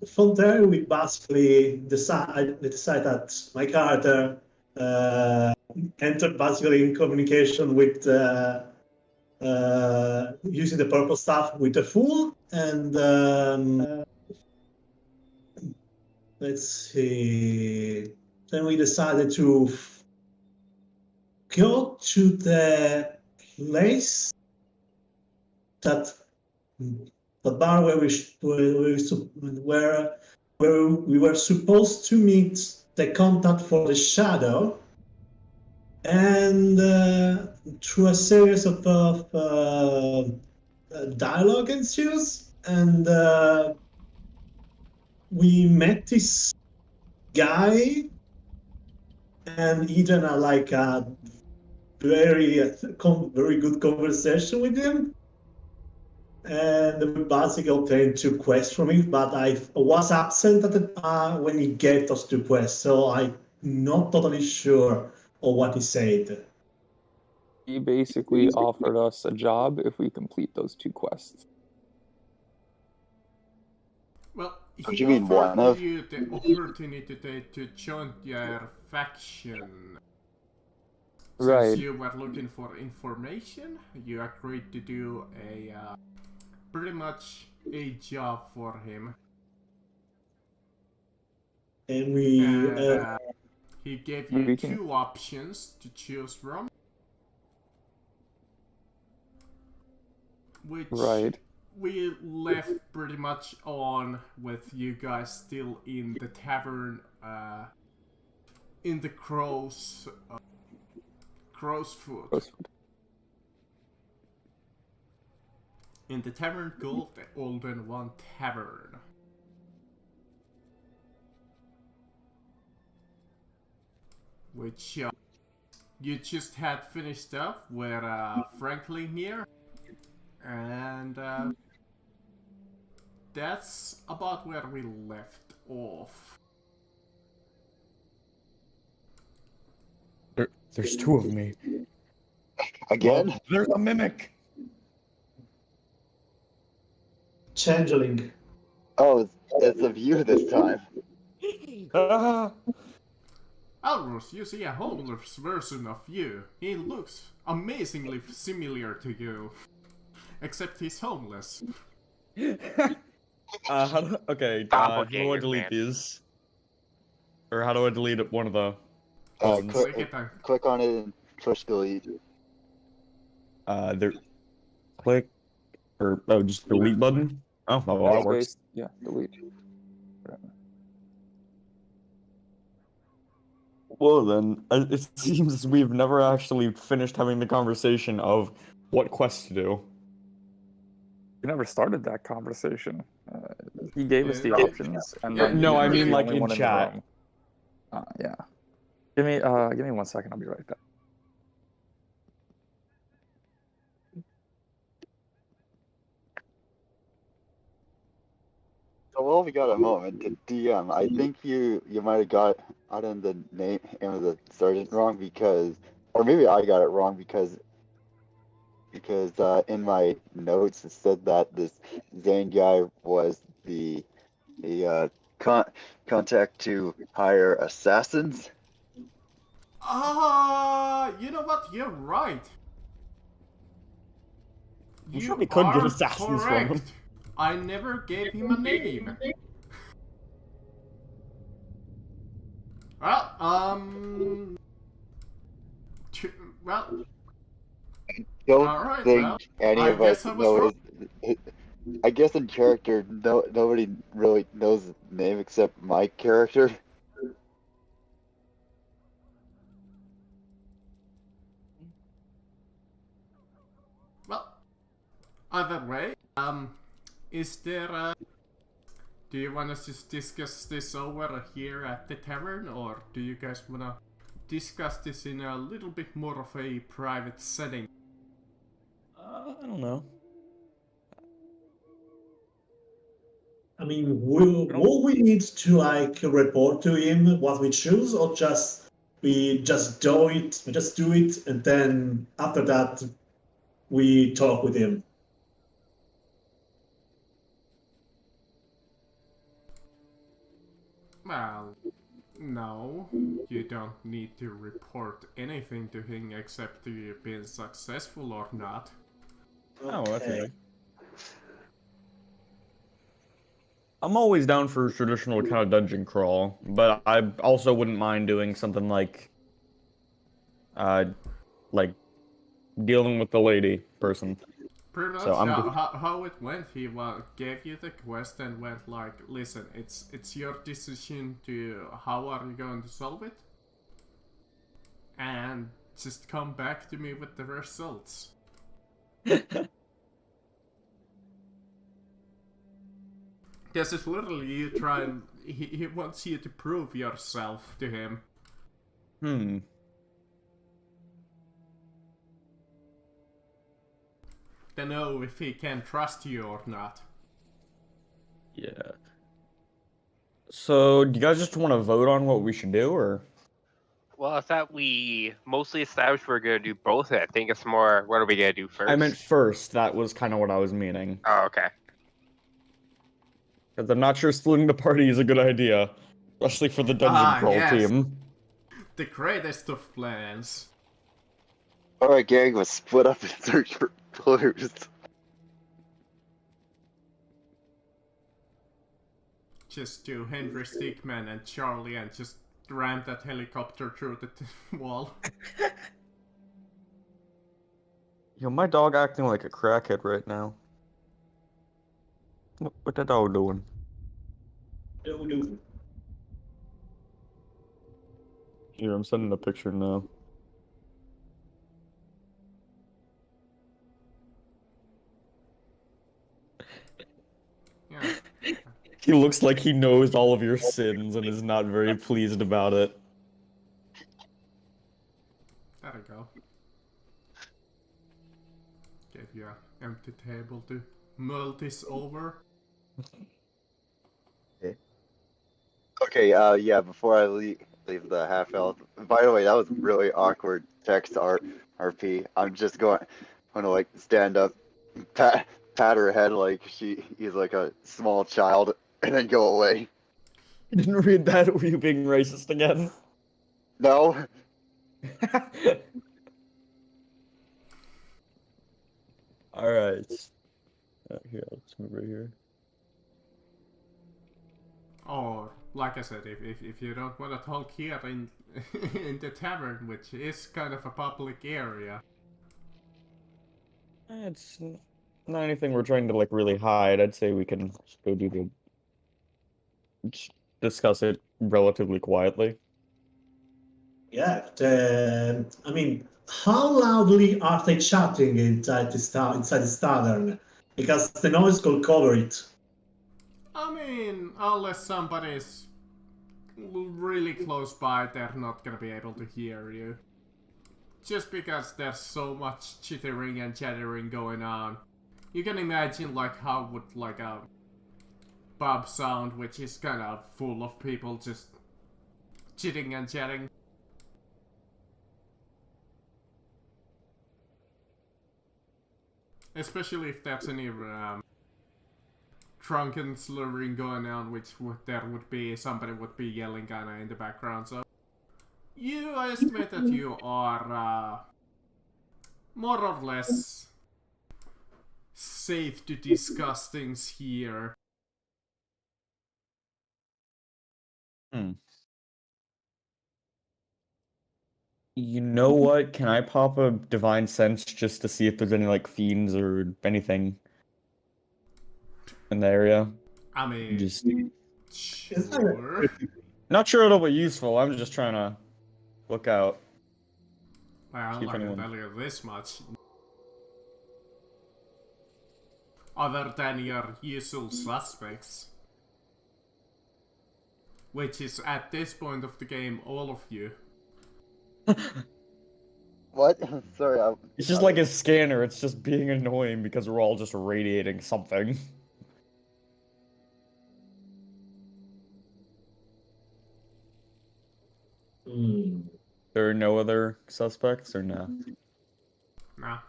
from there, we basically decide that my character entered basically in communication with using the purple staff with the fool, and let's see. Then we decided to go to the place that the bar where we were supposed to meet the contact for the shadow, and through a series of dialogue ensues, and we met this guy, and Eden had like a very good conversation with him. And we basically obtained 2 quests from him, but I was absent at the when he gave those 2 quests, so I'm not totally sure of what he said. He basically offered us a job if we complete those 2 quests. Well, What he you mean, one offered of? you the opportunity to join their faction. Right. Since you were looking for information, you agreed to do a pretty much a job for him. And we And he gave you 2 options to choose from. Which we left pretty much on with you guys still in the tavern, in the Crow's Foot. In the tavern called the Olden One Tavern. Which you just had finished up with Franklin here. And that's about where we left off. There's 2 of me. Again? Well, there's a mimic. Changeling. Oh, it's of you this time. Alros, you see a homeless version of you. He looks amazingly similar to you. Except he's homeless. How do I delete these? Or how do I delete one of the buttons? Click on it and push delete. There. Click. Or, just delete button? Oh, well, that works. Yeah, delete. Well then, it seems we've never actually finished having the conversation of what quest to do. We never started that conversation. He gave us the options, and then no, I he was mean the like only in one chat. the room. Yeah. Give me 1 second. I'll be right back. So while we got a moment to DM, I think you might have gotten the name of the sergeant wrong because, or maybe I got it wrong because in my notes it said that this Zane guy was the contact to hire assassins. You know what? You're right. You surely could get assassins correct. from him. I never gave him a name. Well, well, Don't think any of us know his. I guess in character, nobody really knows his name except my character. Well, either way, is there do you want us to discuss this over here at the tavern, or do you guys wanna discuss this in a little bit more of a private setting? I don't know. I mean, will we need to like report to him what we choose, or we just do it, and then after that we talk with him? Well, no. You don't need to report anything to him except you've been successful or not. Oh, that's Okay. okay. I'm always down for traditional kind of dungeon crawl, but I also wouldn't mind doing something like like dealing with the lady person. Pretty much So I'm how it went. He gave you the quest and went like, listen, it's your decision to how are you going to solve it, and just come back to me with the results. This is literally you trying. He wants you to prove yourself to him. To know if he can trust you or not. Yeah. So, do you guys just want to vote on what we should do, or? Well, I thought we mostly established we're going to do both. I think it's more, what are we going to do first? I meant first. That was kind of what I was meaning. Oh, okay. Because I'm not sure splitting the party is a good idea, especially for the dungeon crawl team. The greatest of plans. Alright, gang, let's split up and search for clues. Just do Henry Stickman and Charlie and just ram that helicopter through the wall. Yo, my dog acting like a crackhead right now. What that dog doing? Here, I'm sending a picture now. Yeah. He looks like he knows all of your sins and is not very pleased about it. There we go. Gave you an empty table to mull this over. Okay, yeah, before I leave the half elf. By the way, that was really awkward text RP. I'm just gonna like stand up, pat her head like he's like a small child, and then go away. You didn't read that? Were you being racist again? No. Alright. Here, let's move right here. Or, like I said, if you don't want to talk here in in the tavern, which is kind of a public area. It's not anything we're trying to like really hide. I'd say we can just go just discuss it relatively quietly. Yeah, I mean, how loudly are they chatting inside this tavern? Because the noise could cover it. I mean, unless somebody's really close by, they're not gonna be able to hear you. Just because there's so much chittering and chattering going on. You can imagine like how would like a pub sound, which is kind of full of people just chitting and chatting. Especially if there's any drunken slurring going on, which there would be, somebody would be yelling kinda in the background, so... You estimate that you are more or less safe to discuss things here. You know what? Can I pop a divine sense just to see if there's any like fiends or anything in the area? I mean, Just sure. not sure it'll be useful. I'm just trying to look out. Well, See if I can anyone- tell you this much. Other than your usual suspects. Which is, at this point of the game, all of you. What? Sorry, It's just like a scanner. It's just being annoying because we're all just radiating something. There are no other suspects, or no? Nah.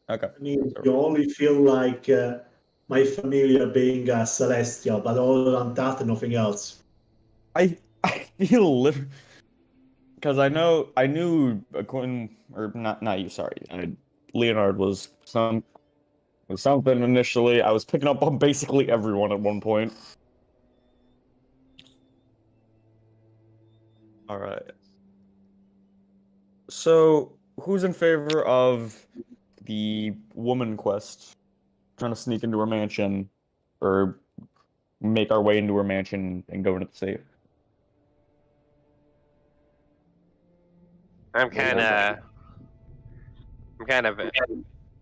Okay. I mean, you only feel like my familiar being a celestial, but other than that, nothing else. I feel literally because I knew Quinn or not you, sorry. Leonard was something initially. I was picking up on basically everyone at one point. All right. So, who's in favor of the woman quest? Trying to sneak into her mansion, or make our way into her mansion and go into the safe. I'm kind of a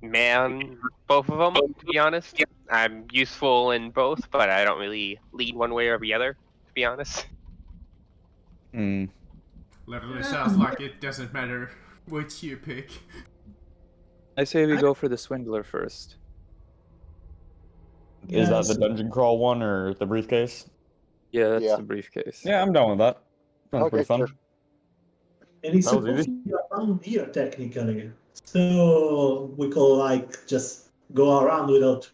man, both of them, to be honest. I'm useful in both, but I don't really lead one way or the other, to be honest. Hmm. Literally sounds like it doesn't matter which you pick. I say we go for the swindler first. Is that Yes. the dungeon crawl one or the briefcase? Yeah, that's Yeah. the briefcase. Yeah, I'm down with that. Sounds Okay, pretty fun. sure. And it's That was supposed easy. to be around here, technically. So we could, like, just go around without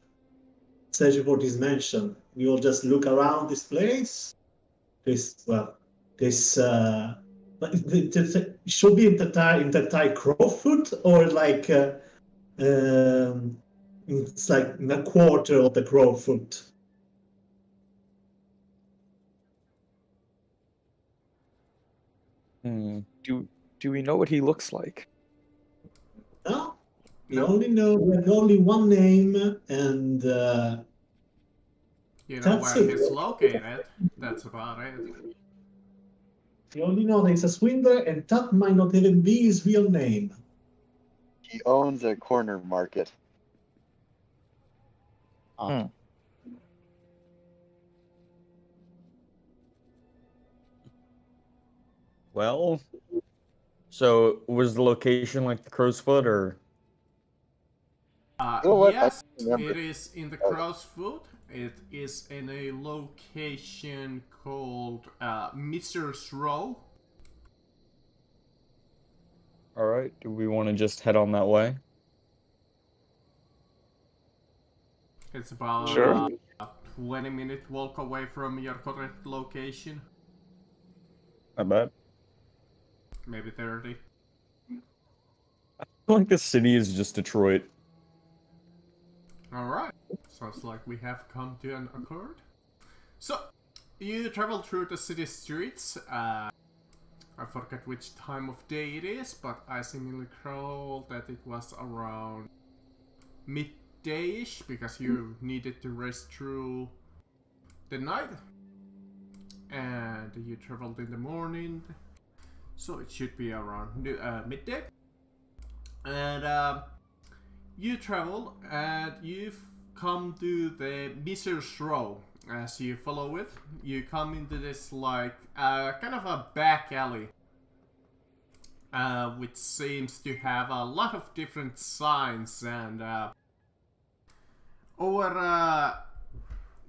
searching for this mansion. We will just look around this place. But it should be in the Thai Crowfoot, or like, it's like a quarter of the Crowfoot. Hmm. Do we know what he looks like? No? We No. we have only one name, and You know That's where it. he's located. That's about it. we only know that he's a swindler, and that might not even be his real name. He owns a corner market. Well, so was the location like the crow's foot or? You know what? I Yes, remember. it is in the Crow's Foot. It is in a location called Miser's Row. All right, do we want to just head on that way? It's about Sure. a 20-minute walk away from your current location. Not bad. Maybe 30. I feel like the city is just Detroit. Alright, sounds like we have come to an accord. So, you travel through the city streets. I forget which time of day it is, but I seemingly recall that it was around midday-ish, because you needed to rest through the night. And you traveled in the morning, so it should be around midday. And you travel and you've come to the Miser's Row. As you follow it, you come into this like kind of a back alley, which seems to have a lot of different signs, and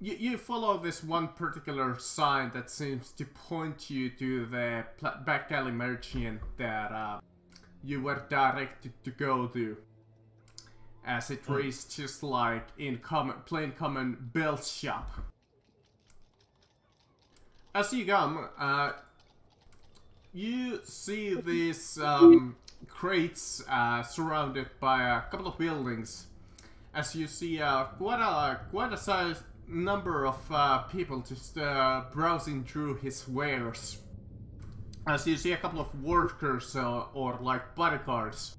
you follow this one particular sign that seems to point you to the back alley merchant that you were directed to go to. As it reads just like in plain common belt shop. As you come, you see these crates surrounded by a couple of buildings. As you see quite a size number of people just browsing through his wares. As you see a couple of workers or like bodyguards.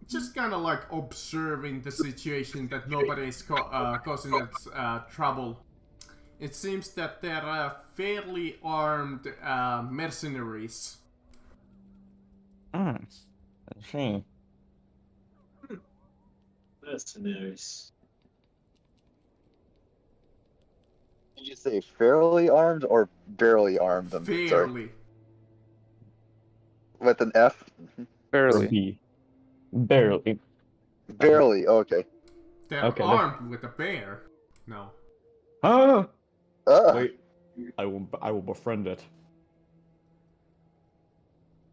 Just kind of like observing the situation, that nobody is causing trouble. It seems that they're fairly armed mercenaries. Mercenaries. Did you say fairly armed or barely armed? I'm sorry. Fairly. With an F? Or Barely. B. Barely. Barely, okay. They're Okay, armed with a bear. No. Ah! Ah, Wait, I will befriend it.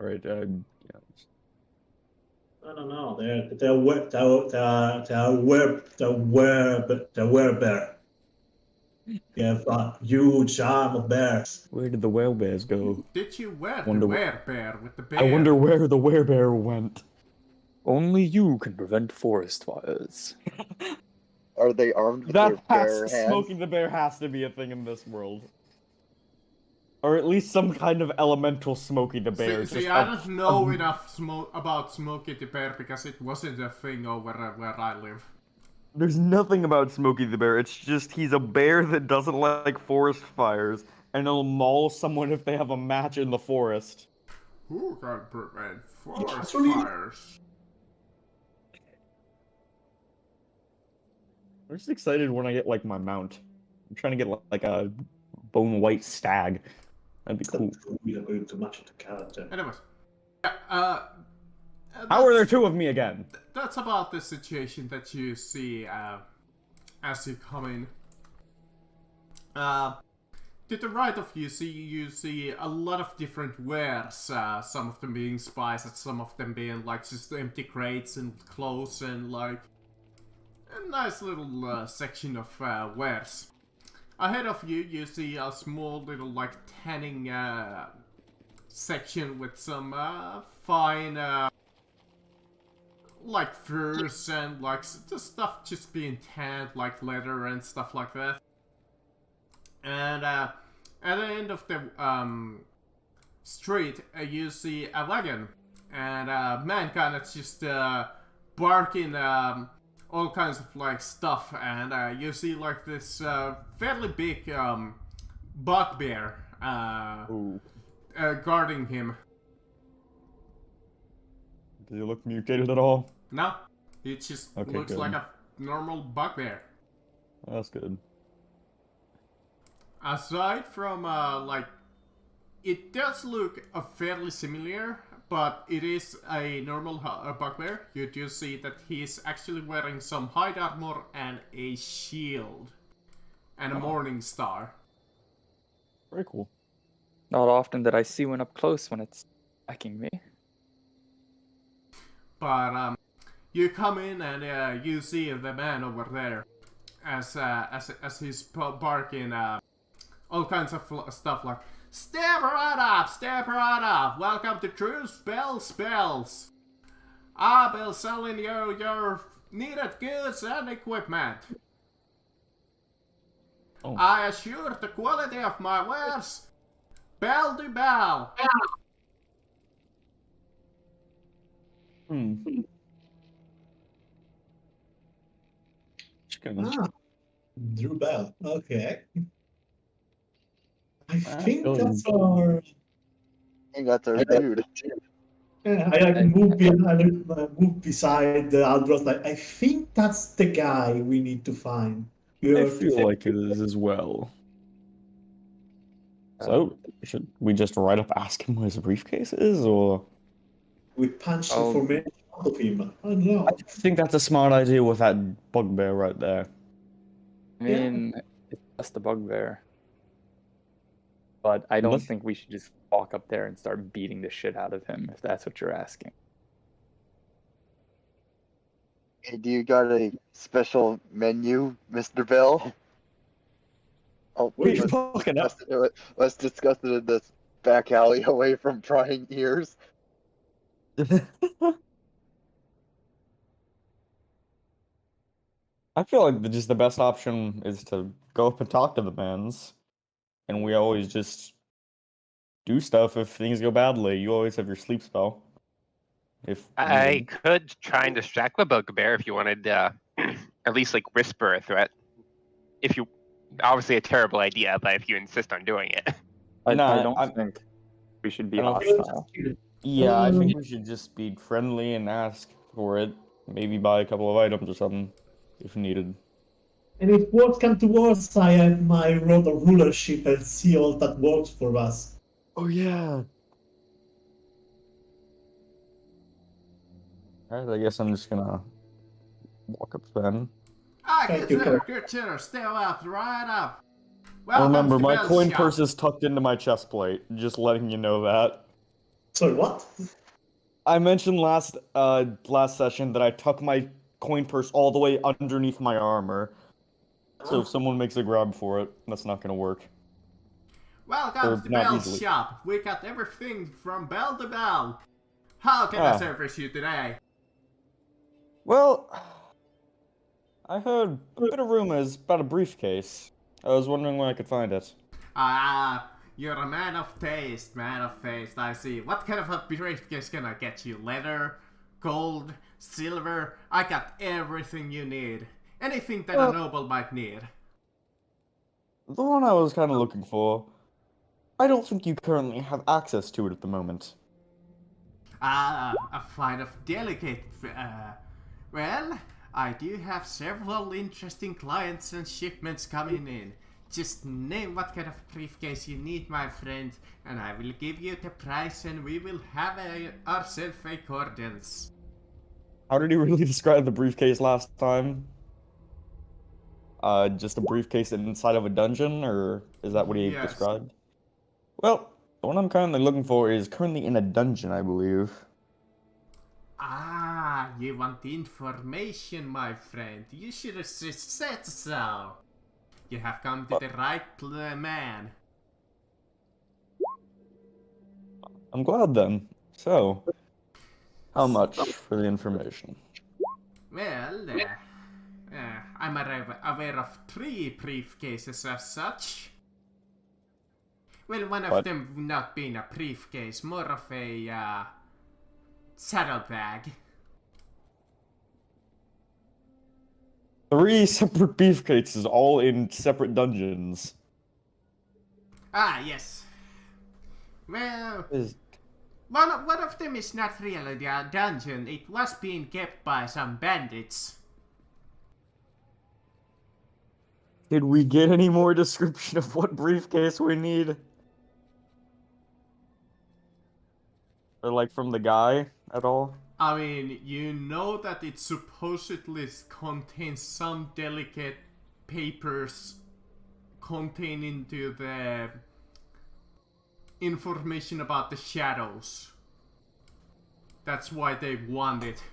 All right. Yeah. I don't know. They're werebear. You have a huge arm of bears. Where did the whale bears go? Did you wear the Wonder wh- werebear with the bear? I wonder where the werebear went. Only you can prevent forest fires. Are they armed with That their bare hands? Smokey the Bear has to be a thing in this world. Or at least some kind of elemental Smokey the Bear. See, I don't know enough about Smokey the Bear because it wasn't a thing over where I live. There's nothing about Smokey the Bear. It's just he's a bear that doesn't like forest fires, and he'll maul someone if they have a match in the forest. Who can prevent forest Actually- fires? I'm just excited when I get like my mount. I'm trying to get like a bone white stag. That'd be cool. We are going to match the character. Anyways, How are there two of me again? That's about the situation that you see as you come in. To the right of you see a lot of different wares. Some of them being spices, some of them being like just empty crates and clothes and like a nice little section of wares. Ahead of you, you see a small little like tanning section with some fine like furs and like the stuff just being tanned, like leather and stuff like that. And at the end of the street, you see a wagon and a man kind of just barking all kinds of like stuff, and you see like this fairly big bugbear guarding him. Does he look mutated at all? No, it just Okay, looks good. like a normal bugbear. That's good. Aside from like, it does look fairly similar, but it is a normal bugbear. You do see that he's actually wearing some hide armor and a shield and a morning star. Very cool. Not often that I see one up close when it's attacking me. But you come in and you see the man over there as he's barking all kinds of stuff like, "Step right up, welcome to True Spells. I'll be selling you your needed goods and equipment. Oh. I assure the quality of my wares, bell to bell." Chicken. Ah, Drew Bell. Okay. I Ah, think good. that's our. I think that's our dude. Yeah, I like move behind, move beside the Aldros. Like, I think that's the guy we need to find. We I are- feel like it is as well. So, should we just write up ask him where his briefcase is, or? we punched Oh. information out of him. I don't know. I think that's a smart idea with that bugbear right there. I mean, it's just a bugbear. But I don't Unless- think we should just walk up there and start beating the shit out of him, if that's what you're asking. Hey, do you got a special menu, Mr. Bell? Oh, What are you let's talking about? let's discuss it in this back alley away from prying ears. I feel like just the best option is to go up and talk to the mans, and we always just do stuff if things go badly. You always have your sleep spell. If I needed. could try and distract the bugbear if you wanted at least like whisper a threat. If you, obviously a terrible idea, but if you insist on doing it. I Nah, don't I'm- think we should be I don't think- hostile. Yeah, I think we should just be friendly and ask for it. Maybe buy a couple of items or something if needed. And if worse comes to worse, I have my rod of rulership and see all that works for us. Oh yeah. Alright, I guess I'm just gonna walk up then. Ah, Thank good you, dinner, Kirk. good dinner. Step up, right up. Remember, to my Bell's coin shop. purse is tucked into my chest plate. Just letting you know that. Sorry, what? I mentioned last session that I tuck my coin purse all the way underneath my armor. So if someone makes a grab for it, that's not gonna work. Welcome to the not Bell easily. Shop. We got everything from bell to bell. How can I service you today? Well, I heard a bit of rumors about a briefcase. I was wondering where I could find it. Ah, you're a man of taste, I see. What kind of a briefcase can I get you? Leather, gold, silver? I got everything you need. Anything that a noble might need. The one I was kind of looking for, I don't think you currently have access to it at the moment. Ah, a kind of delicate. Well, I do have several interesting clients and shipments coming in. Just name what kind of briefcase you need, my friend, and I will give you the price and we will have ourselves a accordance. How did he really describe the briefcase last time? Just a briefcase inside of a dungeon, or is that what he Yes. described? Well, the one I'm currently looking for is currently in a dungeon, I believe. Ah, you want information, my friend. You should have just said so. You have come to the right man. I'm glad then. So, how much for the information? Well, I'm aware of 3 briefcases as such. Well, one of What? them not being a briefcase, more of a saddlebag. 3 separate briefcases, all in separate dungeons. Ah, yes. Well, one of them is not really a dungeon. It was being kept by some bandits. Did we get any more description of what briefcase we need? Or like from the guy at all? I mean, you know that it supposedly contains some delicate papers containing the information about the shadows. That's why they want it.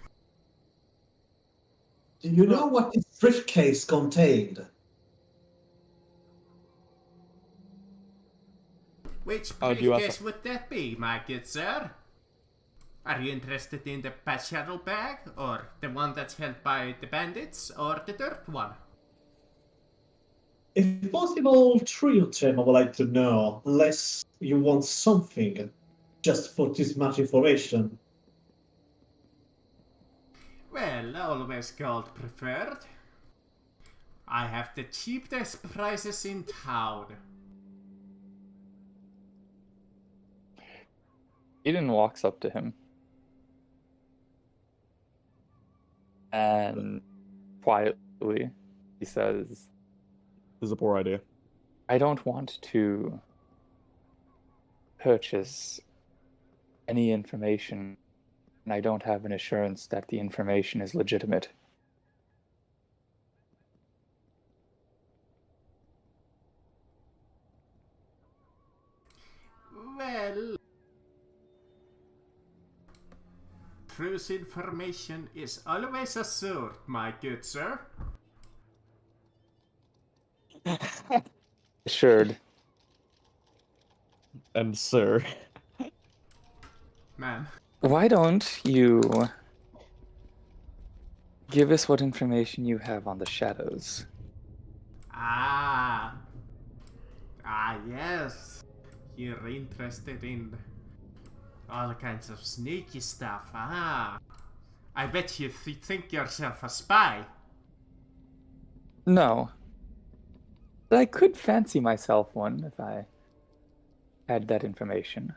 Do you know what this briefcase contained? Which Oh, do you briefcase would that be, my good sir? Are you interested in the shadow bag, or the one that's held by the bandits, or the third one? If possible, 3 of them I would like to know, unless you want something just for this much information. Well, always gold preferred. I have the cheapest prices in town. Eden walks up to him and quietly he says, This is a poor idea. I don't want to purchase any information, and I don't have an assurance that the information is legitimate. Well, truth information is always assured, my good sir. Assured. And sir. Ma'am. Why don't you give us what information you have on the shadows? Ah, yes. You're interested in all kinds of sneaky stuff. Ah, I bet you think yourself a spy. No. But I could fancy myself one if I had that information.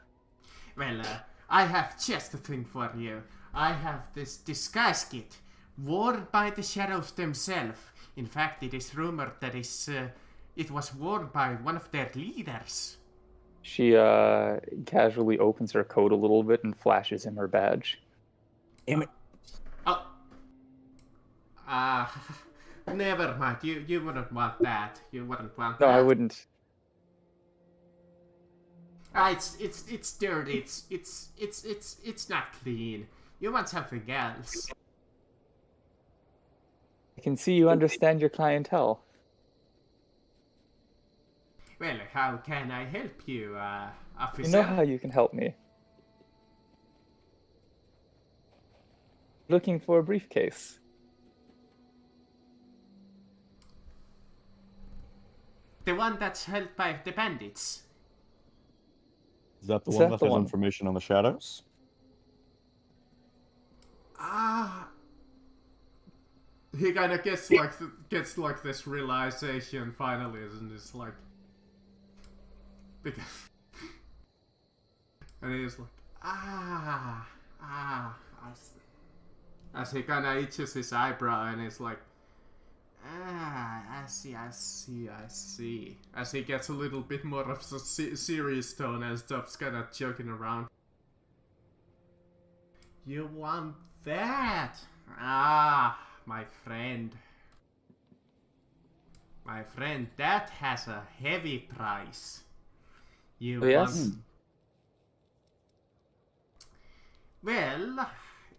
Well, I have just the thing for you. I have this disguise kit, worn by the shadows themselves. In fact, it is rumored that it was worn by one of their leaders. She casually opens her coat a little bit and flashes him her badge. Oh. Never mind. You wouldn't want that. You wouldn't want that. No, I wouldn't. It's dirty. It's not clean. You want something else. I can see you understand your clientele. Well, how can I help you, officer? You know how you can help me. Looking for a briefcase. The one that's held by the bandits. Is that the Is one that that the has one? information on the shadows? Ah. He kind of gets like this realization finally, and it's like, because, and he's like, as he kind of itches his eyebrow, and he's like, I see. As he gets a little bit more of a serious tone and stops kind of joking around. You want that? My friend. My friend, that has a heavy price. You Oh, yes? want... Well,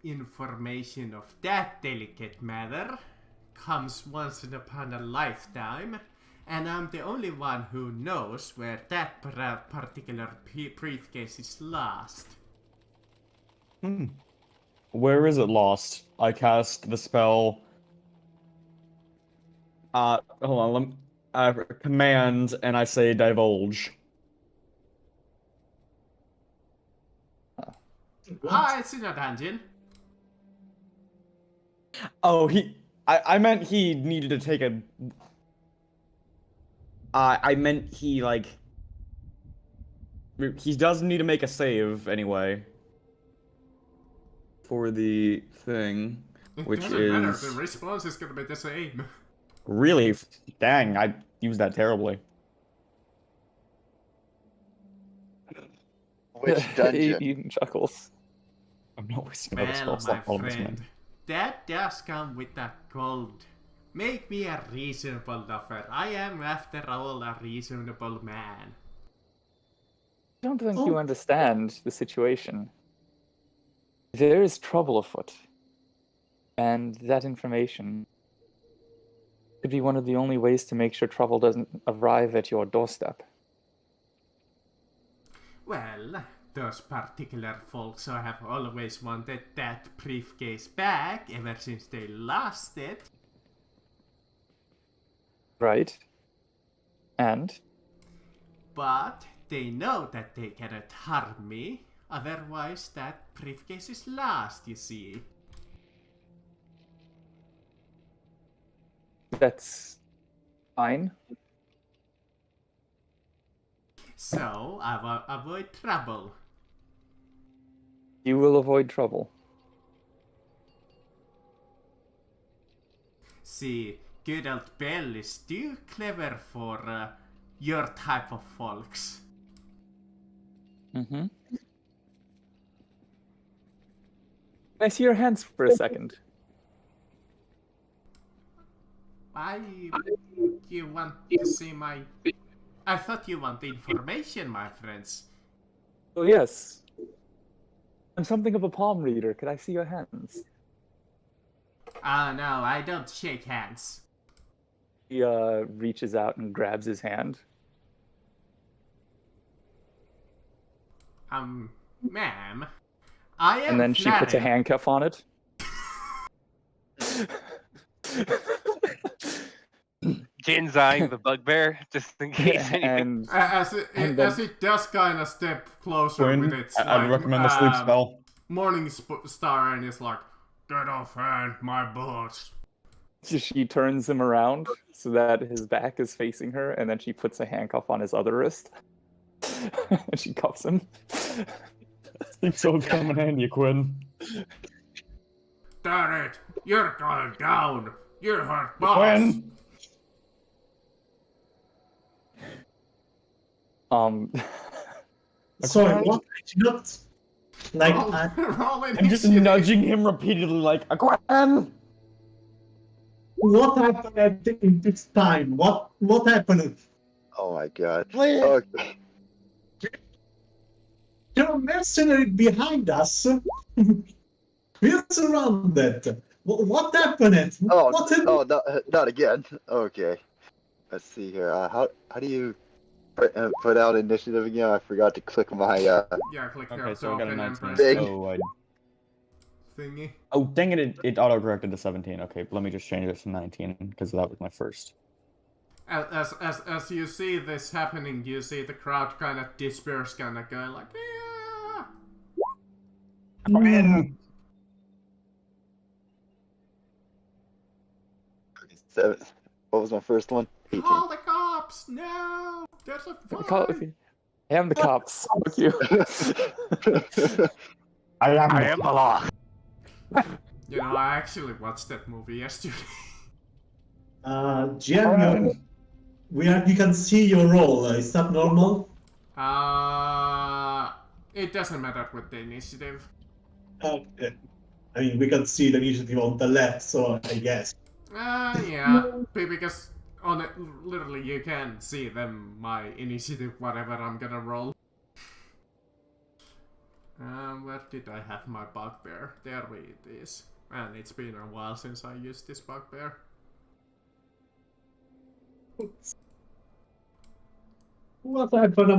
information of that delicate matter comes once in upon a lifetime, and I'm the only one who knows where that particular briefcase is lost. Where is it lost? I cast the spell. Hold on. Command, and I say divulge. It's in a dungeon. Oh, I meant he needed to take a. I meant he like. He does need to make a save anyway. For the thing, which Doesn't matter, is the response is gonna be the same. really dang. I used that terribly. Which dungeon? Eden chuckles. I'm not wasting another Well, spell my slot on this friend, man. that does come with a gold. Make me a reasonable offer. I am, after all, a reasonable man. I don't think you understand the situation. There is trouble afoot. And that information could be one of the only ways to make sure trouble doesn't arrive at your doorstep. Well, those particular folks have always wanted that briefcase back ever since they lost it. Right? And? But they know that they cannot harm me, otherwise that briefcase is lost, you see. That's fine. So, I will avoid trouble. You will avoid trouble. See, good old Bell is too clever for your type of folks. Mm-hmm. Can I see your hands for a second? Why you want to see my... I thought you want information, my friends. Oh, yes. I'm something of a palm reader. Could I see your hands? No, I don't shake hands. He reaches out and grabs his hand. Ma'am, I am And then she puts a handcuff on it. Jin's eyeing the bugbear, just in case anything. And As it does kind of step closer with Quinn, its I'd recommend the sleep spell. Morning Star, and it's like, get off hand, my boss. she turns him around so that his back is facing her, and then she puts a handcuff on his other wrist. And she cuffs him. Sleep spells come in handy, Quinn. Damn it! You're going down! You're hurt, boss! Quinn! Sorry, what? Not like I'm just nudging him repeatedly like, Quinn! what happened in this time? What happened? Oh my god. Please. Okay. There are mercenaries behind us. We're surrounded. What happened? Oh, What happened? oh, no, not again. Okay. Let's see here. How do you put out initiative again. I forgot to click my Yeah, click Okay, here so I got a token and 19. press Big. Oh, thingy. oh, dang it, it auto-corrected to 17. Okay, but let me just change this to 19, because that was my first. As you see this happening, you see the crowd kind of disperse, kind of going like, yeah. What was my first one? 18. Call the cops! No! There's a fire! I am the cops. Fuck you. I I am the law. You know, I actually watched that movie yesterday. Jen, you can see your roll. Is that normal? It doesn't matter with the initiative. Okay. I mean, we can see the initiative on the left, so I guess. Yeah, because on it, literally you can see them, my initiative, whatever I'm gonna roll. Where did I have my bugbear? There it is. And it's been a while since I used this bugbear. What happened?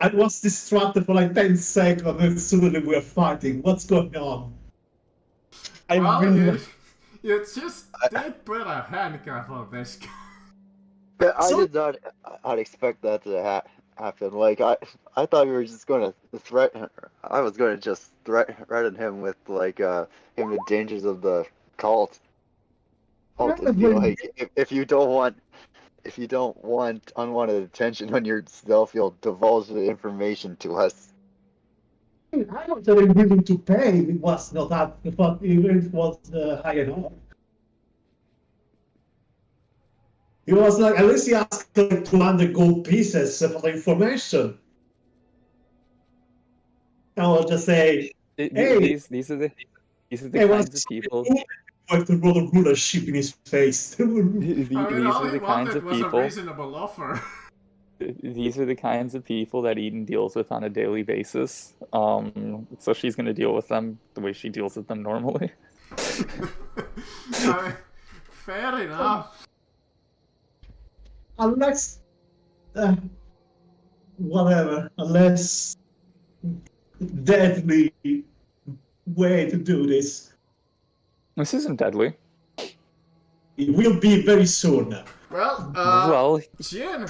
I was distracted for like 10 seconds and suddenly we're fighting. What's going on? You just did put a handcuff on this guy. But I did not expect that to happen. Like I thought we were just going to threaten. I was going to just threaten him with like him the dangers of the cult. If you don't want unwanted attention on yourself, you'll divulge the information to us. I was very willing to pay. It was not that, but it was high enough. It was like, at least he asked like 200 gold pieces for the information. I will just say, hey, These are the kinds of people. I have to roll a rulership in his face. These are the kinds of people. A reasonable offer. These are the kinds of people that Eden deals with on a daily basis. So she's going to deal with them the way she deals with them normally. Fair enough. Unless, whatever, unless deadly way to do this. This isn't deadly. It will be very soon. Well, Jin,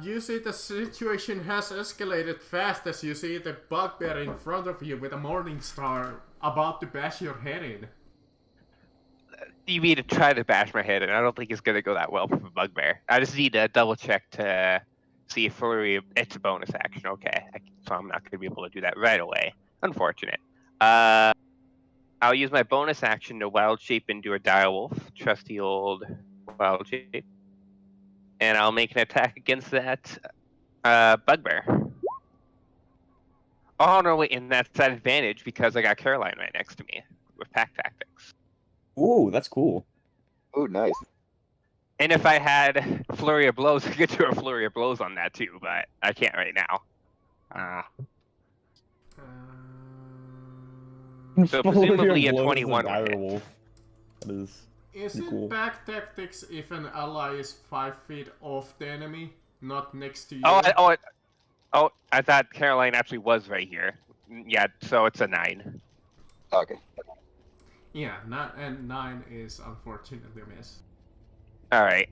you see the situation has escalated fast as you see the bugbear in front of you with a morning star about to bash your head in. You mean to try to bash my head, and I don't think it's gonna go that well from a bugbear. I just need to double check to see if it's a bonus action. Okay, so I'm not gonna be able to do that right away. Unfortunate. I'll use my bonus action to wild shape into a direwolf, trusty old wild shape, and I'll make an attack against that bugbear. Oh no, wait, and that's that advantage because I got Caroline right next to me with pack tactics. Ooh, that's cool. Ooh, nice. And if I had Flurry of Blows, I could do a Flurry of Blows on that too, but I can't right now. So presumably a 21 direwolf. That is it cool. pack tactics if an ally is 5 feet off the enemy, not next to you? Oh, I thought Caroline actually was right here. Yeah, so it's a 9. Okay. Yeah, 9 is unfortunately a miss. Alright.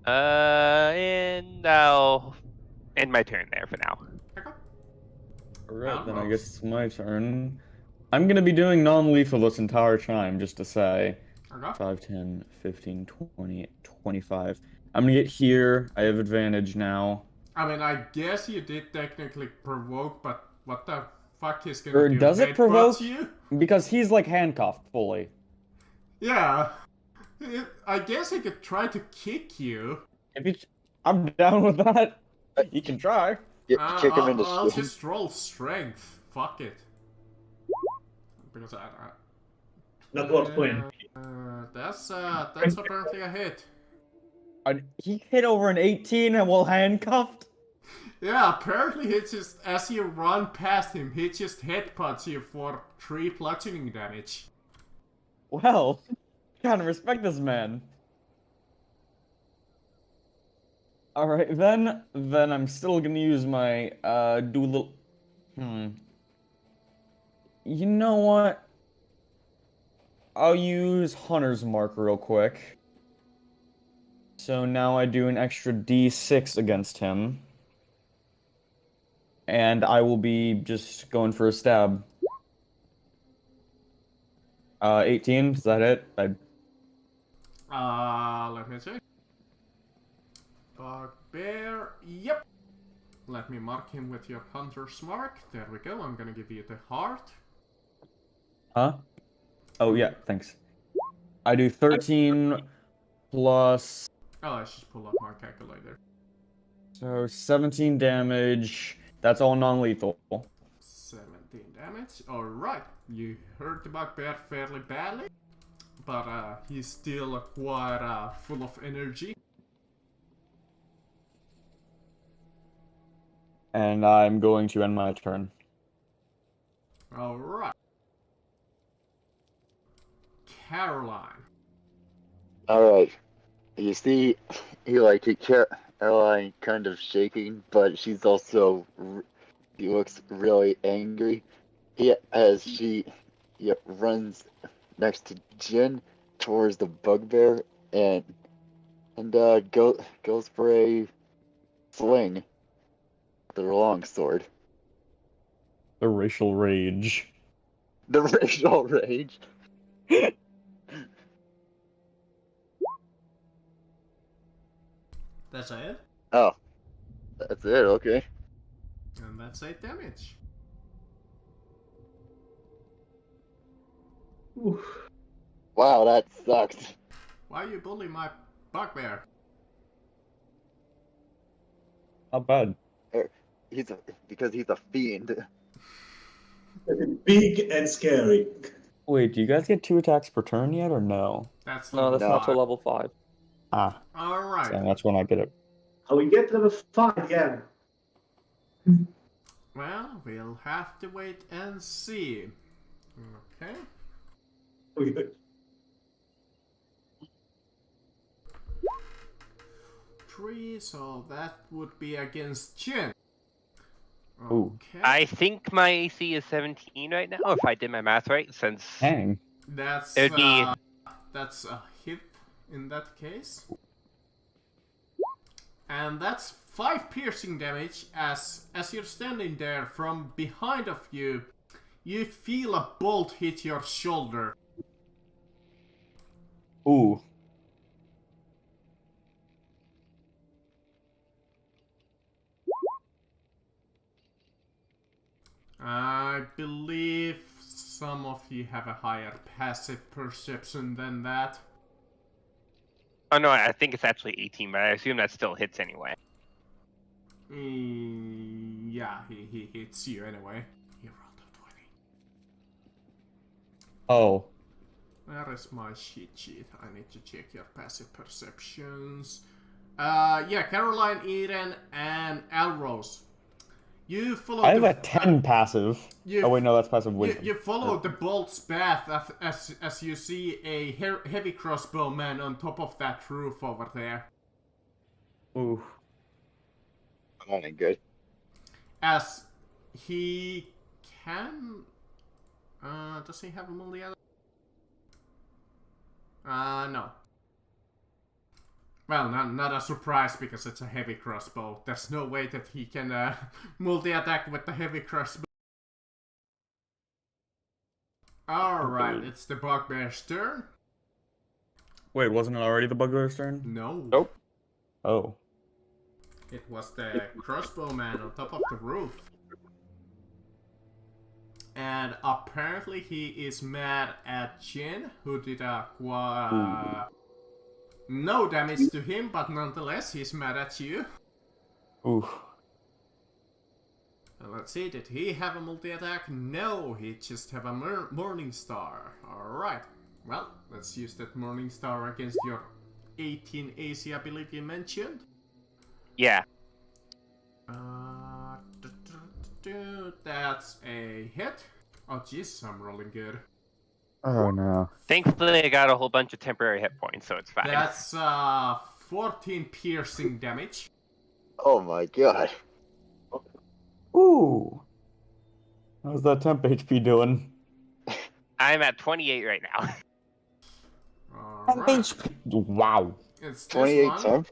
And I'll end my turn there for now. Okay. Alright, then I guess it's my turn. I'm gonna be doing non-lethal this entire time, just to say. Okay. 5, 10, 15, 20, 25. I'm gonna get here. I have advantage now. I mean, I guess you did technically provoke, but what the fuck is gonna Or do? does it provoke? You? Because he's like handcuffed fully. Yeah. I guess he could try to kick you. I'm down with that. You can try. Kick him in the I'll shin. just roll strength. Fuck it. Because Not worth playing. That's apparently a hit. He hit over an 18 and while handcuffed? Yeah, apparently he just, as you run past him, he just headbutts you for 3 bludgeoning damage. Well, gotta respect this man. All right, then I'm still gonna use my do a little. You know what? I'll use Hunter's Mark real quick. So now I do an extra D6 against him. And I will be just going for a stab. 18, is that it? Let me check. Bugbear, yep. Let me mark him with your hunter's mark. There we go. I'm gonna give you the heart. Huh? Oh, yeah, thanks. I do 13 plus... Oh, I should pull up my calculator. So 17 damage. That's all non-lethal. 17 damage. Alright. You hurt the bugbear fairly badly. But he's still quite full of energy. And I'm going to end my turn. Alright. Caroline. Alright. You see, Caroline kind of shaking, but she's also, she looks really angry. As she runs next to Jin towards the bugbear and goes for a sling. The longsword. The racial rage. The racial rage. That's it. Oh, that's it. Okay. And that's 8 damage. Oof. Wow, that sucks. Why you bully my bugbear? Not bad. Because he's a fiend. Big and scary. Wait, do you guys get 2 attacks per turn yet, or no? That's No, that's No. not till level 5. Ah, Alright. so that's when I get it. Oh, we get level 5, yeah. Well, we'll have to wait and see. Okay. Okay. 3, so that would be against Jin. Ooh. Okay. I think my AC is 17 right now, if I did my math right, since Dang. That's it would be... that's a hit in that case. And that's 5 piercing damage as you're standing there from behind of you, you feel a bolt hit your shoulder. Ooh. I believe some of you have a higher passive perception than that. Oh no, I think it's actually 18, but I assume that still hits anyway. Yeah, he hits you anyway. He rolled a 20. Oh. Where is my cheat sheet? I need to check your passive perceptions. Yeah, Caroline, Eden, and Alrose. You follow I have a 10 passive. Oh wait, no, that's passive wisdom. You follow the bolt's path as you see a heavy crossbow man on top of that roof over there. Ooh. That ain't good. As he can... does he have a multi other? No. Well, not a surprise because it's a heavy crossbow. There's no way that he can multi-attack with the heavy crossbow. Alright, it's the bugbear's turn. Wait, wasn't it already the bugbear's turn? No. Nope. Oh. It was the crossbow man on top of the roof. And apparently he is mad at Jin, who did no damage to him, but nonetheless he's mad at you. Ooh. Let's see, did he have a multi-attack? No, he just have a Morning Star. Alright, well, let's use that Morning Star against your 18 AC, I believe you mentioned. Yeah. That's a hit. Oh jeez, I'm rolling good. Oh no. Thankfully, I got a whole bunch of temporary hit points, so it's fine. That's 14 piercing damage. Oh my god. Ooh. How's that temp HP doing? I'm at 28 right now. Alright. HP. Wow. It's this 28 one temp?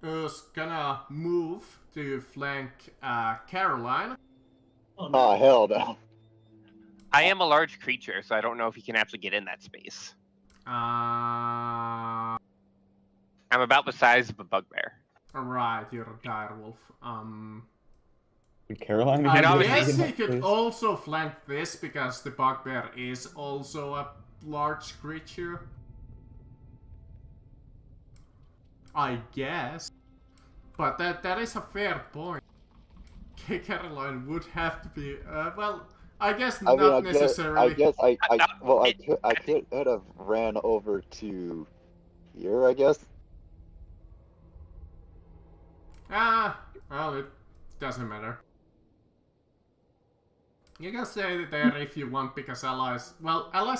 who's gonna move to flank Caroline. Oh, hell no. I am a large creature, so I don't know if he can actually get in that space. Alright, I'm about the size of a bugbear. you're a direwolf. Caroline I again? obviously- guess he could Please. also flank this because the bugbear is also a large creature. I guess. But that is a fair point. Caroline would have to be, well, I guess I mean, not necessarily. I could have ran over to here, I guess. Well, it doesn't matter. You can stay there if you want, because allies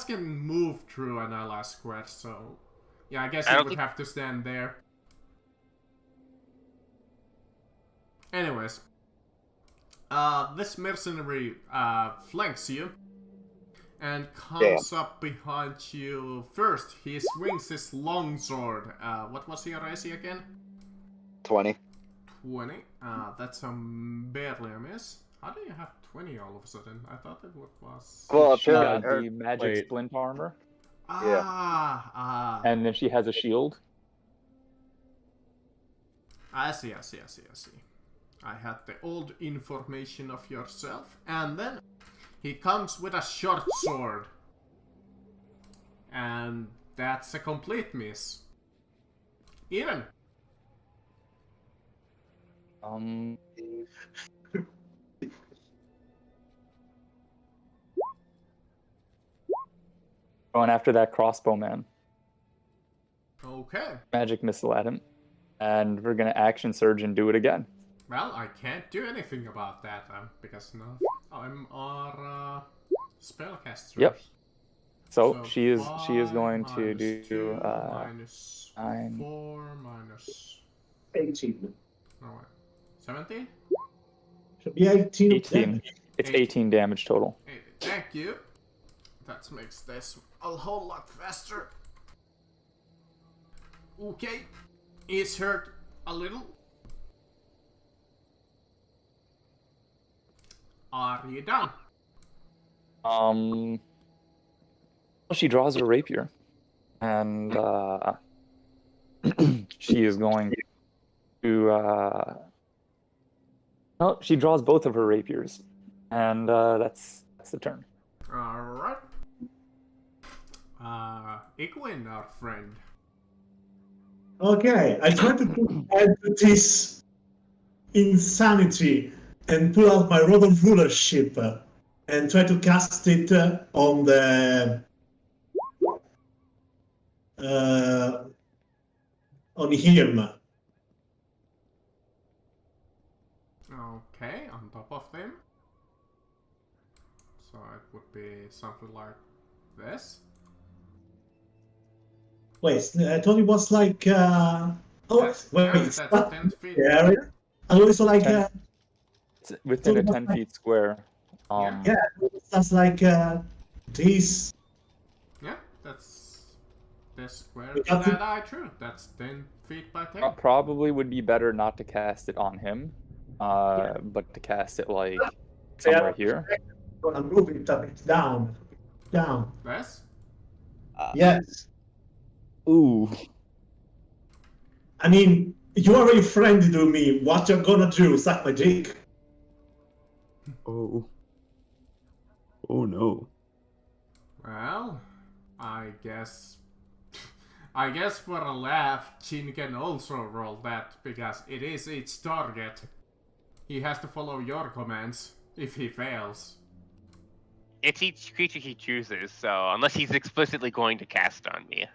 can move through an ally square, so yeah, I guess I you don't would think- have to stand there. Anyways, this mercenary flanks you and comes up behind you first. He swings his longsword. What was your AC again? 20. 20. That's barely a miss. How do you have 20 all of a sudden? I thought it was. Well, She got apparently, the magic wait. splint armor, And and then she has a shield. I see. I had the old information of yourself, and then he comes with a short sword, and that's a complete miss. Eden. Going after that crossbow man. Okay. Magic missile at him. And we're gonna action surge and do it again. Well, I can't do anything about that because no, I'm our spellcaster. Yep. So she is 5 going to minus 2 do minus 9. 4 minus 18. no wait, 17. Should be 18. 18. It's 18 damage total. Hey, thank you. That makes this a whole lot faster. Okay, he's hurt a little. Are you done? She draws her rapier, and she is going to. No, she draws both of her rapiers, and that's the turn. All right. Iguin, our friend. Okay, I try to put end to this insanity and pull out my rod of rulership and try to cast it on the on him. Okay, on top of them. So it would be something like this. Wait, I thought it was like That's 10 feet. the area. I also like 10. It's within a So 10 feet square. yeah, that's like this. Yeah, that's this square We got that I drew. That's 10 feet by 10. Probably would be better not to cast it on him, but to cast it like somewhere here. Gonna move it a bit down. This? Yes. Ooh. I mean, you already friendly to me. What you're gonna do? Suck my dick? Oh. Oh no. Well, I guess for a laugh, Jin can also roll that because it is its target. He has to follow your commands if he fails. It's each creature he chooses, so unless he's explicitly going to cast on me.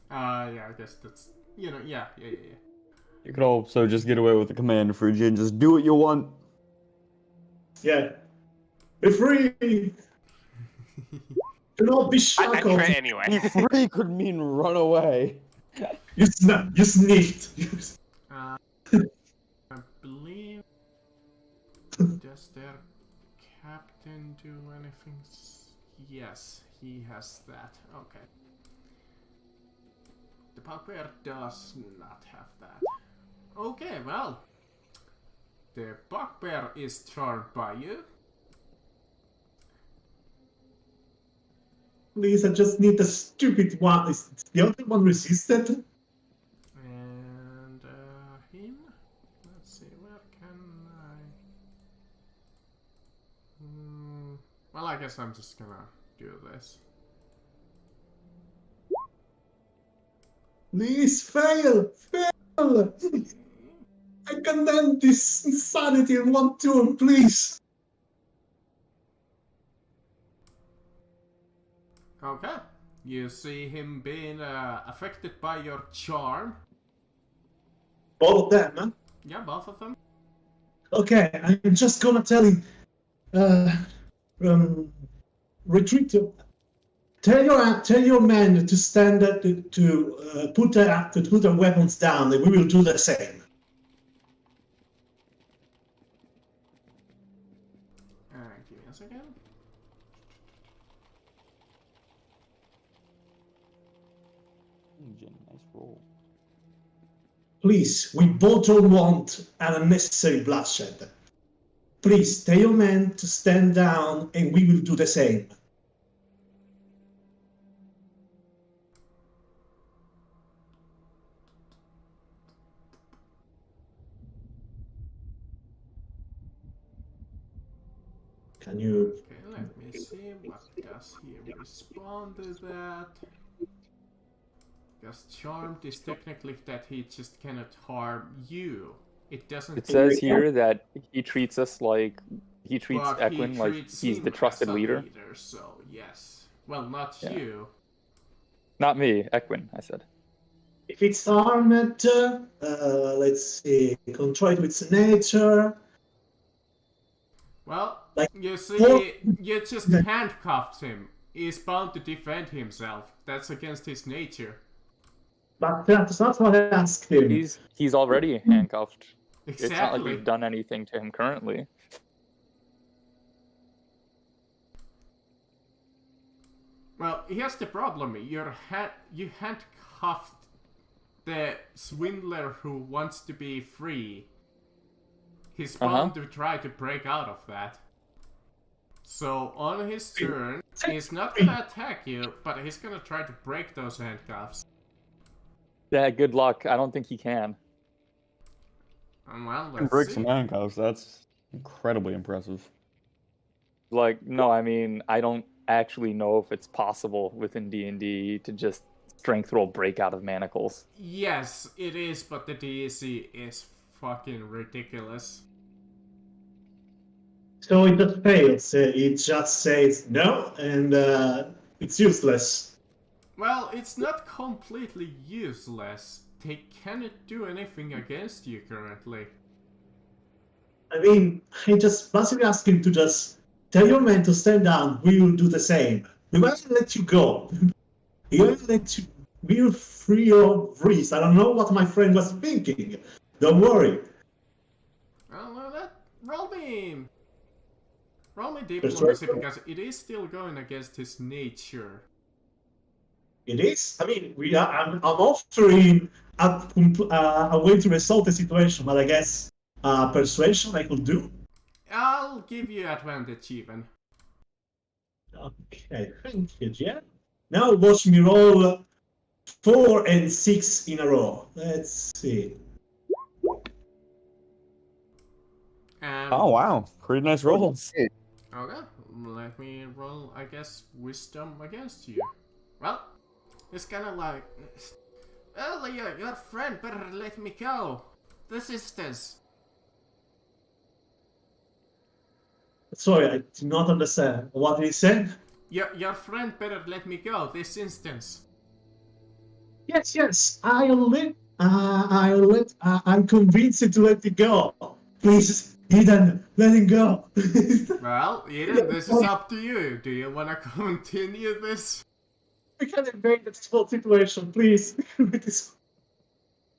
Yeah, I guess that's, yeah. You could also just get away with the command for Jin. Just do what you want. Yeah. Be free. Do not be I shackled. try anyway. Be free could mean run away. You sniffed. I believe. Does their captain do anything? Yes, he has that. Okay. The bugbear does not have that. Okay, well. The bugbear is charmed by you. Please, I just need the stupid one. Is the other one resisted? And him? Let's see, where can I... well, I guess I'm just gonna do this. Please, fail! Fail! I condemn this insanity in one turn, please! Okay. You see him being affected by your charm. All of them, huh? Yeah, both of them. Okay, I'm just gonna tell him. Retreat to. Tell your men to stand up to put their weapons down, and we will do the same. Give me a second. Nice roll. Please, we both don't want an unnecessary bloodshed. Please, tell your men to stand down, and we will do the same. Can you... Okay, let me see. What does he respond to that? Because charmed is technically that he just cannot harm you. It doesn't. It says here that he treats us like he treats but Equin he like treats he's him the trusted as a leader. So yes. Well, not Yeah. you. Not me, Equin, I said. If it's armed, let's see, contrary to its nature. Well, Like, you see, what? you just handcuffed him. He's bound to defend himself. That's against his nature. But that's not what I asked him. He's already handcuffed. Exactly. It's not like we've done anything to him currently. Well, here's the problem. You handcuffed the swindler who wants to be free. He's bound to try to break out of that. So on his turn, he's not gonna attack you, but he's gonna try to break those handcuffs. Yeah, good luck. I don't think he can. Well, Can let's break see. some handcuffs. That's incredibly impressive. Like, no, I mean, I don't actually know if it's possible within D&D to just strength roll break out of manacles. Yes, it is, but the DC is fucking ridiculous. So it just fails. It just says no, and it's useless. Well, it's not completely useless. They cannot do anything against you currently. I mean, I just basically ask him to just tell your men to stand down. We will do the same. We will let you go. We will let you. We will free your wrist. I don't know what my friend was thinking. Don't worry. Well, roll me diplomacy because it is still going against his nature. It is. I mean, I'm offering a way to resolve the situation, but I guess persuasion I could do. I'll give you advantage even. Okay, thank you, Jen. Now watch me roll 4 and 6 in a row. Let's see. Oh wow, pretty nice rolls. Okay, let me roll, I guess, wisdom against you. Well, it's kind of like, well, your friend better let me go. This is. Sorry, I did not understand. What did he say? Your friend better let me go this instance. Yes, I'm convinced to let it go. Please, Eden, let it go. Well, Eden, this is up to you. Do you want to continue this? We can invade this whole situation, please.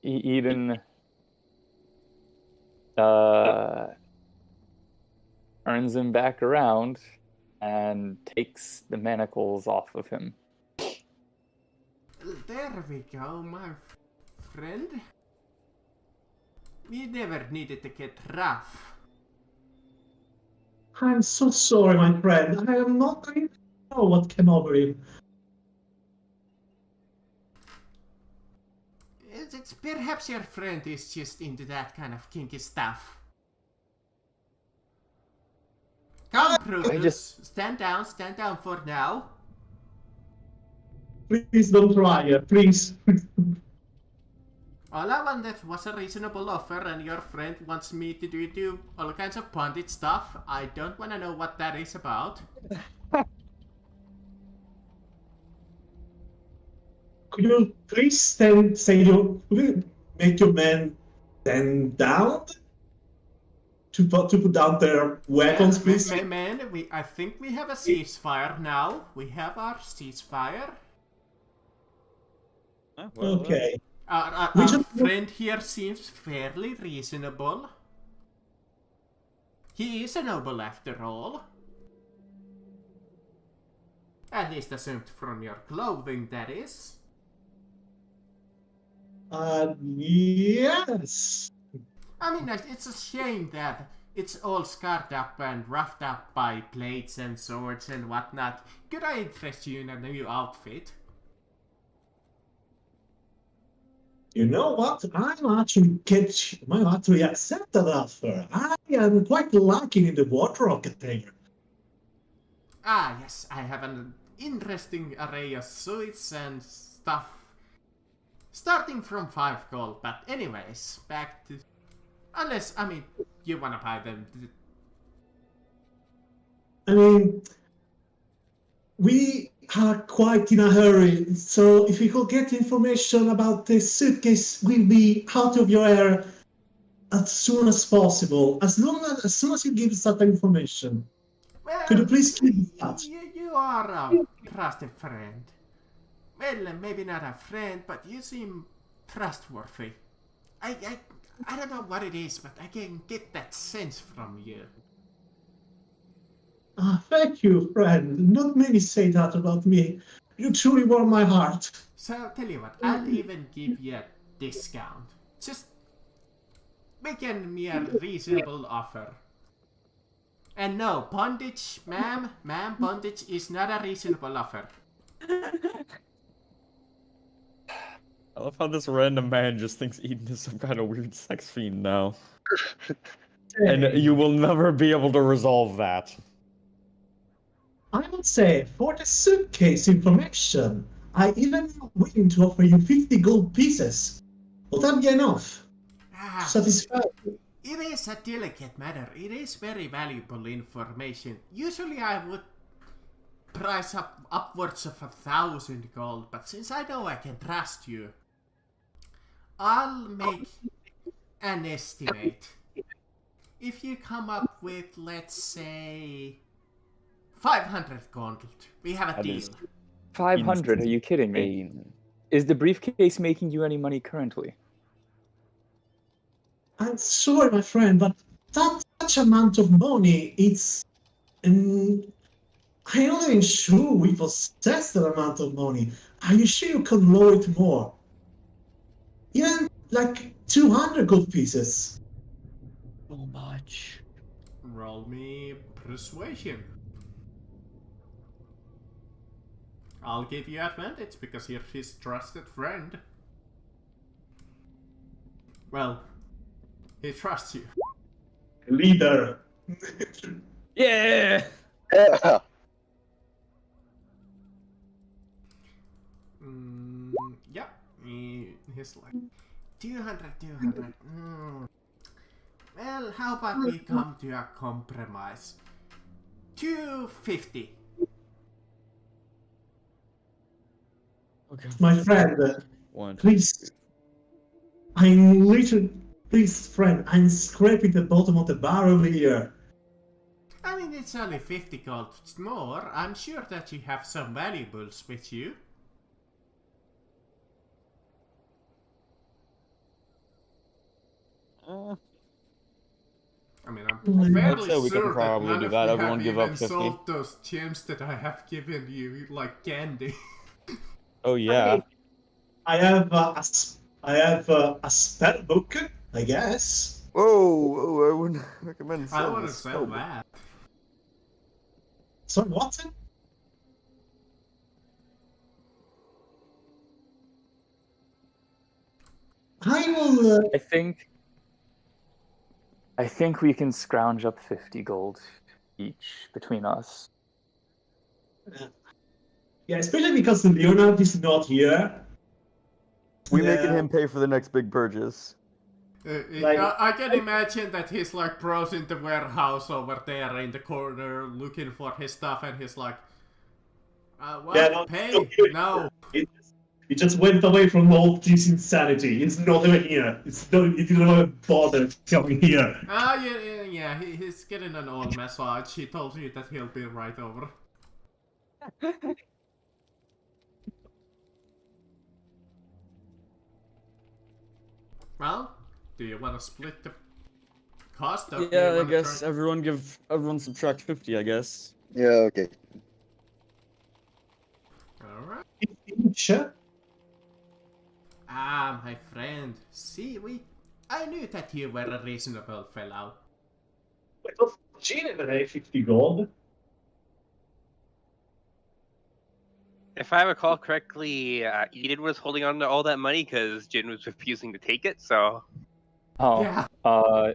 Eden turns him back around and takes the manacles off of him. There we go, my friend. We never needed to get rough. I'm so sorry, my friend. I am not. I know what came over him. It's perhaps your friend is just into that kind of kinky stuff. Come, Brutus. Stand down for now. Please don't try it, please. All I wanted was a reasonable offer, and your friend wants me to do all kinds of bondage stuff. I don't want to know what that is about. Could you please make your men stand down? To put down their weapons, please? Man, I think we have a ceasefire now. We have our ceasefire. Okay. Our friend here seems fairly reasonable. He is a noble after all. At least assumed from your clothing, that is. Yes. I mean, it's a shame that it's all scarred up and roughed up by blades and swords and whatnot. Could I interest you in a new outfit? You know what? I might actually accept that offer. I am quite lucky in the wardrobe container. Ah, yes, I have an interesting array of suits and stuff. Starting from 5 gold, but anyways, back to... Unless, I mean, you wanna buy them. I mean, we are quite in a hurry, so if we could get information about the suitcase, we'll be out of your hair as soon as possible. As soon as you give us that information. Well, Could you please keep that? You are a trusted friend. Well, maybe not a friend, but you seem trustworthy. I don't know what it is, but I can get that sense from you. Thank you, friend. Not many say that about me. You truly warm my heart. So, tell you what, I'll even give you a discount. Just make me a reasonable offer. And no, bondage, ma'am, bondage is not a reasonable offer. I love how this random man just thinks Eden is some kind of weird sex fiend now. And you will never be able to resolve that. I would say, for the suitcase information, I even willing to offer you 50 gold pieces. Will that be enough? Satisfactory. It is a delicate matter. It is very valuable information. Usually I would price up upwards of 1,000 gold, but since I know I can trust you, I'll make an estimate. If you come up with, let's say, 500 gold, we have a deal. 500? Are you kidding me? Is the briefcase making you any money currently? I'm sorry, my friend, but such amount of money, it's... I'm not even sure we possess that amount of money. Are you sure you can lower it more? Even like 200 gold pieces. So much. Roll me persuasion. I'll give you advantage because you're his trusted friend. Well, he trusts you. Leader. Yeah! Yeah. Yeah, he's like 200. Well, how about we come to a compromise? 250. Okay. My friend, please. Please, friend, I'm scraping the bottom of the barrel here. I mean, it's only 50 gold more. I'm sure that you have some valuables with you. I mean, I'm I'd fairly say we can sure that probably none do of that. you Everyone have give up even 50. sold those gems that I have given you, like candy. Oh yeah. I have a spell book, I guess. Whoa, I wouldn't recommend I wouldn't sell that. So what? I will. I think we can scrounge up 50 gold each between us. Yeah, especially because Leonard is not here. We making him pay for the next big purchase. Like- I can imagine that he's like browsing the warehouse over there in the corner looking for his stuff, and he's like, what? Yeah, no, Pay? it's not No. He just went away from all this insanity. It's not even here. He didn't even bother coming here. Yeah, he's getting an old massage. He told you that he'll be right over. Well, do you want to split the cost up? Yeah, I guess everyone subtract 50, I guess. Yeah, okay. Sure. Alright. My friend. See, I knew that you were a reasonable fellow. Wait, was Gene even 50 gold? If I recall correctly, Eden was holding on to all that money because Jin was refusing to take it. So Oh, Yeah.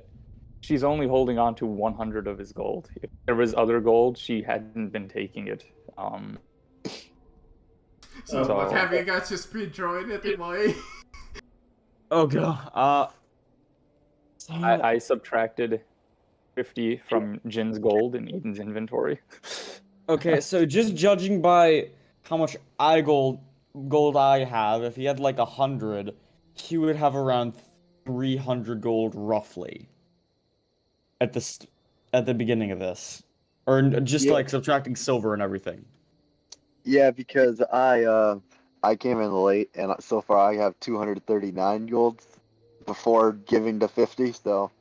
She's only holding on to 100 of his gold. If there was other gold, she hadn't been taking it. So So- what have you guys just been drawing it away? Oh god. I subtracted 50 from Jin's gold in Eden's inventory. Okay, so just judging by how much gold I have, if he had like 100, he would have around 300 gold roughly. At the beginning of this, or just Yeah. like subtracting silver and everything. Yeah, because I came in late, and so far I have 239 golds before giving to 50. So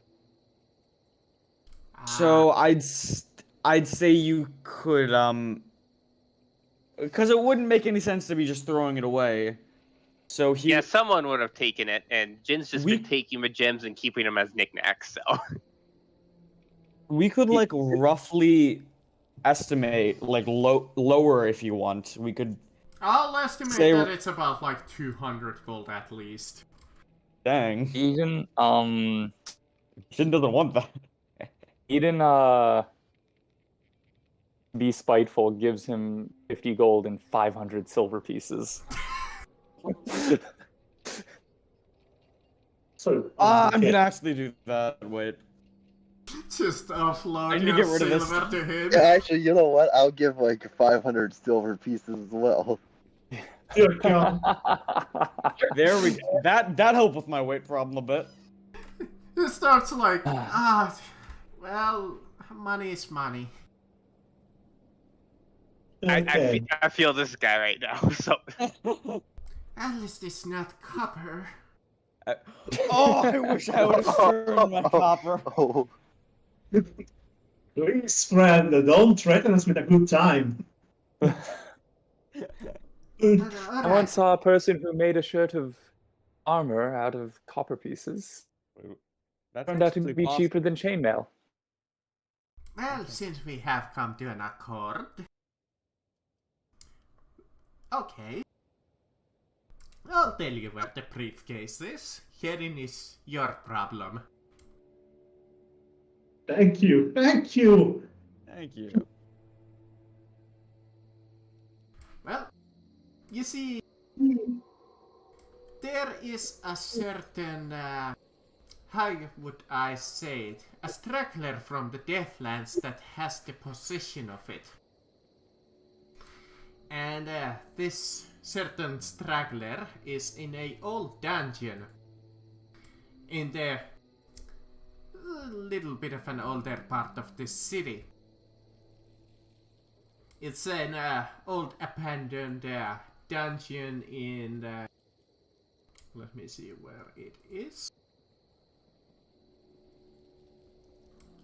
So I'd say you could because it wouldn't make any sense to be just throwing it away. So he yeah, someone would have taken it, and Jin's just We- been taking the gems and keeping them as knickknacks. So we could like roughly estimate like lower if you want. We could I'll estimate Say- that it's about like 200 gold at least. dang. Eden, Jin doesn't want that. Eden, be spiteful, gives him 50 gold and 500 silver pieces. So, I'm okay. gonna actually do that. Wait. Just offload I need to your get rid of this silver to him. yeah, actually, you know what? I'll give like 500 silver pieces as well. Dear God. There we go. That helped with my weight problem a bit. He starts like, well, money is money. Okay. I feel this guy right now. So At least it's not copper. Oh, I wish I would have turned my copper. Oh, Please, friend, don't threaten us with a good time. Alright. I once saw a person who made a shirt of armor out of copper pieces. That's Turned out to actually be possible. cheaper than chainmail. Well, since we have come to an accord. Okay. I'll tell you where the briefcase is. Herein is your problem. Thank you. Thank you. Thank you. Well, you see, there is a certain, how would I say it, a straggler from the Deathlands that has the possession of it. And this certain straggler is in a old dungeon in the little bit of an older part of the city. It's an old abandoned dungeon in let me see where it is.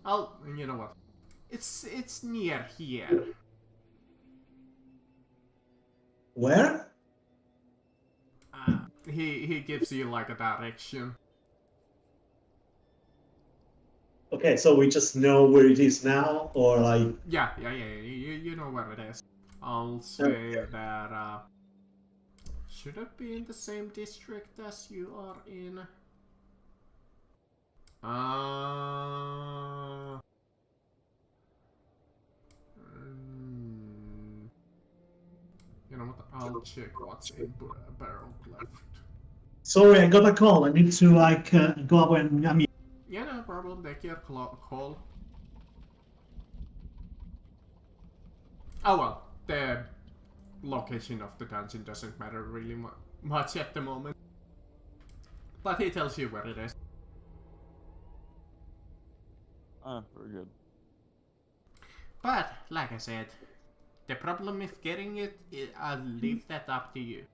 You know what? It's near here. Where? He gives you like a direction. Okay, so we just know where it is now, or like... Yeah. You know where it is. I'll say that should it be in the same district as you are in? You know what? I'll check what's in Barrel left. Sorry, I got a call. I need to like go up and... I mean, Yeah, no problem. Take your call. Oh well, the location of the dungeon doesn't matter really much at the moment. But he tells you where it is. Very good. But, like I said, the problem with getting it, I'll leave that up to you.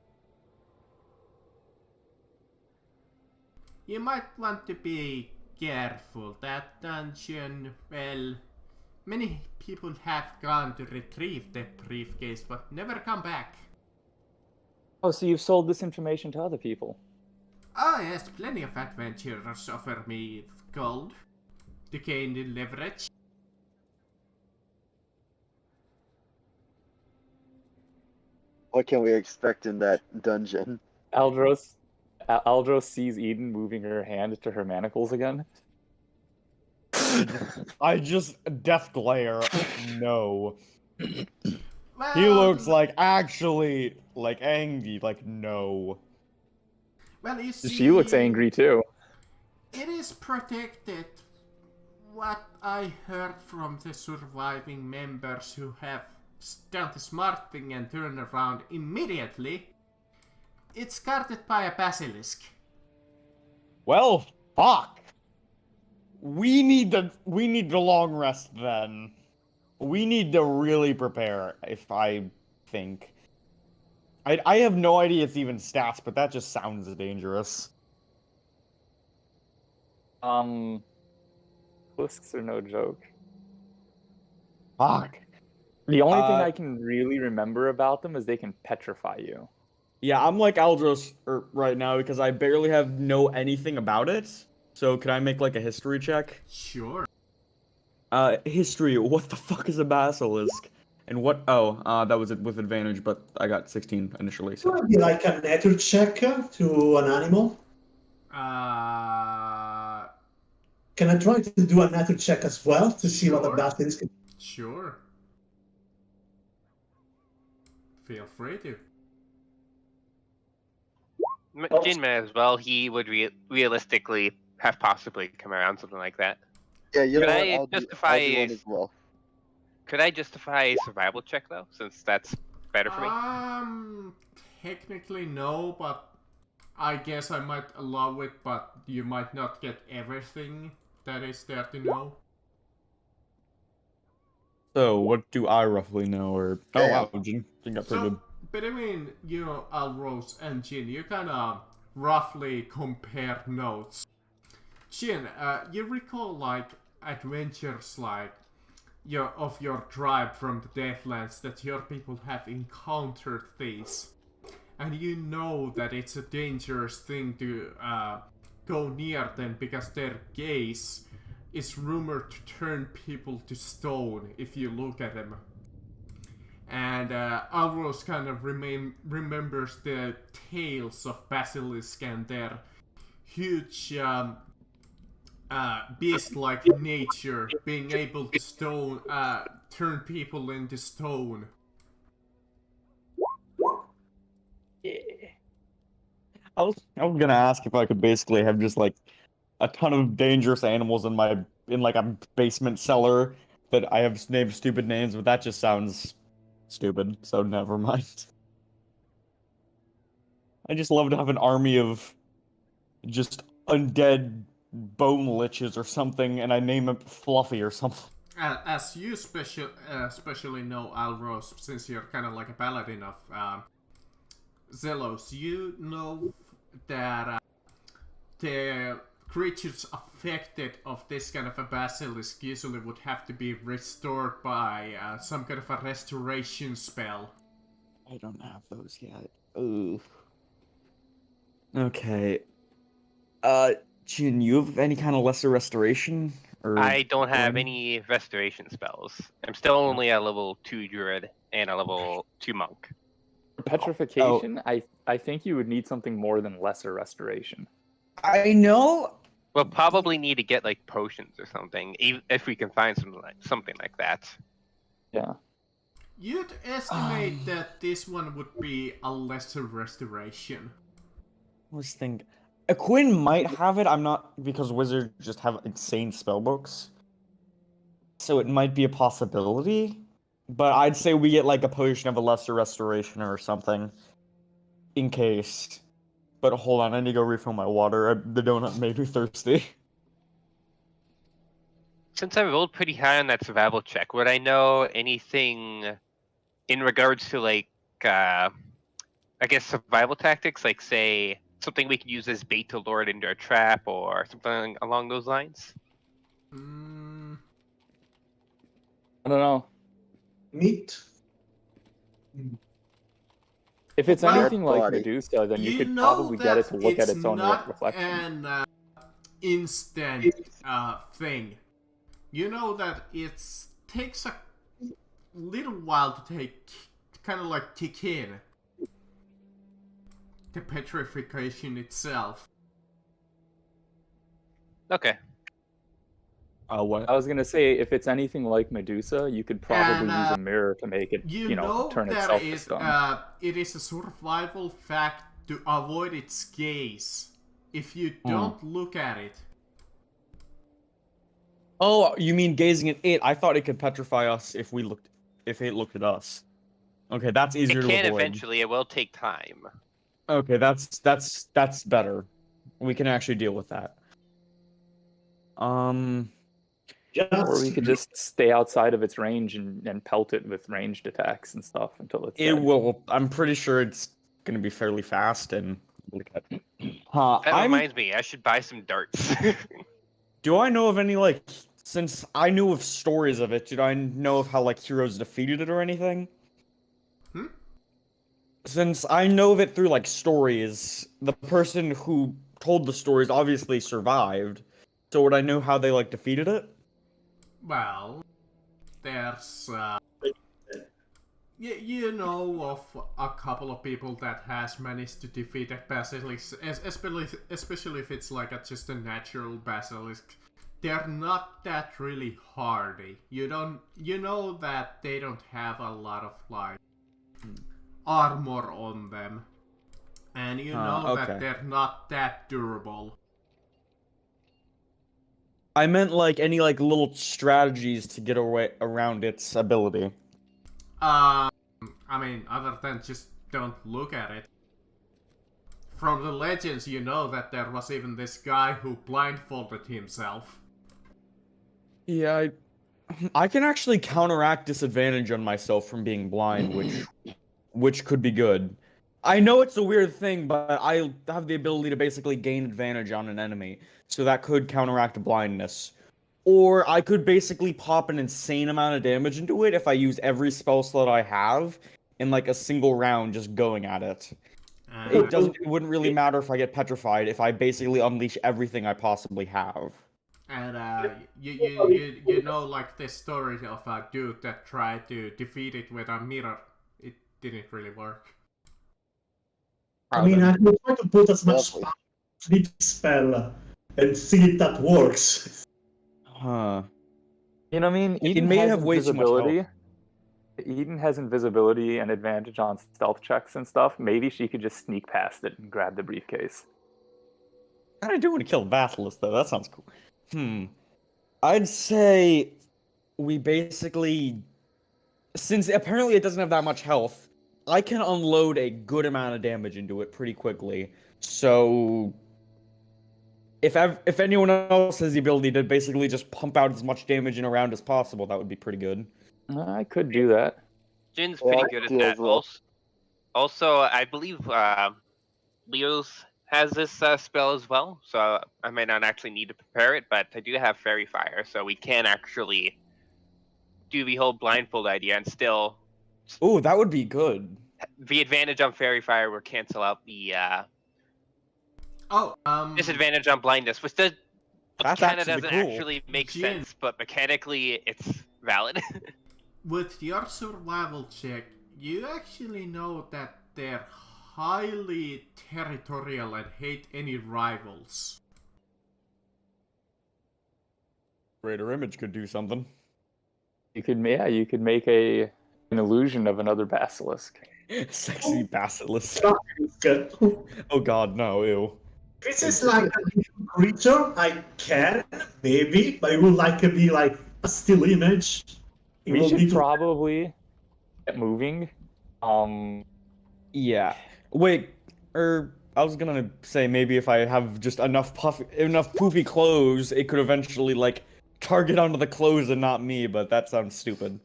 You might want to be careful. That dungeon, well, many people have gone to retrieve the briefcase, but never come back. Oh, so you've sold this information to other people? Oh yes, plenty of adventurers offer me gold to gain the leverage. What can we expect in that dungeon? Aldros sees Eden moving her hand to her manacles again. I just death glare. No. Well, He looks like actually like angry. Like no. well, you see, She looks angry too. it is protected. What I heard from the surviving members who have done the smart thing and turned around immediately, it's guarded by a basilisk. Well, fuck. We need the long rest then. We need to really prepare. If I think, I have no idea it's even stats, but that just sounds dangerous. Blisks are no joke. Fuck. The only thing I can really remember about them is they can petrify you. Yeah, I'm like Aldros right now because I barely know anything about it. So can I make like a history check? Sure. History. What the fuck is a basilisk? And what? Oh, that was with advantage, but I got 16 initially. So. would be like a nature check to an animal. Can I try to do a nature check as well to see what the Sure. basilisk? Sure. Feel free to. Jin may as well. He would realistically have possibly come around something like that. Yeah, you Could know I what? I'll justify do one a- as well. Could I justify a survival check though, since that's better for me? Technically no, but I guess I might allow it, but you might not get everything that is there to know. So what do I roughly know? Or oh Yeah. wow, Jin got pretty good. So, between, you know, Alrose and Jin, you kinda roughly compare notes. Jin, you recall, like, adventures, like, of your tribe from the Deathlands, that your people have encountered these. And you know that it's a dangerous thing to go near them because their gaze is rumored to turn people to stone if you look at them. And Alros kind of remembers the tales of Basilisk and their huge beast-like nature, being able to turn people into stone. I was gonna ask if I could basically have just like a ton of dangerous animals in like a basement cellar that I have named stupid names, but that just sounds stupid, so never mind. I just love to have an army of just undead bone liches or something, and I name it Fluffy or something. As you especially know Alros, since you're kind of like a paladin of Zelos, you know that the creatures affected of this kind of a basilisk usually would have to be restored by some kind of a restoration spell. I don't have those yet. Ooh. Okay. Jin, you have any kind of lesser restoration? Or I don't have Gwen? any restoration spells. I'm still only a level 2 druid and a level 2 monk. For petrification, I think you would need something more than lesser restoration. I know. We'll probably need to get like potions or something, if we can find something like that. Yeah. You'd estimate that this one would be a lesser restoration. I was thinking. Quinn might have it. I'm not, because wizards just have insane spellbooks. So it might be a possibility. But I'd say we get like a potion of a lesser restoration or something. In case. But hold on, I need to go refill my water. The donut made me thirsty. Since I rolled pretty high on that survival check, would I know anything in regards to like, I guess survival tactics? Like say, something we could use as bait to lure it into a trap or something along those lines? I don't know. Meat. If it's Well, anything like body. Medusa, then you could know probably get it that to look at its own not reflection. an instant thing. You know that it takes a little while to kind of like kick in. The petrification itself. Okay. What? I was gonna say, if it's anything like Medusa, you could probably And, use a mirror to make it, You know turn that itself to stone. it is a survival fact to avoid its gaze. If you don't look at it. Oh, you mean gazing at it? I thought it could petrify us if it looked at us. Okay, that's easier It to can avoid. eventually. It will take time. Okay, that's better. We can actually deal with that. Or we could just stay outside of its range and pelt it with ranged attacks and stuff until it's It dead. will. I'm pretty sure it's gonna be fairly fast and. That reminds me, I should buy some darts. Do I know of any like? Since I knew of stories of it, did I know of how like heroes defeated it or anything? Since I know of it through like stories, the person who told the stories obviously survived. So would I know how they like defeated it? Well, there's you know of a couple of people that has managed to defeat a basilisk, especially if it's like just a natural basilisk. They're not that really hardy. You know that they don't have a lot of like armor on them, and you know okay. that they're not that durable. I meant like any like little strategies to get around its ability. I mean, other than just don't look at it. From the legends, you know that there was even this guy who blindfolded himself. Yeah, I can actually counteract disadvantage on myself from being blind, which could be good. I know it's a weird thing, but I have the ability to basically gain advantage on an enemy, so that could counteract blindness. Or I could basically pop an insane amount of damage into it if I use every spell slot I have in like a single round just going at it. It wouldn't really matter if I get petrified if I basically unleash everything I possibly have. And you know, like the story of a dude that tried to defeat it with a mirror. It didn't really work. I mean, I will try to put as much sleep spell and see if that works. Huh. You know what I mean? Eden may has have way too much invisibility. health. Eden has invisibility and advantage on stealth checks and stuff. Maybe she could just sneak past it and grab the briefcase. I do want to kill Basilisk though. That sounds cool. I'd say we basically, since apparently it doesn't have that much health, I can unload a good amount of damage into it pretty quickly. So if anyone else has the ability to basically just pump out as much damage in a round as possible, that would be pretty good. I could do that. Jin's pretty good at that. well. Also, I believe Leo's has this spell as well, so I might not actually need to prepare it, but I do have Fairy Fire, so we can actually do the whole blindfold idea and still. Ooh, that would be good. The advantage on Fairy Fire will cancel out the disadvantage on blindness, which That's kind of actually doesn't cool. actually make Jin. sense, but mechanically it's valid. With your survival check, you actually know that they're highly territorial and hate any rivals. Greater Image could do something. You could make an illusion of another basilisk. Sexy basilisk. Good. Oh god, no, ew. This is like a little creature. I can, maybe, but it would like to be like a still image. It We will should be probably get moving. Yeah. Wait, I was gonna say maybe if I have just enough poofy clothes, it could eventually like target onto the clothes and not me, but that sounds stupid.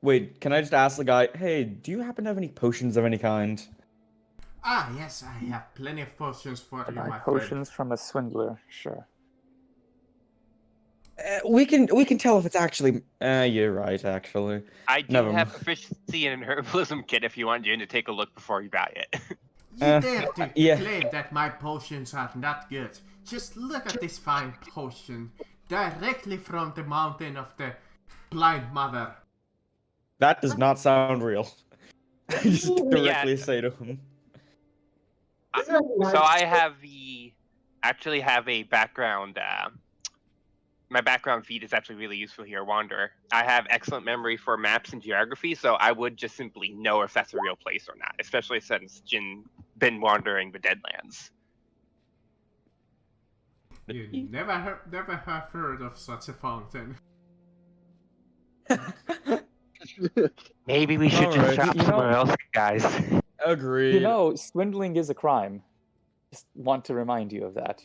Wait, can I just ask the guy, hey, do you happen to have any potions of any kind? Ah, yes, I have plenty of potions for you, Buy my friend. potions from a swindler, sure. We can tell if it's actually. You're right, actually. I do Never have mind. proficiency in an herbalism kit if you want Jin to take a look before you buy it. You dare to yeah. claim that my potions are not good. Just look at this fine potion, directly from the mountain of the blind mother. That does not sound real. I just directly say to him. So I actually have a background. My background feed is actually really useful here, Wanderer. I have excellent memory for maps and geography, so I would just simply know if that's a real place or not, especially since Jin been wandering the Deadlands. You never have heard of such a fountain. Maybe we should Alright. just shop You know- somewhere else, guys. Agreed. You know, swindling is a crime. Just want to remind you of that.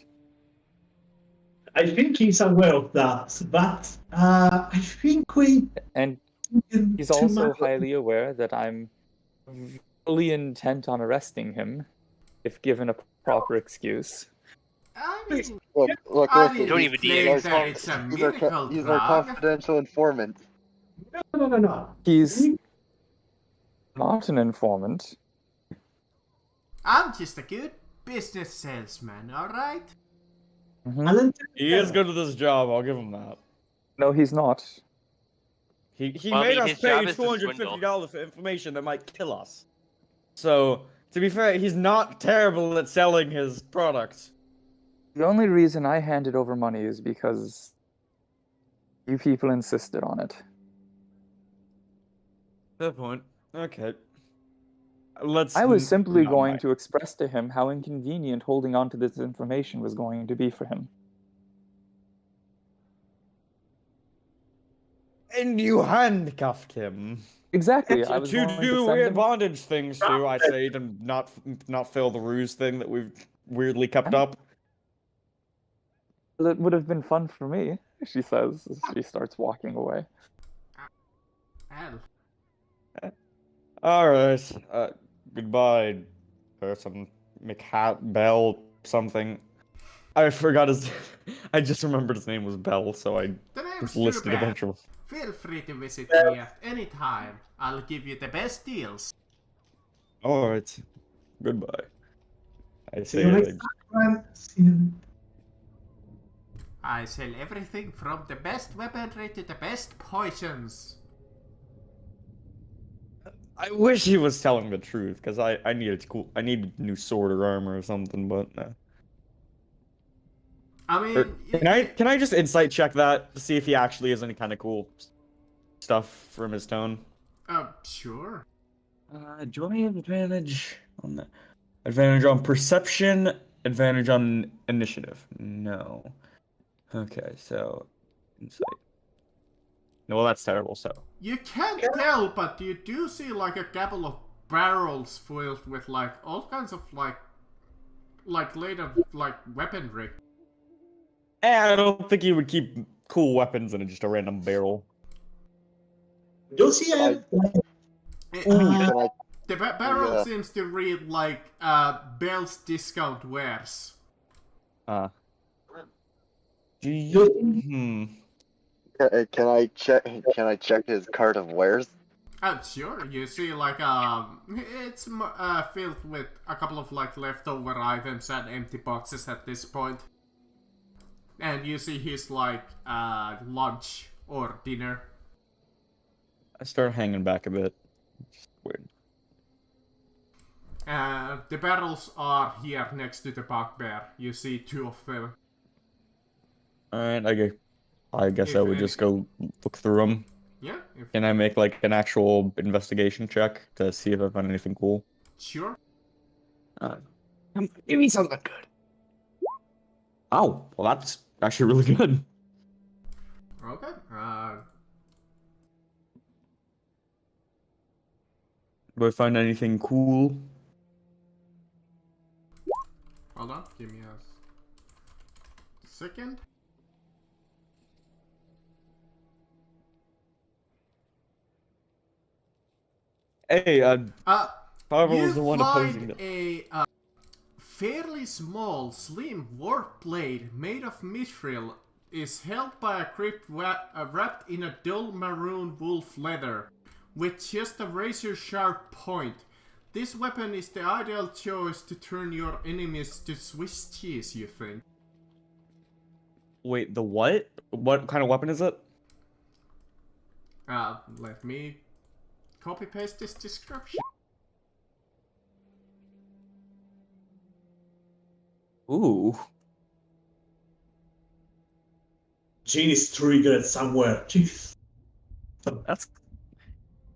I think he's aware of that, but I think we. And can he's too also much- highly aware that I'm fully intent on arresting him if given a proper excuse. I mean, Look, I listen, don't even claim need it. that it's a He's our, miracle he's our drug. confidential informant. No. He's not an informant. I'm just a good business salesman, alright? Mhm. He is good at this job, I'll give him that. No, he's not. He Well, I made mean, us his job pay is to swindle. $250 for information that might kill us. So, to be fair, he's not terrible at selling his products. The only reason I handed over money is because you people insisted on it. Fair point. Okay. Let's. I was simply not going mind. to express to him how inconvenient holding on to this information was going to be for him. And you handcuffed him. Exactly. I To was going to do send weird him. bondage things too, I say, to not fail the ruse thing that we've weirdly kept up. It would have been fun for me, she says as she starts walking away. Hell, Alright. Goodbye, person. Bell something. I forgot his. I just remembered his name was Bell, so I the name's just too listed a bad. bunch of. Feel free to visit me at any time. I'll give you the best deals. Alright. Goodbye. I See say you it. next time. See you. I sell everything from the best weaponry to the best poisons. I wish he was telling the truth, because I needed I need new sword or armor or something, but I mean, Can I just insight check that to see if he actually has any kind of cool stuff from his tone? Sure. Do I have advantage on that? Advantage on perception, advantage on initiative. No. Okay, so insight. No, well that's terrible. So You can't tell, but you do see like a couple of barrels filled with like all kinds of like later like weaponry. I don't think he would keep cool weapons in just a random barrel. Does he have like, Can I The barrel Yeah. seems to read like Bell's Discount Wares. Do you? Can I check his cart of wares? Sure. You see, like, it's filled with a couple of like leftover items and empty boxes at this point. And you see his like lunch or dinner. I start hanging back a bit. Just weird. The barrels are here next to the bugbear. You see 2 of them. Alright, I guess If I would any- just go look through them. Yeah. Can I make like an actual investigation check to see if I find anything cool? Sure. Give me something good. Oh, well that's actually really good. Okay. Do I find anything cool? Hold on. Give me a second. Hey, however You was the one opposing find them. a fairly small, slim warp blade made of mithril is held by a crypt wrapped in a dull maroon wolf leather, with just a razor-sharp point. This weapon is the ideal choice to turn your enemies to Swiss cheese, you think? Wait, the what? What kind of weapon is it? Let me copy-paste this description. Ooh. Gene is triggered somewhere. Jeez. That's...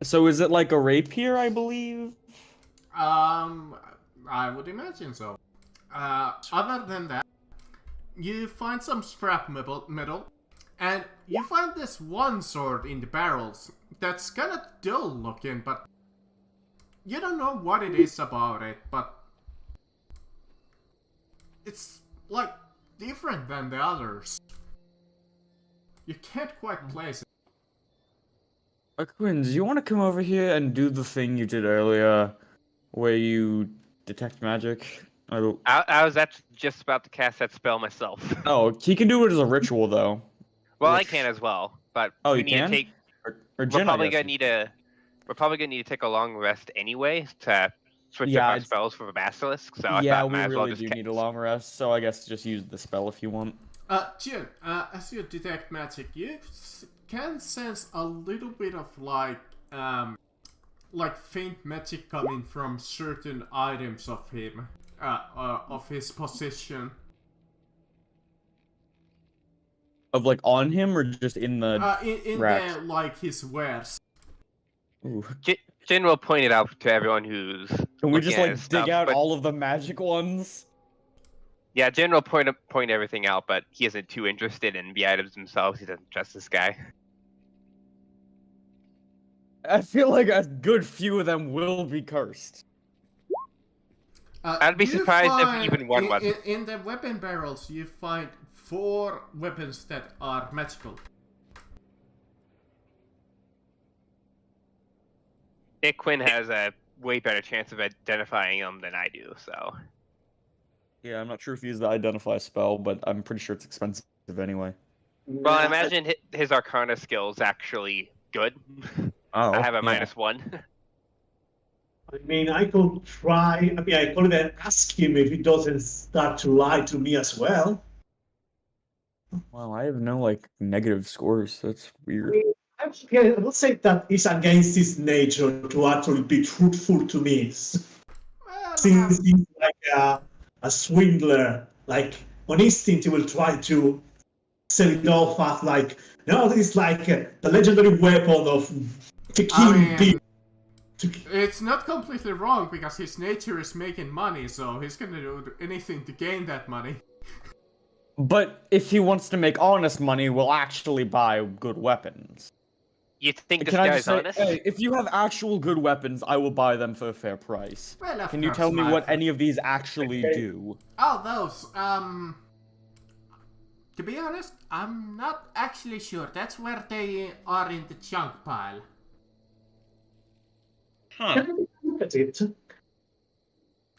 So is it like a rapier, I believe? I would imagine so. Other than that, you find some scrap metal, and you find this one sword in the barrels that's kind of dull looking, but you don't know what it is about it, but it's like different than the others. You can't quite place it. Quinn, do you want to come over here and do the thing you did earlier, where you detect magic? I was actually just about to cast that spell myself. Oh, he can do it as a ritual, though. Well, I Which- can as well, but Oh, we you need can? to take. Or We're Jin, I probably guess. gonna need to. We're probably gonna need to take a long rest anyway to switch Yeah, up our it's- spells for the basilisk. So I Yeah, thought we might as well really just do need a long rest, so I guess just use the spell if you want. Jin, as you detect magic, you can sense a little bit of like faint magic coming from certain items of him, of his possession. Of like on him or just in the In racks? the, like, his wares. Ooh. Jin will point it out to everyone who's. Can we looking just at like his dig stuff, out but- all of the magic ones? Yeah, Jin will point everything out, but he isn't too interested in the items themselves. He doesn't trust this guy. I feel like a good few of them will be cursed. I'd be You surprised if find- even one wasn't. In the weapon barrels, you find 4 weapons that are magical. Nick Quinn has a way better chance of identifying them than I do, so. Yeah, I'm not sure if he used the identify spell, but I'm pretty sure it's expensive anyway. Well, I imagine his Arcana skill is actually good. Oh, I have a yeah. -1. I mean, I could try. I mean, I could even ask him if he doesn't start to lie to me as well. Well, I have no like negative scores. That's weird. I will say that it's against his nature to actually be truthful to me. Well, Since he's like a swindler, like on instinct, he will try to sell it off as like, no, this is like the legendary weapon of the I king mean, bee. it's not completely wrong because his nature is making money, so he's gonna do anything to gain that money. But if he wants to make honest money, we'll actually buy good weapons. You think this Can I guy's just say, honest? hey, if you have actual good weapons, I will buy them for a fair price. Well, of Can you course, tell me my what friend. any of these actually do? Oh, those. To be honest, I'm not actually sure. That's where they are in the junk pile. Huh. at it.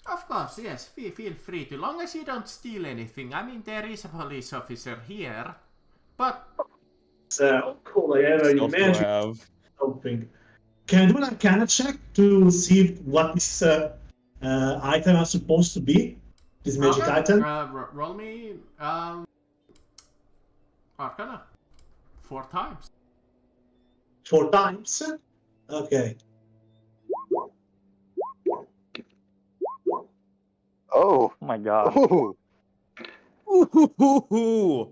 Of course, yes. Feel free to, long as you don't steal anything. I mean, there is a police officer here, but So cool. I have What a else do I magic have? something. Can I do an Arcana check to see what this item is supposed to be? This magic okay, item? roll me Arcana 4 times. 4 times? Okay. Oh. Oh my god. Ooh. Ooh. Ooh.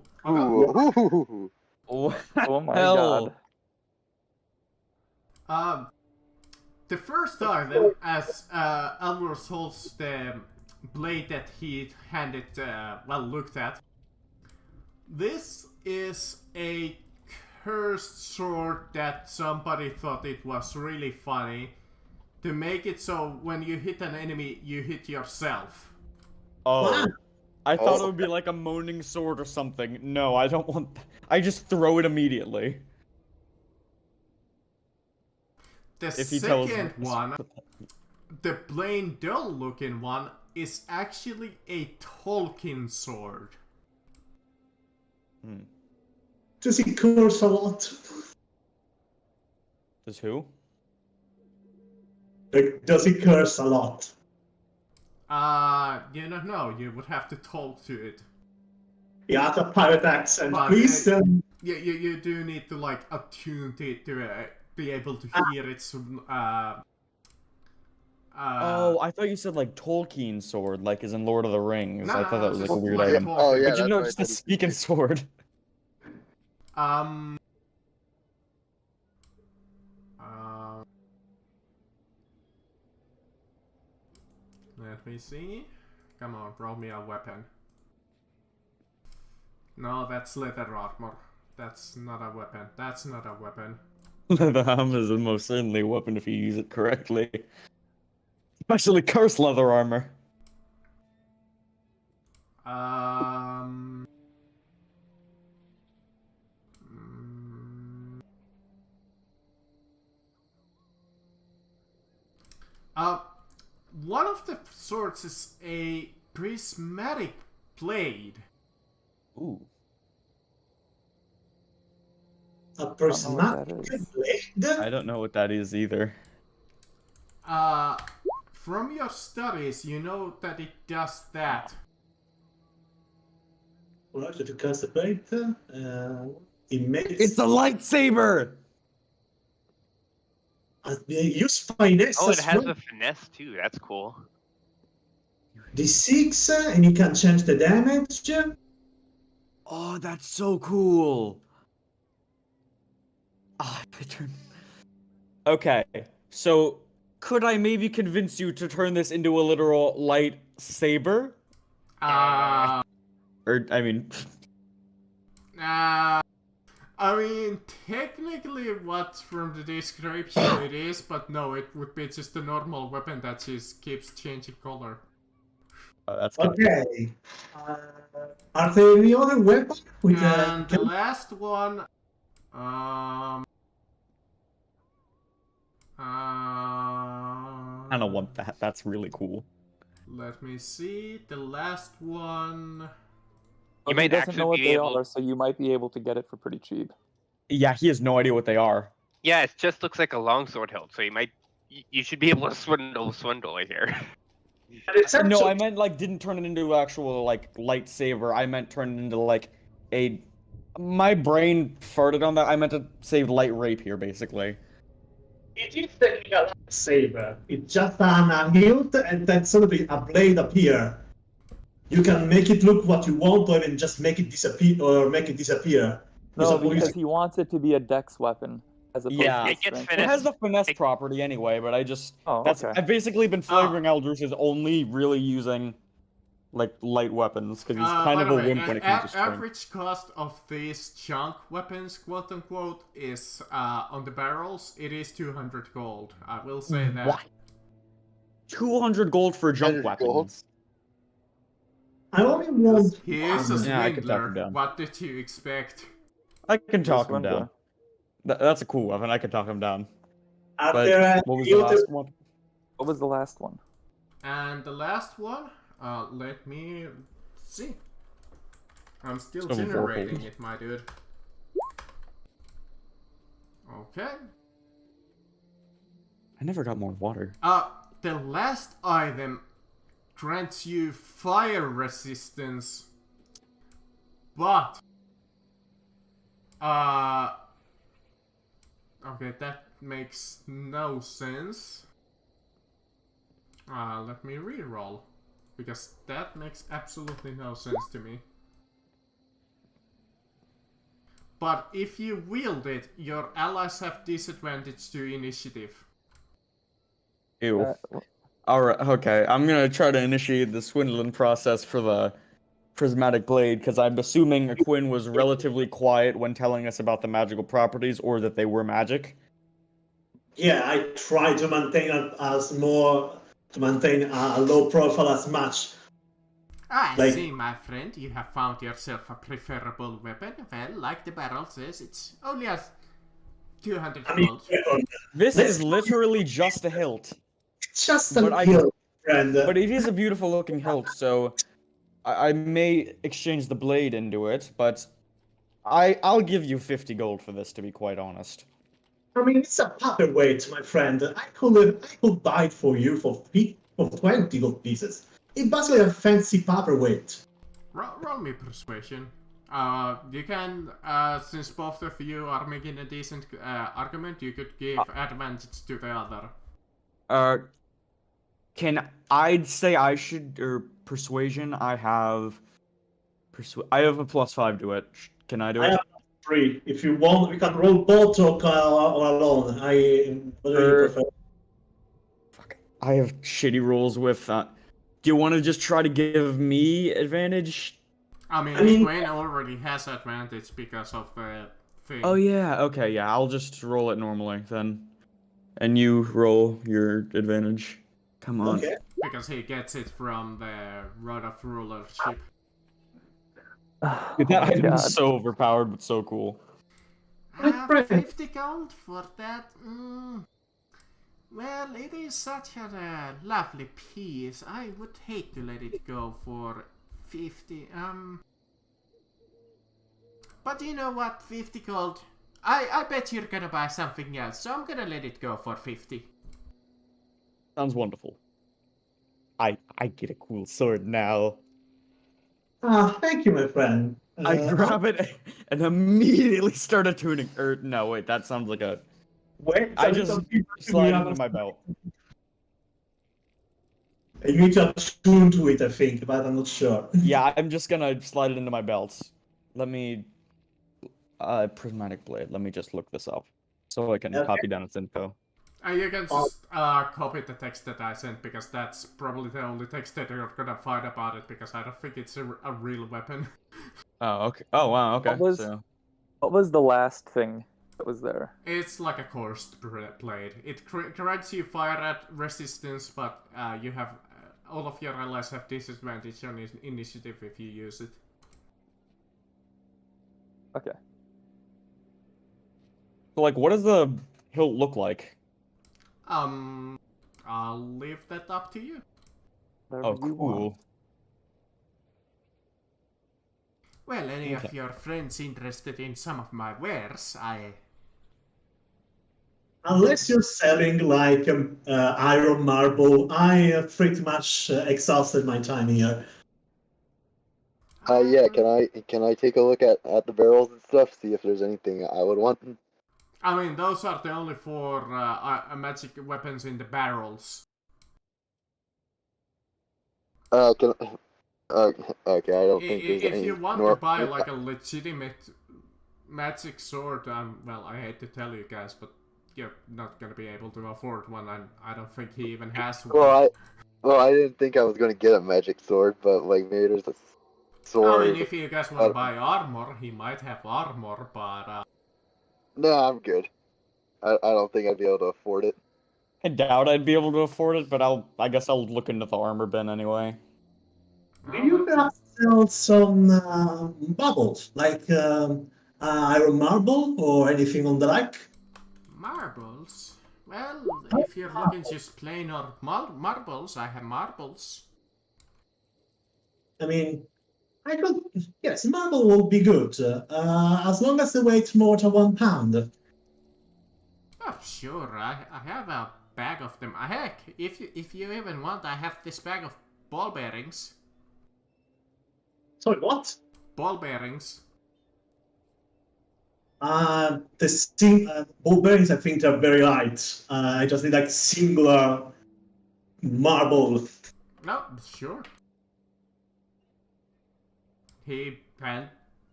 What Oh my hell? god. The first item, as Alvarez holds the blade that he handed, looked at. This is a cursed sword that somebody thought it was really funny to make it so when you hit an enemy, you hit yourself. Oh. I thought Oh. it would be like a moaning sword or something. No, I don't want that. I just throw it immediately. The If he tells second me. one, the plain dull looking one, is actually a Tolkien sword. Does he curse a lot? Does who? Like, does he curse a lot? You don't know, you would have to talk to it. Yeah, it's a pirate accent. But, Please, You do need to like attune to it to be able to hear its Oh, I thought you said like Tolkien sword, like as in Lord of the Rings. No, I thought that was like a just weird like item. Tolkien. Oh, yeah, But you know, that's just what I a thought you speaking said. sword. Let me see. Come on, roll me a weapon. No, that's leather armor. That's not a weapon. That's not a weapon. Leather armor is most certainly a weapon if you use it correctly. Especially cursed leather armor. One of the swords is a prismatic blade. Ooh. a that prismatic is. blade? I don't know what that is either. From your studies, you know that it does that. Right, to cast the blade. It makes. It's a lightsaber! They use finesse. Oh, it as has well. a finesse too. That's cool. D6, and you can change the damage. Oh, that's so cool. Ah, okay, so could I maybe convince you to turn this into a literal lightsaber? Or, I mean... I mean, technically what's from the description it is, but no, it would be just a normal weapon that just keeps changing color. that's good. Okay. Are there any other weapons? With, And the last one, I don't want that. That's really cool. let me see, the last one... But might he doesn't actually know what be they able- are, so you might be able to get it for pretty cheap. Yeah, he has no idea what they are. Yeah, it just looks like a longsword hilt, so you should be able to swindle here. it's No, actually- I meant like didn't turn it into actual like lightsaber. I meant turn it into like a. My brain farted on that. I meant to say light rape here, basically. It is technically a lightsaber. It's just a hilt, and then suddenly a blade appear. You can make it look what you want, or even just make it disappear, or make it disappear. No, Because because he wants it to be a dex weapon. As opposed Yeah. to a It gets strength It finesse. has the finesse It- property anyway, but I just Oh, that's okay. I've basically been flavoring Eldritch as only really using like light weapons because he's kind by of the a way, wimp when it comes to strength. average cost of these junk weapons, quote unquote, is on the barrels. It is 200 gold. I will say that. What? 200 gold for junk 200 gold? weapons. I only want He is a one. Yeah, I could talk him swindler. down. What did you expect? I can talk him Swindler. down. That's a cool weapon. I can talk him down. Are But there what was any the other last one? What was the last one? And the last one, let me see. I'm still Still generating vorpal. it, my dude. Okay. I never got more water. The last item grants you fire resistance, but okay, that makes no sense. Let me reroll, because that makes absolutely no sense to me. But if you wield it, your allies have disadvantage to initiative. Ew. Alright, okay. I'm gonna try to initiate the swindling process for the Prismatic Blade, because I'm assuming Quinn was relatively quiet when telling us about the magical properties, or that they were magic. Yeah, I try to maintain a low profile as much. I Like- see, my friend, you have found yourself a preferable weapon. Well, like the barrel says, it's only a 200 I mean, gold. This Let's- is literally just a hilt. it's just But a I- hill, friend. But it is a beautiful looking hilt, so I may exchange the blade into it, but I'll give you 50 gold for this, to be quite honest. I mean, it's a paperweight, my friend. I could buy it for you for 20 gold pieces. It's basically a fancy paperweight. Roll me persuasion. You can, since both of you are making a decent argument, you could give advantage to the other. Can I say I should, or persuasion? I have a +5 to it. Can I do I it? have 3. If you want, we can roll both or alone. Whatever you prefer. Fuck. I have shitty rolls with. Do you want to just try to give me advantage? I mean, I mean- Gwen already has advantage because of the thing. Oh yeah. Okay. Yeah. I'll just roll it normally then, and you roll your advantage. Come on. Okay. Because he gets it from the Rod of Rulership. Oh That my item's God. so overpowered, but so cool. My friend. 50 gold for that? Well, it is such a lovely piece. I would hate to let it go for 50. But you know what? 50 gold. I bet you're gonna buy something else, so I'm gonna let it go for 50. Sounds wonderful. I get a cool sword now. Thank you, my friend. I grab it and immediately start attuning. Or no, wait, that sounds like a. Wait, I just slide it into my belt. You need to attune to it, I think, but I'm not sure. Yeah, I'm just gonna slide it into my belt. Let me. Prismatic Blade. Let me just look this up so I can Okay. copy down its info. You can just copy the text that I sent, because that's probably the only text that you're gonna find about it, because I don't think it's a real weapon. Oh, okay. Oh, wow. Okay. What was the last thing that was there? It's like a coursed blade. It grants you fire resistance, but you have all of your allies have disadvantage on initiative if you use it. Okay. So, like, what does the hilt look like? I'll leave that up to you. Whatever Oh, you want. cool. Well, any of Okay. your friends interested in some of my wares, Unless you're selling like iron marble, I pretty much exhausted my time here. Yeah, can I take a look at the barrels and stuff, see if there's anything I would want? I mean, those are the only 4 magic weapons in the barrels. Can okay, I don't think there's If any. you want to buy like a legitimate magic sword, well, I hate to tell you guys, but you're not gonna be able to afford one, and I don't think he even has one. Well, I didn't think I was gonna get a magic sword, but like maybe there's a sword. I mean, if you guys want to buy armor, he might have armor, but No, I'm good. I don't think I'd be able to afford it. I doubt I'd be able to afford it, but I guess I'll look into the armor bin anyway. Do you perhaps sell some bubbles, like iron marble or anything on the like? marbles? Well, if you're looking just plain or marbles, I have marbles. I mean, I could. Yes, marble will be good, as long as they weigh more than 1 pound. Oh, sure, I have a bag of them. Heck, if you even want, I have this bag of ball bearings. Sorry, what? Ball bearings. Ball bearings, I think, are very light. I just need like singular marble. No, sure. He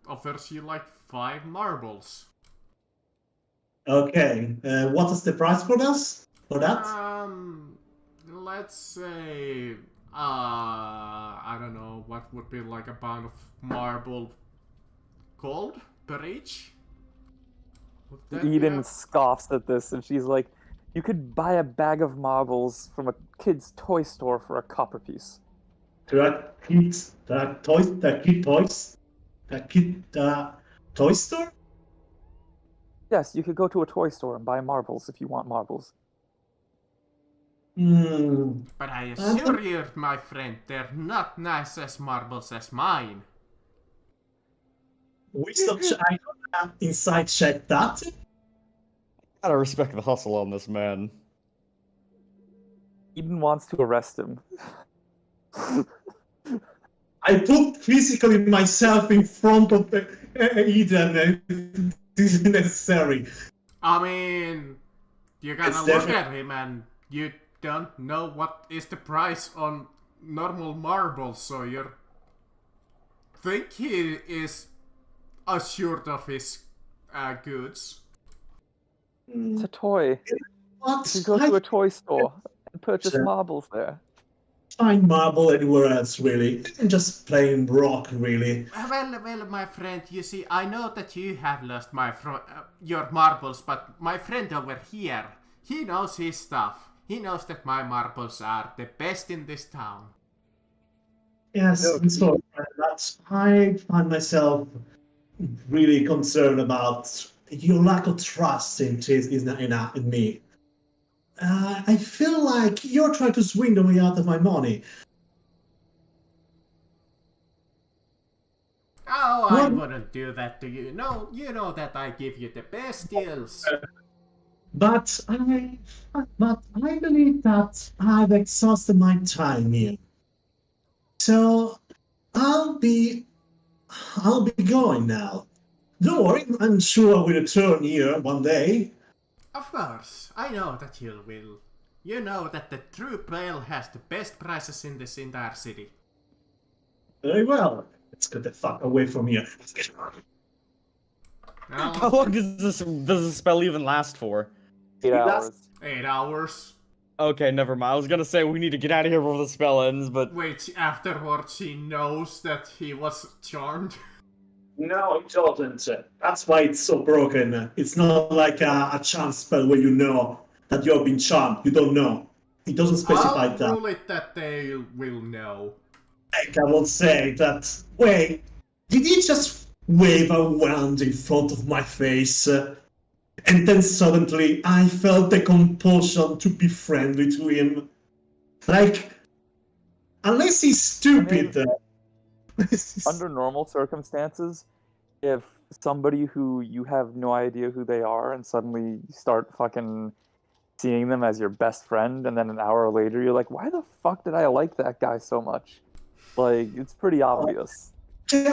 offers you like 5 marbles. Okay, what is the price for this? For that? Let's say, I don't know, what would be like a pound of marble gold per each? Would that be Eden a- scoffs at this, and she's like, "You could buy a bag of marbles from a kid's toy store for a copper piece." That kid toy store? Yes, you could go to a toy store and buy marbles if you want marbles. Hmm. But I assure you, my friend, they're not nice as marbles as mine. Wisdom check. I don't have inside check that. Gotta respect the hustle on this man. Eden wants to arrest him. I put physically myself in front of Eden. This is necessary. I mean, you gotta It's look definitely- at him and you don't know what is the price on normal marbles, so you think he is assured of his goods. It's a toy. What? You could go to I a toy store and purchase Sure. marbles there. find marble anywhere else, really. And just plain rock, really. Well, my friend, you see, I know that you have lost your marbles, but my friend over here, he knows his stuff. He knows that my marbles are the best in this town. Yes, Okay. so that's I find myself really concerned about your lack of trust in me. I feel like you're trying to swindle me out of my money. Oh, I What? wouldn't do that to you. No, you know that I give you the best deals. But I believe that I've exhausted my time here. So I'll be going now. Don't worry, I'm sure I will return here one day. Of course, I know that you will. You know that the True Pale has the best prices in this entire city. Very well. Let's get the fuck away from here. How Now, long does this spell even last for? 8 That's- hours. 8 hours. Okay, never mind. I was gonna say we need to get out of here before the spell ends, but Which afterwards he knows that he was charmed. No, it doesn't. That's why it's so broken. It's not like a chance spell where you know that you've been charmed. You don't know. It doesn't specify I'll that. rule it that they will know. Heck, I will say that. Wait, did he just wave a wand in front of my face? And then suddenly I felt the compulsion to be friendly to him. Like, unless he's stupid. Under normal circumstances, if somebody who you have no idea who they are and suddenly you start fucking seeing them as your best friend, and then an hour later you're like, why the fuck did I like that guy so much? Like, it's pretty obvious.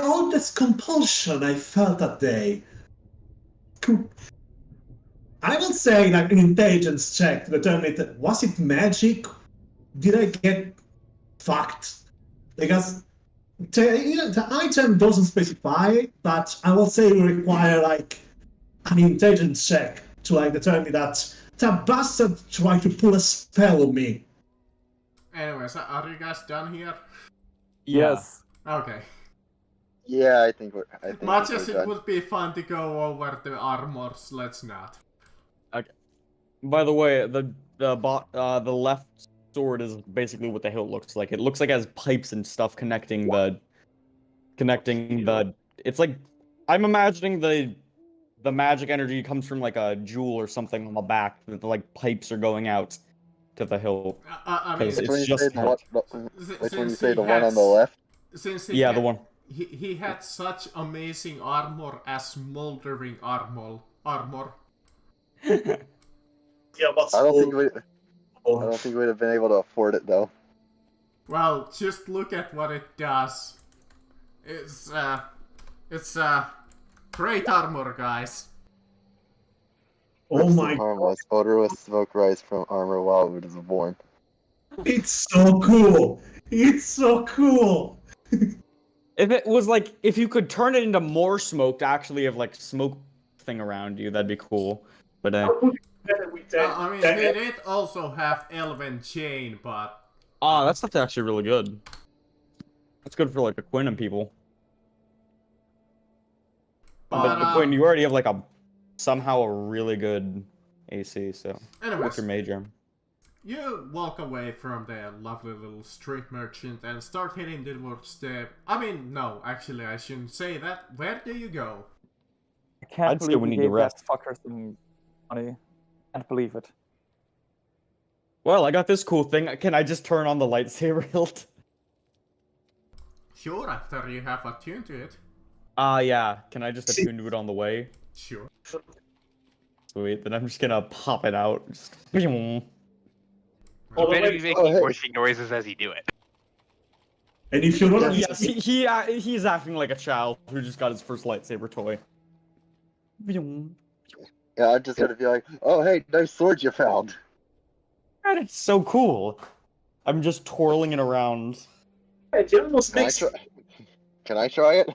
All this compulsion I felt that day. I would say like an intelligence check to determine that was it magic? Did I get fucked? Because the item doesn't specify, but I will say we require like an intelligence check to like determine that that bastard tried to pull a spell on me. Anyways, are you guys done here? Yes. Okay. Yeah, I think we're Much as we're it done. would be fun to go over the armors, let's not. by the way, the left sword is basically what the hilt looks like. It looks like it has pipes and stuff connecting the. It's like I'm imagining the the magic energy comes from like a jewel or something on the back. That the like pipes are going out to the hilt. I mean, Because Which one it's you say just the one? s- Which one you since say he the one had on the s- left? Since the one. he had such amazing armor as smoldering armor. Yeah, but I don't think small- I don't think we'd have been able to afford it though. Well, just look at what it does. It's great armor, guys. Oh my! Harmless, odorless smoke rise from armor while it is worn. It's so cool. It's so cool. If it was like, if you could turn it into more smoke to actually have like smoke thing around you, that'd be cool. But I mean, they did also have Elven Chain, but that stuff's actually really good. That's good for like a Quinn and people. But the Quinn, you already have like somehow a really good AC. So anyways, what's your major? you walk away from the lovely little street merchant and start heading towards the... I mean, no, actually, I shouldn't say that. Where do you go? I can't I'd say believe we he need to gave that rest. fucker some money. Can't believe it. Well, I got this cool thing. Can I just turn on the lightsaber hilt? Sure, after you have attuned to it. Yeah. Can I just attune to it on the way? Sure. Sweet. Then I'm just gonna pop it out. Just... You better be making hey. whooshing noises as you do it. And if you want to Yes, he's acting like a child who just got his first lightsaber toy. Yeah, I just gotta be like, oh hey, nice sword you found. God, it's so cool. I'm just twirling it around. it almost Can I makes try? Can I try it?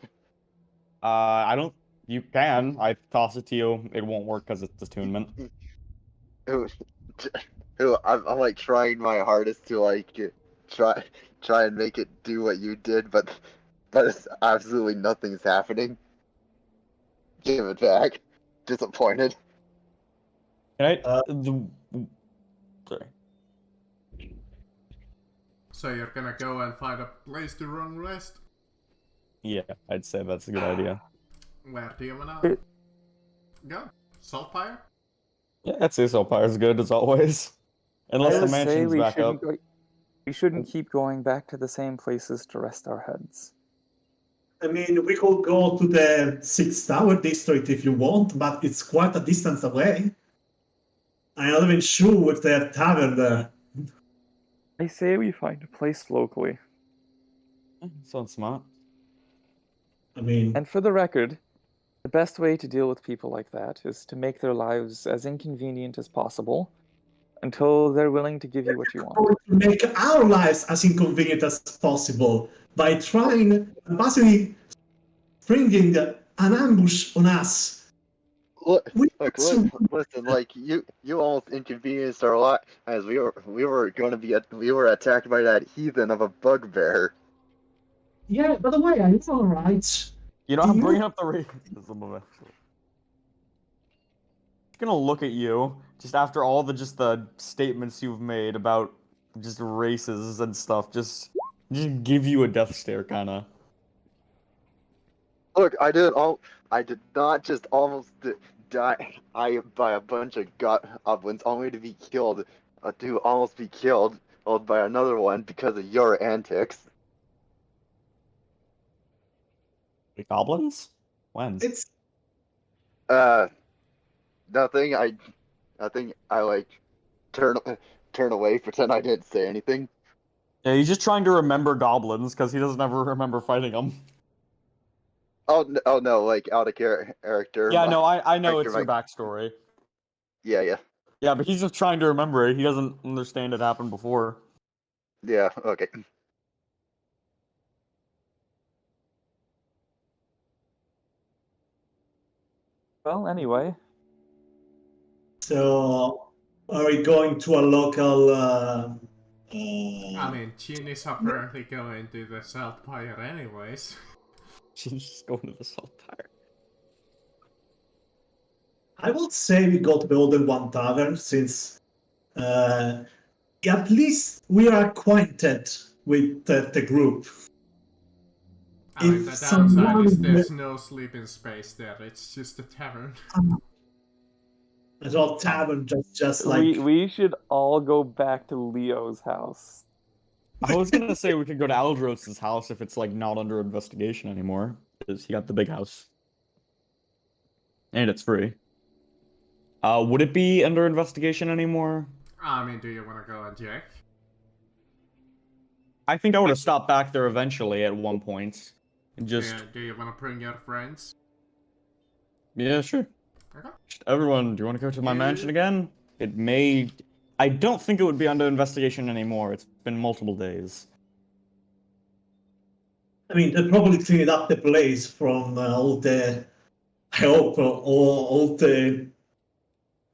I don't. You can. I toss it to you. It won't work because it's attunement. I'm like trying my hardest to like try and make it do what you did, but it's absolutely nothing's happening. Give it back. Disappointed. Can I? Sorry. So you're gonna go and find a place to run rest? Yeah, I'd say that's a good idea. Where do you wanna go? Saltpire? Yeah, I'd say Salpire's good as always. Unless I the would say mansion's we back up. shouldn't we shouldn't keep going back to the same places to rest our heads. I mean, we could go to the 6 Tower district if you want, but it's quite a distance away. I'm not even sure if they have tavern there. I say we find a place locally. Sounds smart. I mean, And for the record, the best way to deal with people like that is to make their lives as inconvenient as possible until they're willing to give you what you want. going to make our lives as inconvenient as possible by trying and basically bringing an ambush on us. Listen, like you almost inconvenienced our lot as we were attacked by that heathen of a bugbear. Yeah, by the way, I'm all right. You know, I'm bringing up the racism. Gonna look at you just after all the statements you've made about just races and stuff. Just give you a death stare, kind of. Look, I did not just almost die by a bunch of goblins, only to be killed, to almost be killed by another one because of your antics. The goblins? When? It's Nothing. I like turn away, pretend I didn't say anything. Yeah, he's just trying to remember goblins because he doesn't ever remember fighting them. Oh no, like out of character. Yeah, no, I know it's character, your backstory. Yeah. Yeah, but he's just trying to remember it. He doesn't understand it happened before. Yeah, okay. Well, anyway, so. Are we going to a local? I mean, Chin is apparently going to the Saltpire anyways. She's just going to the Saltpire. I would say we go to the Older One Tavern since at least we are acquainted with the group. I mean, the If downside is someone there's no sleeping space there. It's just a tavern. at all tavern just like We should all go back to Leo's house. I was gonna say we could go to Aldros's house if it's like not under investigation anymore, because he got the big house. And it's free. Would it be under investigation anymore? I mean, do you want to go and check? I think I would have stopped back there eventually at one point. And just Do you want to bring your friends? yeah, sure. Okay. Everyone, do you want to go to my mansion again? It may. I don't think it would be under investigation anymore. It's been multiple days. I mean, they probably cleaned up the place from all the, I hope, all the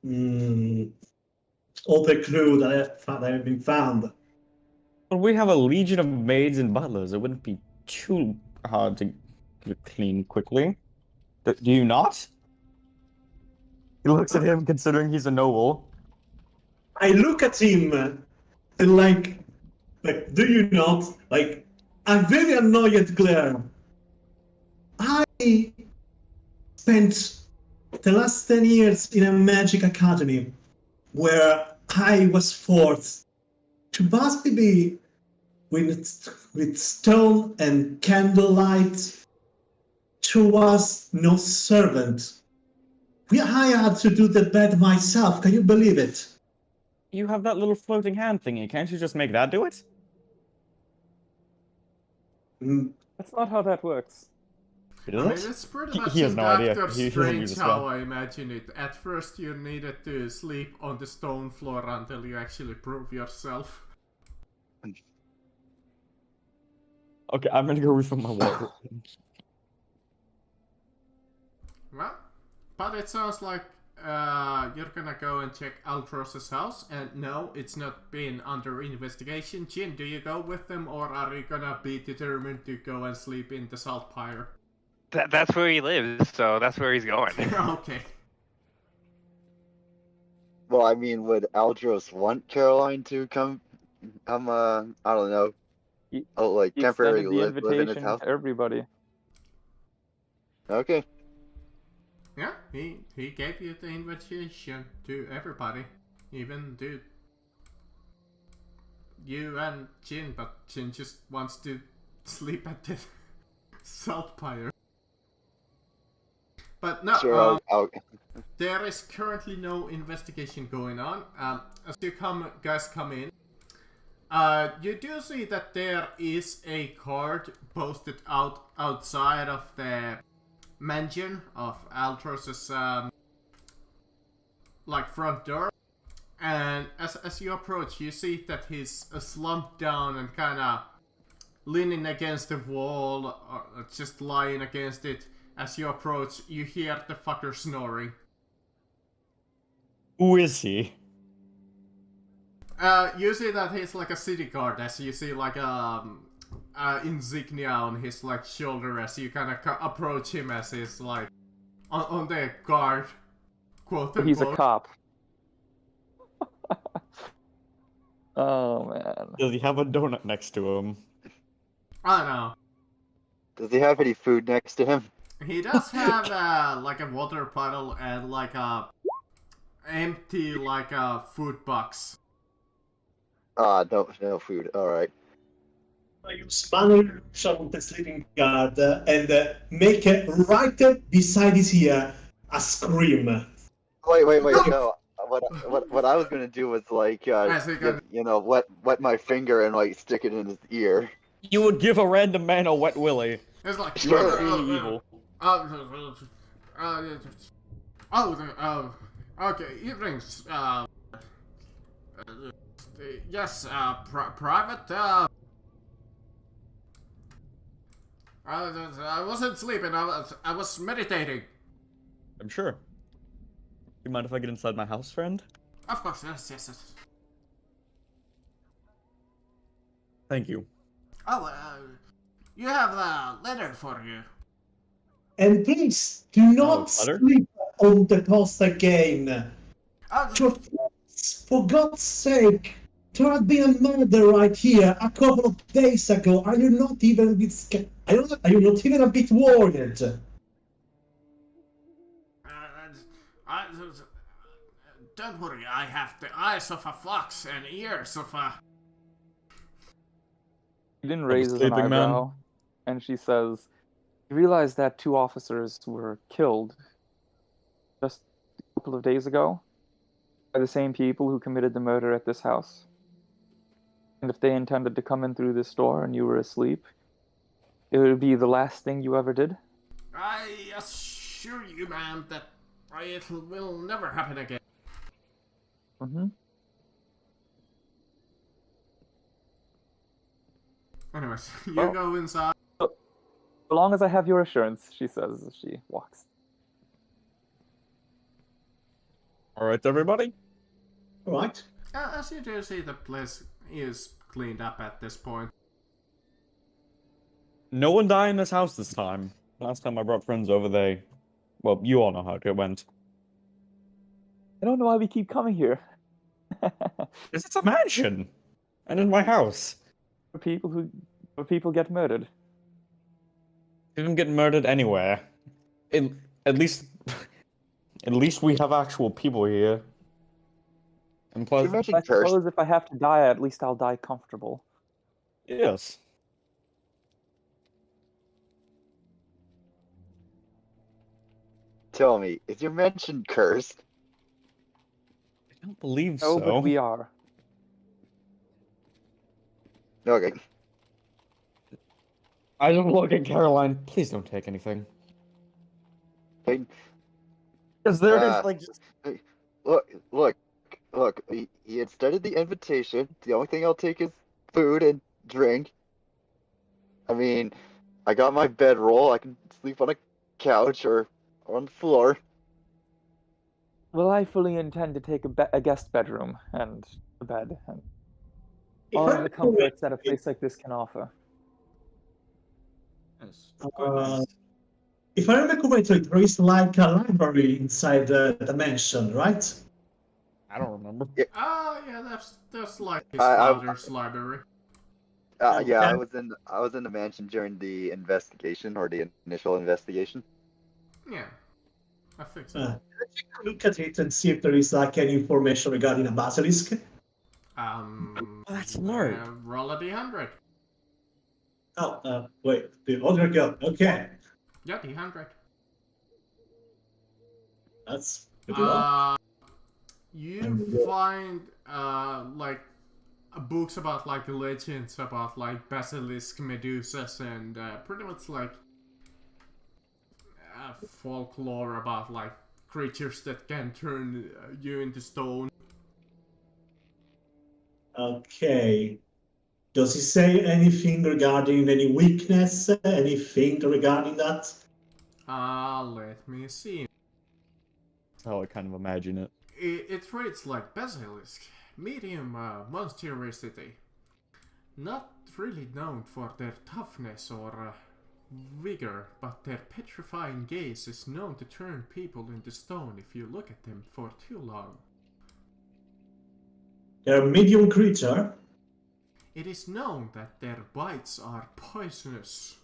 crew that have been found. But we have a legion of maids and butlers. It wouldn't be too hard to clean quickly. Do you not? He looks at him, considering he's a noble. I look at him and like, do you not? Like, I'm very annoyed, Claire. I spent the last 10 years in a magic academy where I was forced to basically be with stone and candlelight. To was no servant. I had to do the bed myself. Can you believe it? You have that little floating hand thingy. Can't you just make that do it? That's not how that works. It I mean, isn't? it's pretty much He has in no idea. Doctor He doesn't use Strange this how well. I imagine it. At first you needed to sleep on the stone floor until you actually prove yourself. Okay, I'm gonna go refill my water. Well, but it sounds like you're gonna go and check Altros's house, and no, it's not been under investigation. Jin, do you go with them, or are you gonna be determined to go and sleep in the salt pyre? That's where he lives, so that's where he's going. Okay. Well, I mean, would Aldros want Caroline to come? I don't know. He- Like He temporarily extended the live in his invitation house. to everybody. Okay. Yeah, he gave you the invitation to everybody, even to you and Jin, but Jin just wants to sleep at the salt pyre. But no, Sure, I'll there is currently no investigation going on. As you guys come in, you do see that there is a card posted outside of the mansion of Altros's like front door, and as you approach, you see that he's slumped down and kind of leaning against the wall, or just lying against it. As you approach, you hear the fucker snoring. Who is he? You see that he's like a city guard, as you see like insignia on his like shoulder as you kind of approach him, as he's like on the guard, quote unquote. He's a cop. Oh man. Does he have a donut next to him? I don't know. Does he have any food next to him? He does have like a water bottle and like a empty like a food box. No food. All right. You spanner shot the sleeping guard and make it right beside his ear a scream. Wait. No. What I was gonna do was like, wet my finger and like stick it in his ear. You would give a random man a wet willy. It's like You are really evil. Okay, evenings. Yes, private. I wasn't sleeping. I was meditating. I'm sure. You mind if I get inside my house, friend? Of course, yes. Thank you. Oh, you have a letter for you. And please do not butter? sleep on the post again. Oh, For God's sake, There had been a murder right here a couple of days ago. Are you not even a bit scared? Are you not even a bit worried? Don't worry, I have the eyes of a fox and ears of a... Eden raises an sleeping man. eyebrow, and she says, "You realize that 2 officers were killed just a couple of days ago by the same people who committed the murder at this house? And if they intended to come in through this door and you were asleep, it would be the last thing you ever did?" I assure you, ma'am, that it will never happen again. Mm-hmm. Anyways, you Well- go inside. "So long as I have your assurance," she says as she walks. All right, everybody. All right. As you do see, the place is cleaned up at this point. No one died in this house this time. Last time I brought friends over, well, you all know how it went. I don't know why we keep coming here. It's a mansion, and in my house. Where people get murdered. Didn't get murdered anywhere. At least we have actual people here. And plus, You mentioned I curse. suppose if I have to die, at least I'll die comfortable. yes. Tell me, is your mention cursed? I don't believe No, so. but we are. Okay. I just look at Caroline. Please don't take anything. Hey, Because there Ah. is like just Look. He had started the invitation. The only thing I'll take is food and drink. I mean, I got my bedroll. I can sleep on a couch or on the floor. Well, I fully intend to take a guest bedroom and a bed and If all I of the remember comforts that a correctly- place like this can offer. yes. If I remember correctly, there is like a library inside the mansion, right? I don't remember. Yeah, that's like his I- father's library. Yeah, Okay. I was in the mansion during the investigation or the initial investigation. Yeah, I think so. Take a look at it and see if there is like any information regarding a basilisk. That's smart. Roll a d100. Oh, wait, the other girl. Okay, Yeah, d100. that's pretty well. You find like books about like legends about like basilisk medusas and pretty much like folklore about like creatures that can turn you into stone. Okay. Does he say anything regarding any weakness? Anything regarding that? Let me see. That's how I kind of imagine it. It reads like basilisk, medium monstrosity. Not really known for their toughness or vigor, but their petrifying gaze is known to turn people into stone if you look at them for too long. They're a medium creature. It is known that their bites are poisonous,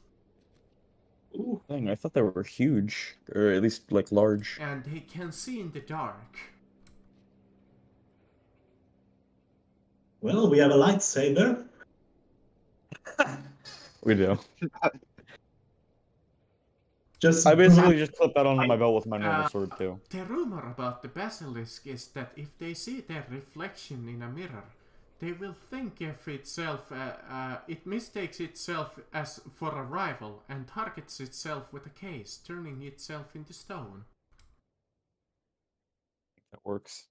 Ooh. Dang, I thought they were huge, or at least like large. and they can see in the dark. Well, we have a lightsaber. We do. Just I basically just clip that onto my belt with my normal Uh, sword too. The rumor about the basilisk is that if they see their reflection in a mirror, they will think of itself, it mistakes itself as for a rival and targets itself with a case, turning itself into stone. That works.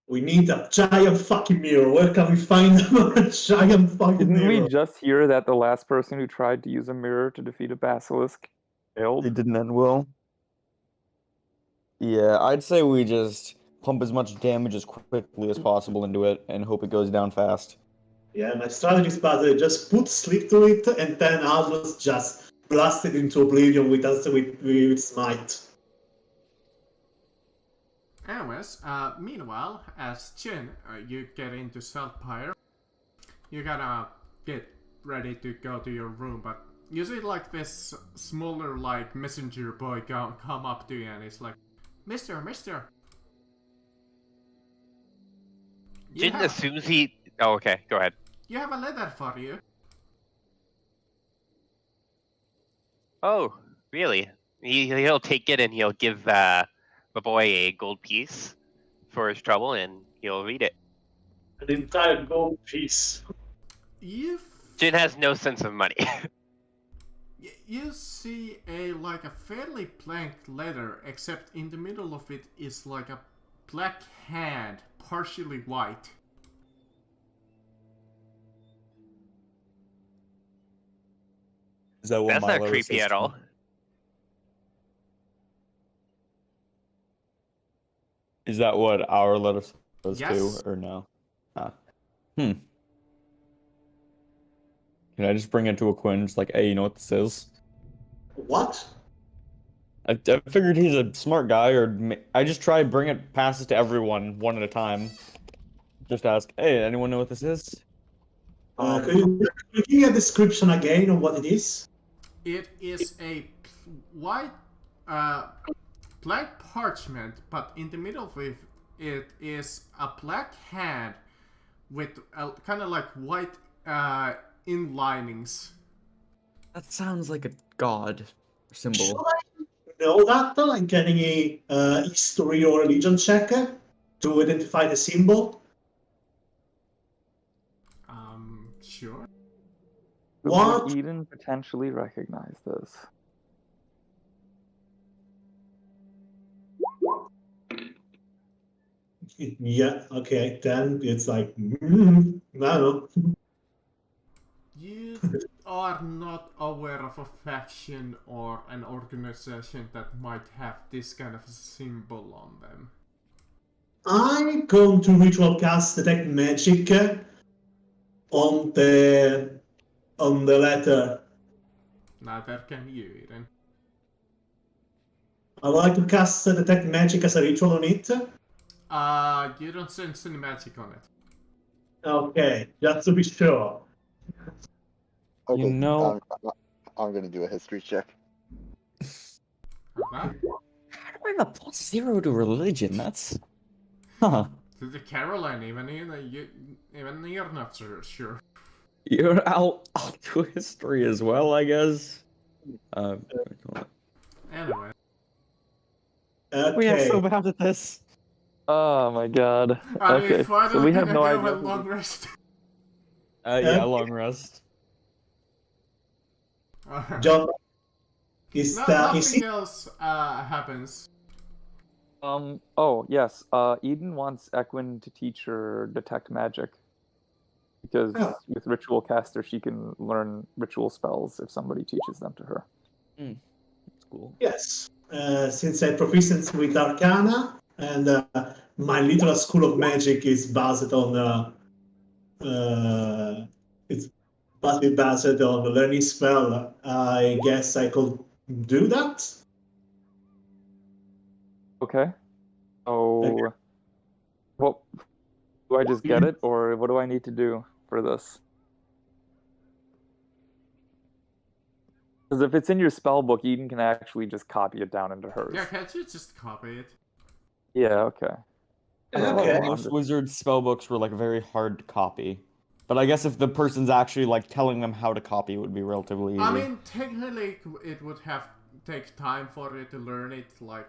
We need a giant fucking mirror. Where can we find a giant fucking Didn't mirror? we just hear that the last person who tried to use a mirror to defeat a basilisk failed? It didn't end well. Yeah, I'd say we just pump as much damage as quickly as possible into it and hope it goes down fast. Yeah, my strategy is basically just put sleep to it and then Aldous just blast it into oblivion with us with smite. Anyways, meanwhile, as Chin, you get into Saltpire, you gotta get ready to go to your room, but you see like this smaller like messenger boy come up to you and he's like, Mister. Jin assumes he. Oh, okay. Go ahead. You have a letter for you. Oh, really? He'll take it and he'll give the boy a gold piece for his trouble, and he'll read it. An entire gold piece. You Jin has no sense of money. you see a fairly blank letter, except in the middle of it is like a black hand, partially white. Is that what That's my not letter creepy says at to all. me? Is that what our letter says Yes. too, or no? Can I just bring it to a Quinn, just like, hey, you know what this is? What? I figured he's a smart guy, or I just try to bring it, pass it to everyone one at a time. Just ask, hey, anyone know what this is? Could you give me a description again of what it is? It is a white, black parchment, but in the middle of it is a black hand with kind of like white inlinings. That sounds like a god symbol. Should I know that, like any history or religion check to identify the symbol? Sure. What? Would Eden potentially recognize this? Yeah, okay, then it's like, I don't know. You are not aware of a faction or an organization that might have this kind of symbol on them. I'm going to ritual cast detect magic on the letter. Neither can you, Eden. I would like to cast detect magic as a ritual on it. You don't sense any magic on it. Okay, just to be sure. Okay, You know- I'm gonna do a history check. Okay. How do I have a +0 to religion? That's... Huh. To the Caroline, even you're not sure. I'll do history as well, I guess. Anyway. We are so Okay. bad at this. Oh my god. Are Okay, we finally so we have gonna no have idea. a long rest? Yeah, long rest. Alright. John, is Nothing it? else happens. Oh yes. Eden wants Equin to teach her detect magic. Because Oh. with ritual caster she can learn ritual spells if somebody teaches them to her. That's cool. Yes. Since I proficiency with Arcana, and my literal school of magic is based on it's partly based on learning spell. I guess I could do that. Okay. So what do I just get it, or what do I need to do for this? Because if it's in your spell book, Eden can actually just copy it down into hers. Yeah, can't you just copy it? Yeah, okay. I thought Okay. most wizards' spellbooks were like very hard to copy. But I guess if the person's actually like telling them how to copy, it would be relatively easy. I mean, technically, it would have take time for you to learn it, like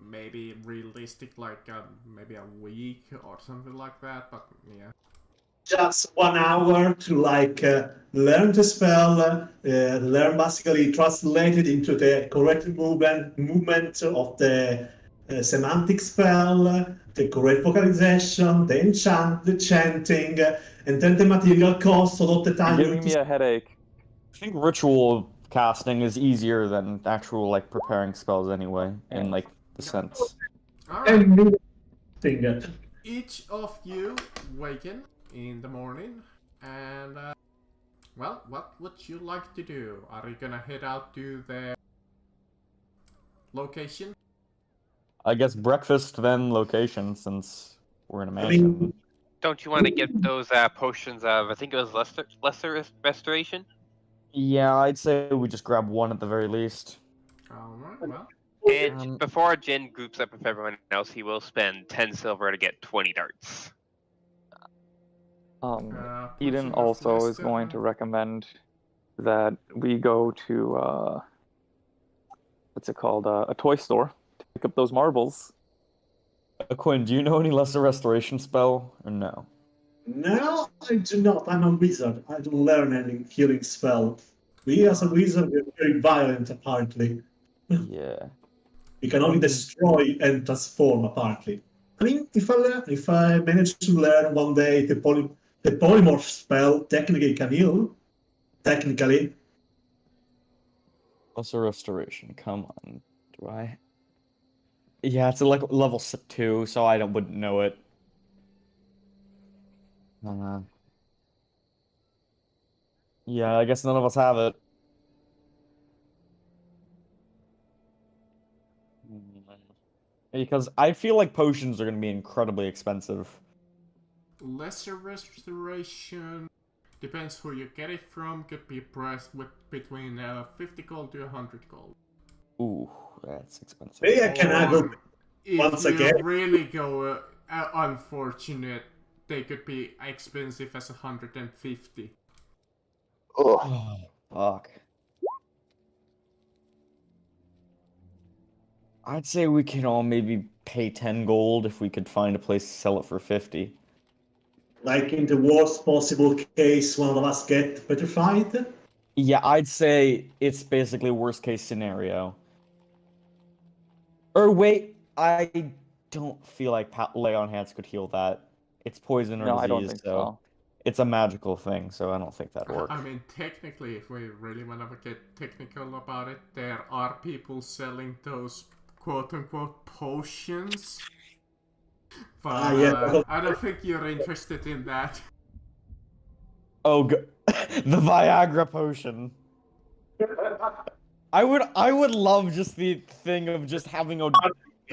maybe realistic, like maybe a week or something like that. But yeah. Just 1 hour to learn the spell, learn basically translate it into the correct movement of the semantic spell, the correct vocalization, the chanting, and then the material cost so all the time. You're giving me a headache. I think ritual casting is easier than actual like preparing spells anyway, in like the sense. Alright. And thing. Each of you waken in the morning, and well, what would you like to do? Are you gonna head out to the location? I guess breakfast then location, since we're in a I mean, mansion. Don't you want to get those potions of, I think it was lesser restoration? Yeah, I'd say we just grab one at the very least. Alright, well. And before Jin groups up with everyone else, he will spend 10 silver to get 20 darts. Eden Potion of also is going to recommend that we go to what's it called? A toy store to pick up those marbles. Quinn, do you know any lesser restoration spell or no? No, I do not. I'm a wizard. I don't learn any healing spell. We as a wizard are very violent, apparently. Yeah. We can only destroy and transform, apparently. I mean, if I manage to learn one day the polymorph spell, technically can heal. Technically. Lesser restoration. Come on. Do I? Yeah, it's a level 2, so I wouldn't know it. Yeah, I guess none of us have it. Because I feel like potions are going to be incredibly expensive. Lesser restoration depends who you get it from. Could be priced with between 50 gold to 100 gold. Ooh, that's expensive. Maybe I can haggle once If you again. really go unfortunate, they could be expensive as 150. Oh, Fuck. I'd say we can all maybe pay 10 gold if we could find a place to sell it for 50. Like in the worst possible case, one of us get petrified. Yeah, I'd say it's basically worst case scenario. Or wait, I don't feel like lay on hands could heal that. It's poison or No, disease, I don't think so. it's a magical thing, so I don't think that'd work. I mean, technically, if we really want to get technical about it, there are people selling those quote-unquote potions. But yeah. I don't think you're interested in that. Oh, the Viagra Potion. I would love just the thing of just having a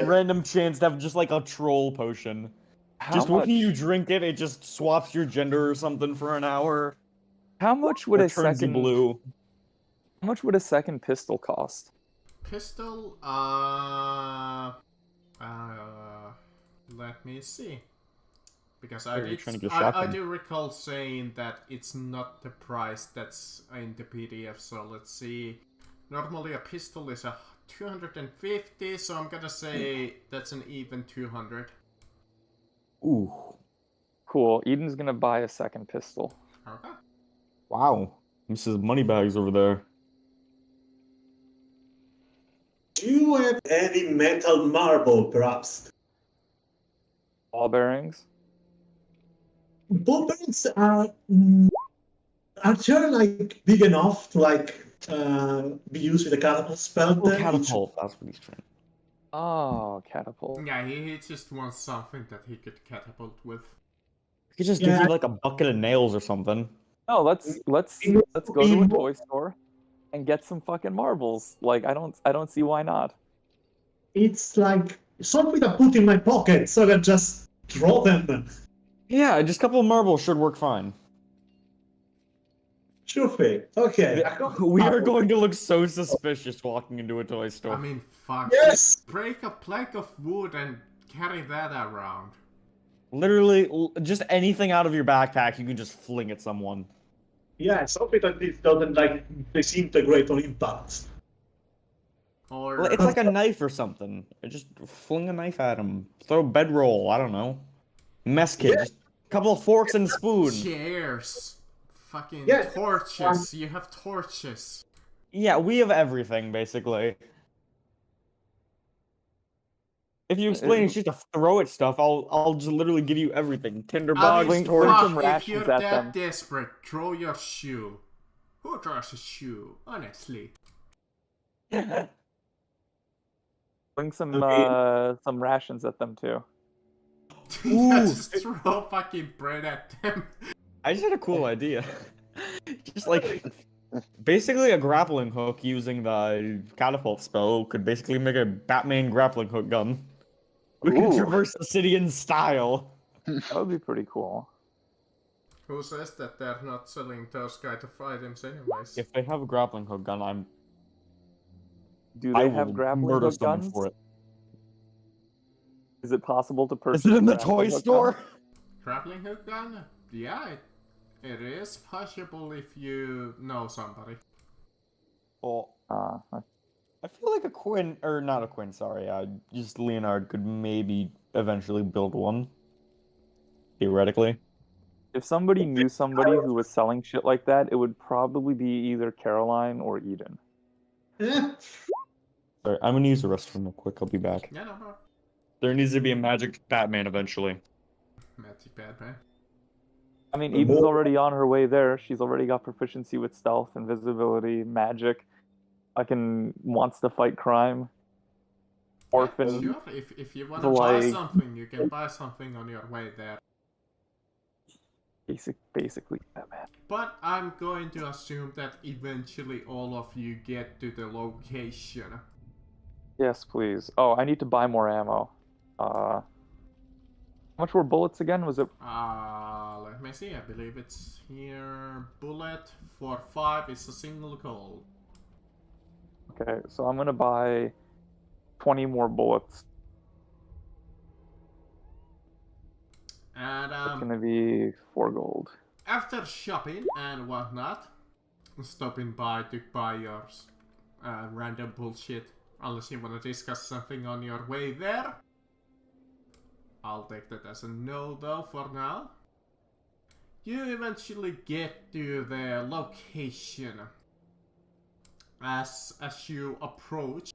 random chance to have just like a troll potion. Just when you drink it, it just swaps your gender or something for an hour. How much would Or a turns you second blue. How much would a second pistol cost? Pistol, let me see. Because I do recall saying that it's not the price that's in the PDF, so let's see. Normally a pistol is a 250, so I'm gonna say that's an even 200. Ooh. Cool. Eden's gonna buy a second pistol. Okay. Wow. Mrs. Moneybags over there. Do you have any metal marble, perhaps? Ball bearings. Ball bearings are they like big enough to like be used with a catapult spell? Oh, catapult. That's what he's trying. Oh, catapult. Yeah, he just wants something that he could catapult with. He could just give you like a bucket of nails or something. No, let's go to a toy store and get some fucking marbles. Like I don't see why not. It's like something I put in my pocket, so I can just draw them. Yeah, just a couple of marbles should work fine. Sure thing. Okay. We are going to look so suspicious walking into a toy store. I mean, fuck. Yes! Break a plank of wood and carry that around. Literally, just anything out of your backpack, you can just fling at someone. Yeah, something that this doesn't like disintegrate on impact. Or Well, it's like a knife or something. Just fling a knife at him. Throw a bedroll, I don't know. Mess kit, just a couple of forks and a spoon. chairs. Fucking Yeah. torches. You have torches. Yeah, we have everything, basically. If you explain it's just to throw at stuff, I'll just literally give you everything. Tinderbox, I mean, torch, fuck, some if rations you're at that them. desperate, throw your shoe. Who throws a shoe? Honestly. Bring some Okay. some rations at them too. Yeah, just throw fucking bread at them. I just had a cool idea. Just like, basically a grappling hook using the catapult spell could basically make a Batman grappling hook gun. We could Ooh. traverse the city in style. That would be pretty cool. Who says that they're not selling those kind of items anyways? If they have a grappling hook gun, Do I they have will grappling murder hook someone guns? for it. Is it possible to purchase? Is it in the grappling toy hook store? guns? Grappling hook gun? Yeah, it is possible if you know somebody. Well, Uh, I feel like a Quinn, or not a Quinn, sorry, just Leonard could maybe eventually build one. Theoretically. if somebody knew somebody who was selling shit like that, it would probably be either Caroline or Eden. Eh, Sorry, I'm gonna use the restroom real quick, I'll be back. Yeah, no problem. There needs to be a magic Batman eventually. Magic Batman. I mean, The Eden's more- already on her way there. She's already got proficiency with stealth, invisibility, magic. Wants to fight crime. Orphan. Yeah, sure. If you want to the buy like- something, you can buy something on your way there. Basically, Batman. But I'm going to assume that eventually all of you get to the location. Yes, please. Oh, I need to buy more ammo. How much were bullets again? Was it? Let me see. I believe it's here. Bullet for 5 is a single gold. Okay, so I'm gonna buy 20 more bullets. And It's gonna be 4 gold. after shopping and whatnot, stopping by to buy your random bullshit, unless you want to discuss something on your way there. I'll take that as a no though for now. You eventually get to the location. As you approach,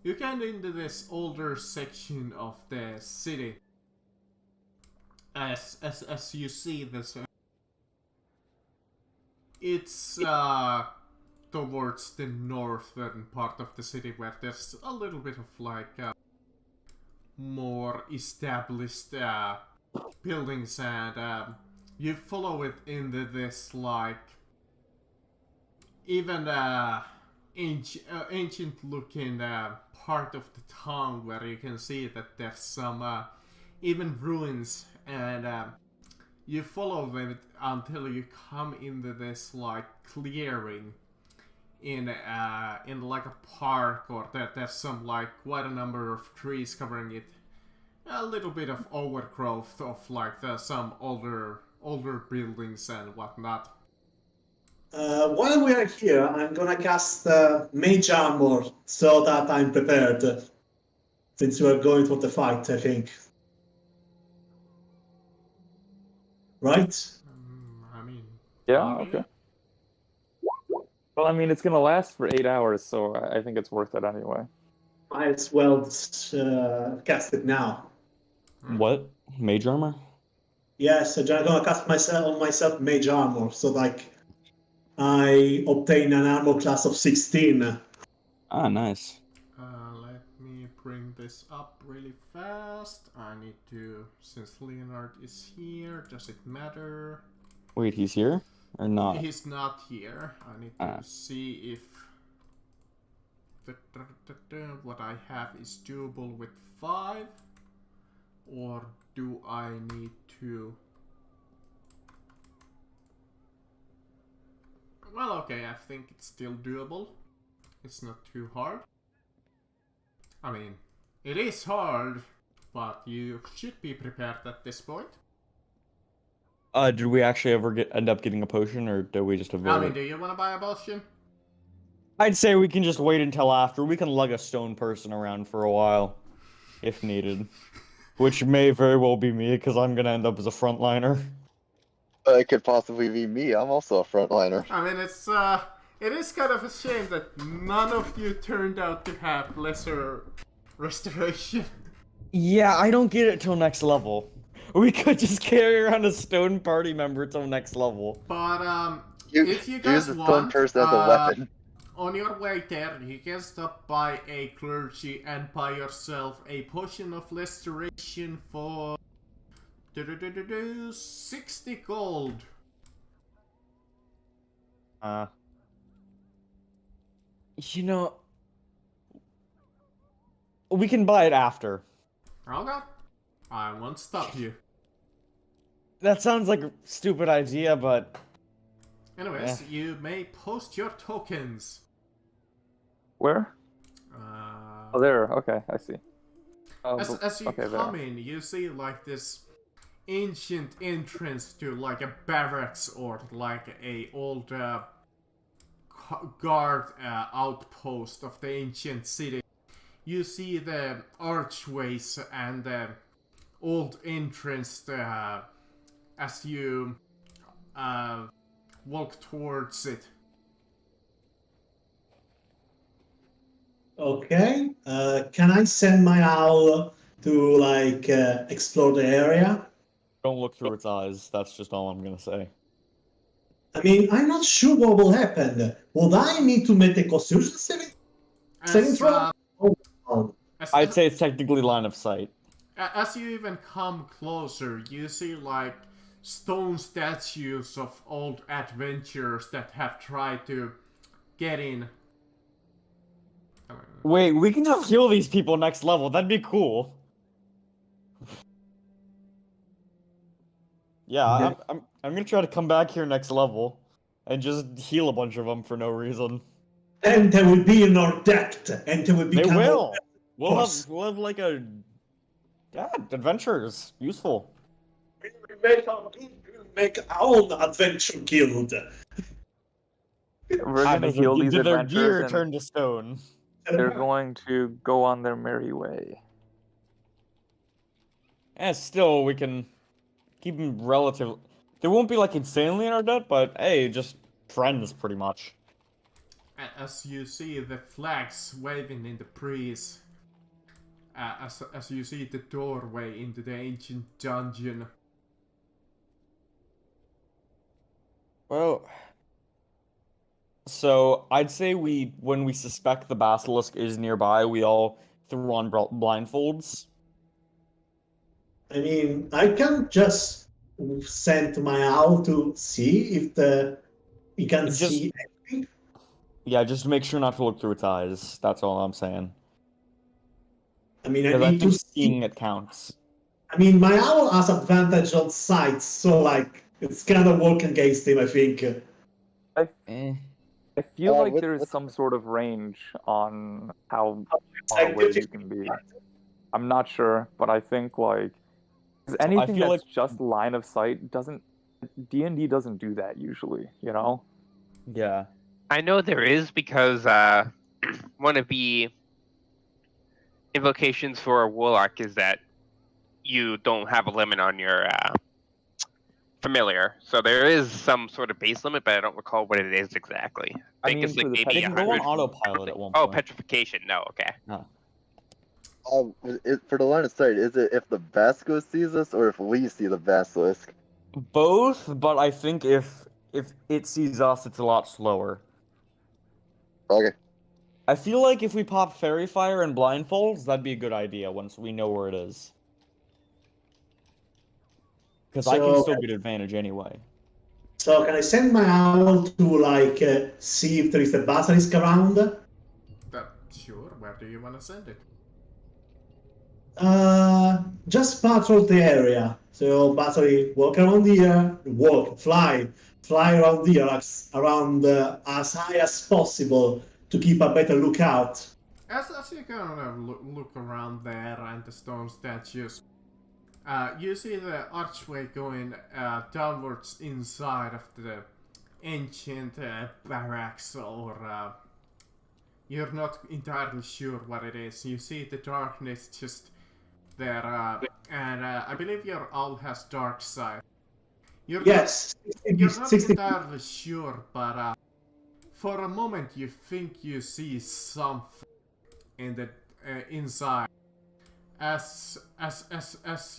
you get into this older section of the city. As you see this, it's towards the northern part of the city where there's a little bit of like more established buildings, and you follow it into this like even ancient looking part of the town where you can see that there's some even ruins, and you follow it until you come into this like clearing in like a park, or that there's some like quite a number of trees covering it, a little bit of overgrowth of like some older buildings and whatnot. While we are here, I'm gonna cast Mage Armor so that I'm prepared. Since we are going for the fight, I think. Right? I mean, Yeah, okay. Well, I mean, it's gonna last for 8 hours, so I think it's worth it anyway. Might as well cast it now. What? Mage armor? Yes, I'm gonna cast myself Mage Armor, so like I obtain an armor class of 16. Ah, nice. Let me bring this up really fast. I need to, since Leonard is here, does it matter? Wait, he's here? Or not? He's not here. I need to see if what I have is doable with 5, or do I need to... Well, okay, I think it's still doable. It's not too hard. I mean, it is hard, but you should be prepared at this point. Did we actually ever end up getting a potion, or did we just I avoid mean, it? do you want to buy a potion? I'd say we can just wait until after. We can lug a stone person around for a while, if needed. Which may very well be me, because I'm gonna end up as a frontliner. It could possibly be me. I'm also a frontliner. I mean, it is kind of a shame that none of you turned out to have lesser restoration. Yeah, I don't get it till next level. We could just carry around a stone party member till next level. But You if you use guys the stone want, person as a weapon. on your way there, you can stop by a clergy and buy yourself a potion of restoration for 60 gold. You know, we can buy it after. Okay. I won't stop you. That sounds like a stupid idea, but Anyways, you may post your tokens. Where? Oh, there. Okay, I see. As you okay, come there. in, you see like this ancient entrance to like a barracks or like a old guard outpost of the ancient city. You see the archways and the old entrance as you walk towards it. Okay. Can I send my owl to like explore the area? don't look through its eyes. That's just all I'm gonna say. I mean, I'm not sure what will happen. Would I need to make a constitution saving throw? Oh, I'd say it's technically line of sight. As you even come closer, you see like stone statues of old adventurers that have tried to get in. Wait, we can just heal these people next level. That'd be cool. Yeah, I'm gonna try to come back here next level and just heal a bunch of them for no reason. And they will be in our debt, and they will They become. will. We'll have like a adventures. Useful. We make our own adventure guild. We're gonna heal these Did their adventurers, gear and turn to stone? they're going to go on their merry way. And still, we can keep them relative. They won't be like insanely in our debt, but hey, just friends pretty much. As you see the flags waving in the breeze, as you see the doorway into the ancient dungeon. Well, so I'd say when we suspect the basilisk is nearby, we all throw on blindfolds. I mean, I can just send my owl to see if he can see anything. Yeah, just make sure not to look through its eyes. That's all I'm saying. I mean, I Because I need to think see. seeing it counts. I mean, my owl has advantage on sight, so like it's kind of work against him. I think. I feel like there is some sort of range on how far away you can be. I'm not sure, but I think like anything feel that's like- just line of sight doesn't. D&D doesn't do that usually, you know. Yeah. I know there is because one of the invocations for a warlock is that you don't have a limit on your familiar. So there is some sort of base limit, but I don't recall what it is exactly. I think it's like maybe They can go on 100. autopilot at one Oh, point. petrification. No, okay. For the line of sight, is it if the basilisk sees us or if we see the basilisk? Both, but I think if it sees us, it's a lot slower. Okay. I feel like if we pop fairy fire and blindfolds, that'd be a good idea once we know where it is. Because I can So- still get advantage anyway. So can I send my owl to like see if there is a basilisk around? Sure, where do you want to send it? Just patrol the area. So basically, walk around here, fly around here around as high as possible to keep a better lookout. As you kind of look around there and the stone statues, you see the archway going downwards inside of the ancient barracks, or you're not entirely sure what it is. You see the darkness just there, and I believe your owl has dark sight. You're not 60. entirely sure, but for a moment you think you see something in the inside. As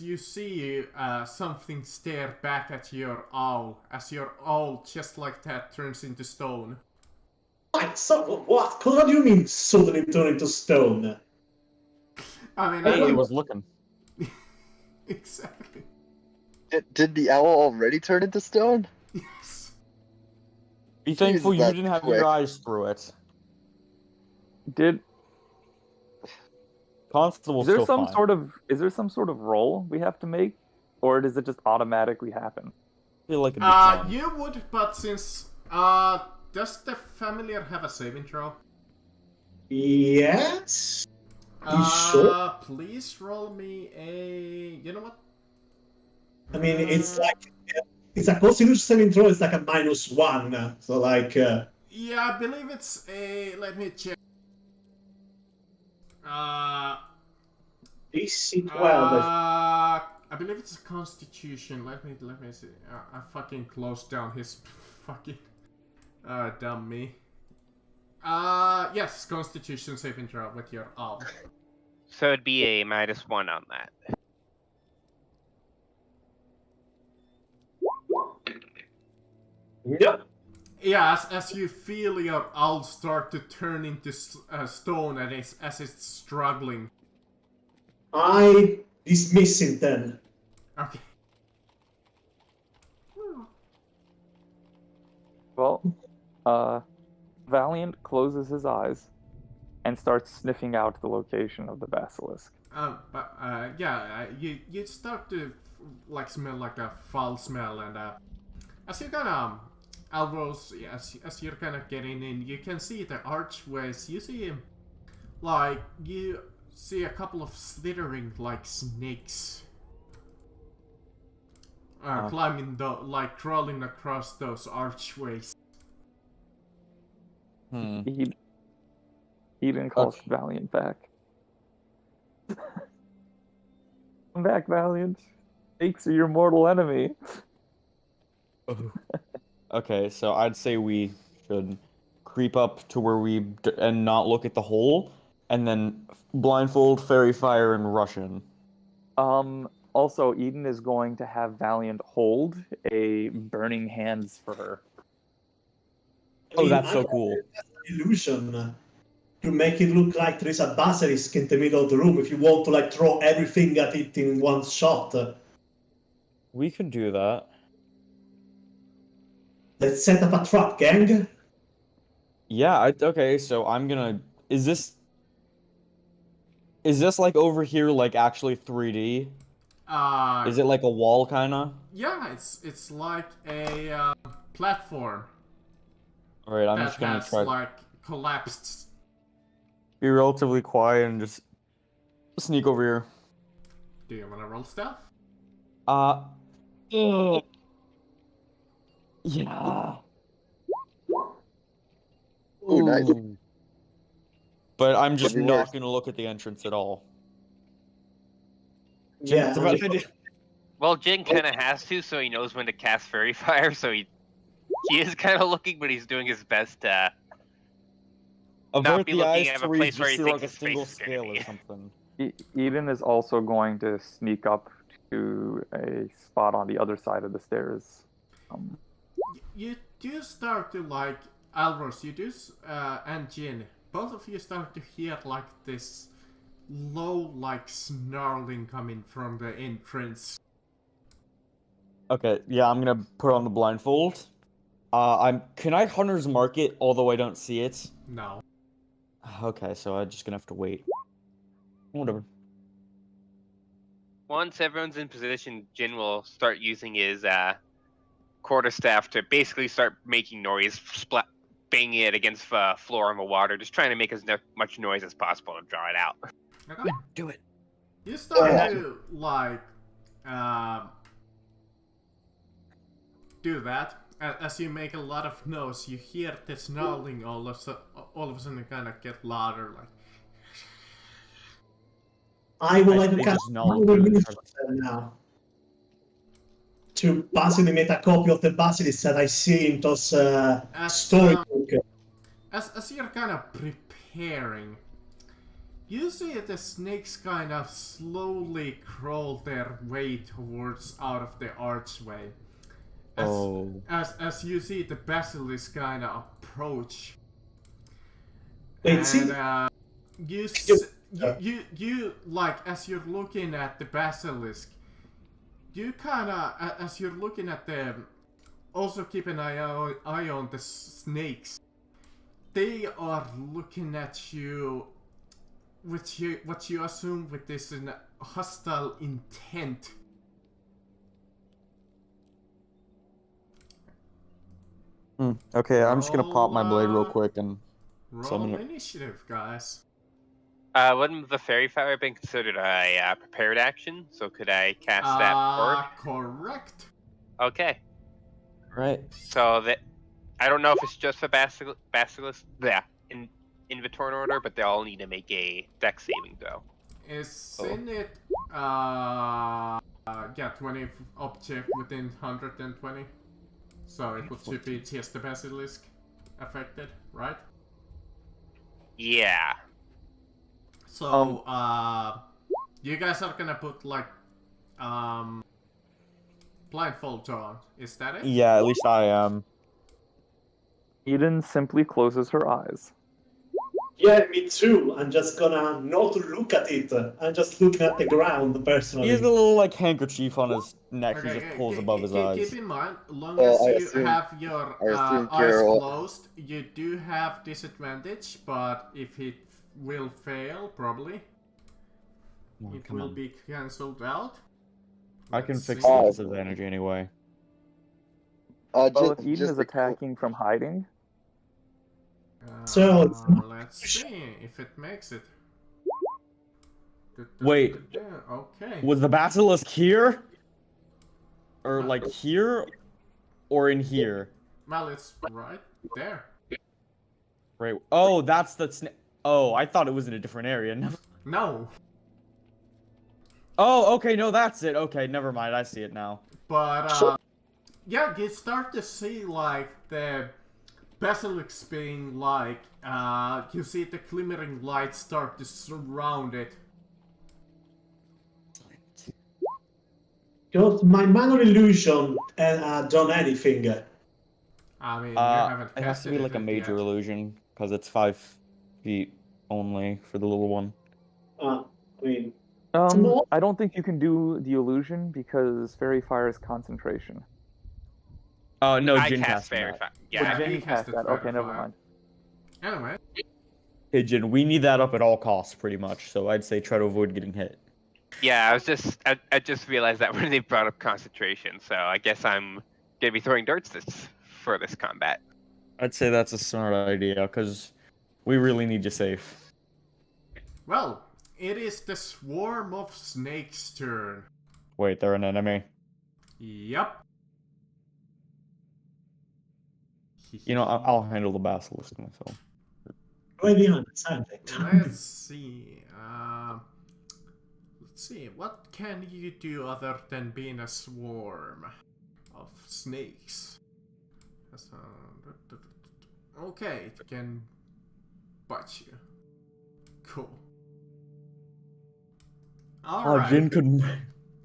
you see something stare back at your owl, as your owl just like that turns into stone. What? So what? What do you mean suddenly turn into stone? I mean, Hey, it was looking. exactly. Did the owl already turn into stone? Yes. Be thankful you that's didn't have quick. your eyes through it. Did Constable's Is there still some fine. sort of roll we have to make, or does it just automatically happen? I feel like it'd be fun. You would, but since does the familiar have a saving throw? Yes. You sure? Please roll me a. You know what? I mean, it's a Constitution saving throw. It's like a -1. So like. Yeah, I believe it's a. Let me check. DC 12. I believe it's a Constitution. Let me see. I fucking closed down his fucking dummy. Yes, Constitution saving throw with your elf. So it'd be a -1 on that. Yep. Yeah, as you feel your owl start to turn into stone as it's struggling. I dismiss it then. Okay. Well, Valiant closes his eyes and starts sniffing out the location of the basilisk. You start to like smell like a foul smell, and as you kind of Alvos, as you're kind of getting in, you can see the archways. You see a couple of slithering like snakes climbing crawling across those archways. Eden calls Valiant back. Come back, Valiant. Snakes are your mortal enemy. Okay, so I'd say we should creep up to where and not look at the hole, and then blindfold, fairy fire, and rush in. Also, Eden is going to have Valiant hold a burning hands for her. Oh, that's so cool. That's an illusion to make it look like there is a basilisk in the middle of the room if you want to like throw everything at it in one shot. We could do that. Let's set up a trap, gang. Yeah, okay, so I'm gonna... Is this like over here, like actually 3D? Is it like a wall, kinda? Yeah, it's like a platform. Alright, I'm just gonna try... like collapsed. Be relatively quiet and just sneak over here. Do you want to roll stuff? Yeah. Ooh, nice. But I'm just Could be not worse. gonna look at the entrance at all. Yeah. That's a bad idea. Well, Jin kind of has to, so he knows when to cast Fairy Fire. So he is kind of looking, but he's doing his best to Avert be the looking eyes at to a read place where just he see like thinks a his face single is gonna scale be. or something. Eden is also going to sneak up to a spot on the other side of the stairs. You do start to like Alvros, you do and Jin. Both of you start to hear like this low like snarling coming from the entrance. Okay, yeah, I'm gonna put on the blindfold. Can I Hunter's Mark it although I don't see it? No. Okay, so I'm just gonna have to wait. Whatever. Once everyone's in position, Jin will start using his quarterstaff to basically start making noise, banging it against the floor and the water, just trying to make as much noise as possible and draw it out. Okay. Do it. You start to like do that. As you make a lot of noise, you hear the snarling all of a sudden kind of get louder, like. I will I like think cast it's null. now to basically make a copy of the basilisk that I see in those storybook. As you're kind of preparing, you see the snakes kind of slowly crawl their way towards out of the archway. As you see the basilisk kind of approach. Wait, see? And you like as you're looking at the basilisk, you kind of as you're looking at them, also keep an eye on the snakes. They are looking at you what you assume with this an hostile intent. Okay, I'm just gonna pop my blade real Roll, quick and Roll summon it. initiative, guys. Wouldn't the fairy fire have been considered a prepared action? So could I cast that before? Correct. Okay. Right. So that I don't know if it's just for basilisk. Yeah, in inventory order, but they all need to make a dex saving throw. Isn't it? Yeah, 20 object within 120. So it should be just the basilisk affected, right? Yeah. So you guys are gonna put like blindfold on. Is that it? Yeah, at least I am. Eden simply closes her eyes. Yeah, me too. I'm just gonna not look at it. I'm just looking at the ground personally. He has a little like handkerchief on his neck. Okay, he just pulls above his eyes. Keep in mind, long Well, as I you assume- have your I assume eyes Carol- closed, you do have disadvantage, but if it will fail, probably, Oh, it come will on. be cancelled out. I can Let's fix see. the disadvantage anyway. Well, just, if Eden just is a- attacking from hiding, So, it's- Let's see if it makes it. Wait. Okay. Was the basilisk here? Or like here? Or in here? Well, it's right there. Right. Oh, that's the snake. Oh, I thought it was in a different area. No, Oh, okay, no, that's it. Okay, never mind. I see it now. but yeah, you start to see like the basilisk being like you see the glimmering light start to surround it. Got my minor illusion and done anything. I mean, you haven't It has to be casted like a it major yet. illusion because it's 5 feet only for the little one. I mean, I don't think you can do the illusion because fairy fire is concentration. Oh no, I Jin cast cast fairy that. fire. Yeah, Yeah. Jin he cast casted that. fairy Okay, never fire. mind. Anyway, Hey Jin, we need that up at all costs, pretty much. So I'd say try to avoid getting hit. Yeah, I just realized that when they brought up concentration, so I guess I'm gonna be throwing darts for this combat. I'd say that's a smart idea because we really need you safe. well, it is the swarm of snakes' turn. Wait, they're an enemy. Yep. You know, I'll handle the basilisk myself. way behind the silent. Let's see. Let's see. What can you do other than being a swarm of snakes? Okay, it can bite you. Cool. Oh, Alright. Jin could.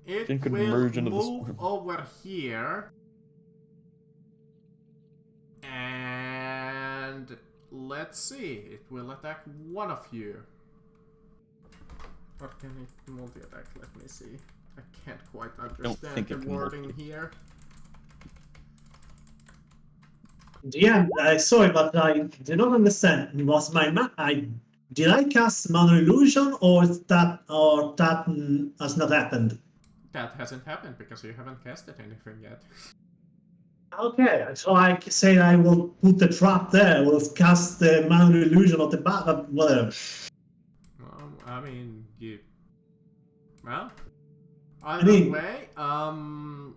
It Jin could will merge into the move swarm. over here. And let's see. It will attack one of you. What can it multi-attack? Let me see. I can't quite understand think the it can wording here. Yeah, I saw it, but I did not understand. Was my did I cast minor illusion, or that has not happened? That hasn't happened because you haven't casted anything yet. Okay, so I say I will put the trap there. I will cast the minor illusion of the whatever. I mean, you. Well, I either mean- way,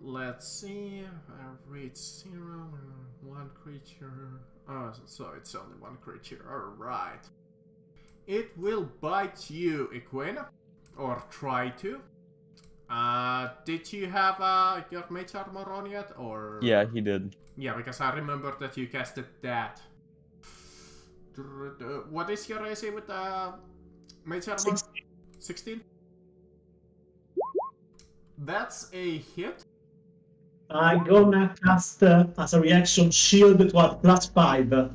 let's see. I reach 0, 1 creature. Oh, so it's only one creature. Alright. It will bite you, Equina. Or try to. Did you have your mage armor on yet? Or. Yeah, he did. Yeah, because I remember that you casted that. What is your AC with mage armor? 16? That's a hit. I'm gonna cast as a reaction shield with what +5.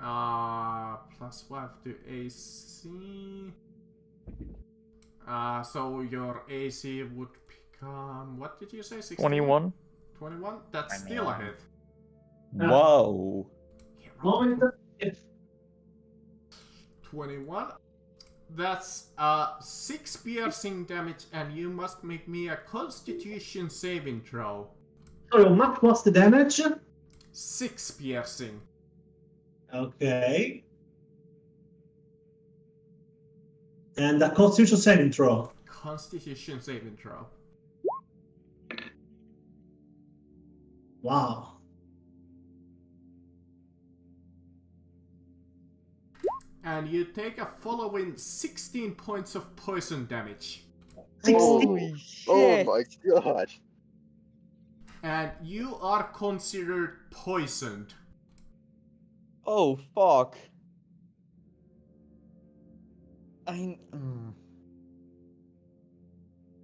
+5 to AC. So your AC would become. What did you say? 16? 21. 21? That's still a hit. Whoa. Moment. 21. That's 6 piercing damage, and you must make me a Constitution saving throw. Sorry, how much was the damage? 6 piercing. Okay. And a Constitution saving throw. Constitution saving throw. Wow. And you take a following 16 points of poison damage. Holy Oh shit! my god. And you are considered poisoned. Oh fuck!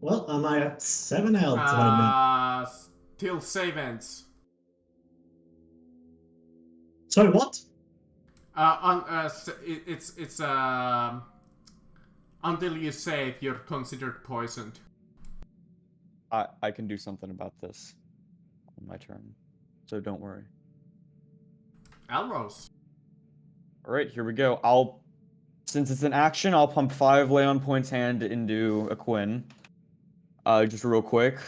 Well, am I at 7 health right now? Till save ends. Sorry, what? It's until you save, you're considered poisoned. I can do something about this on my turn, so don't worry. Elros. All right, here we go. Since it's an action, I'll pump 5 lay on points hand into a Quinn. Just real quick,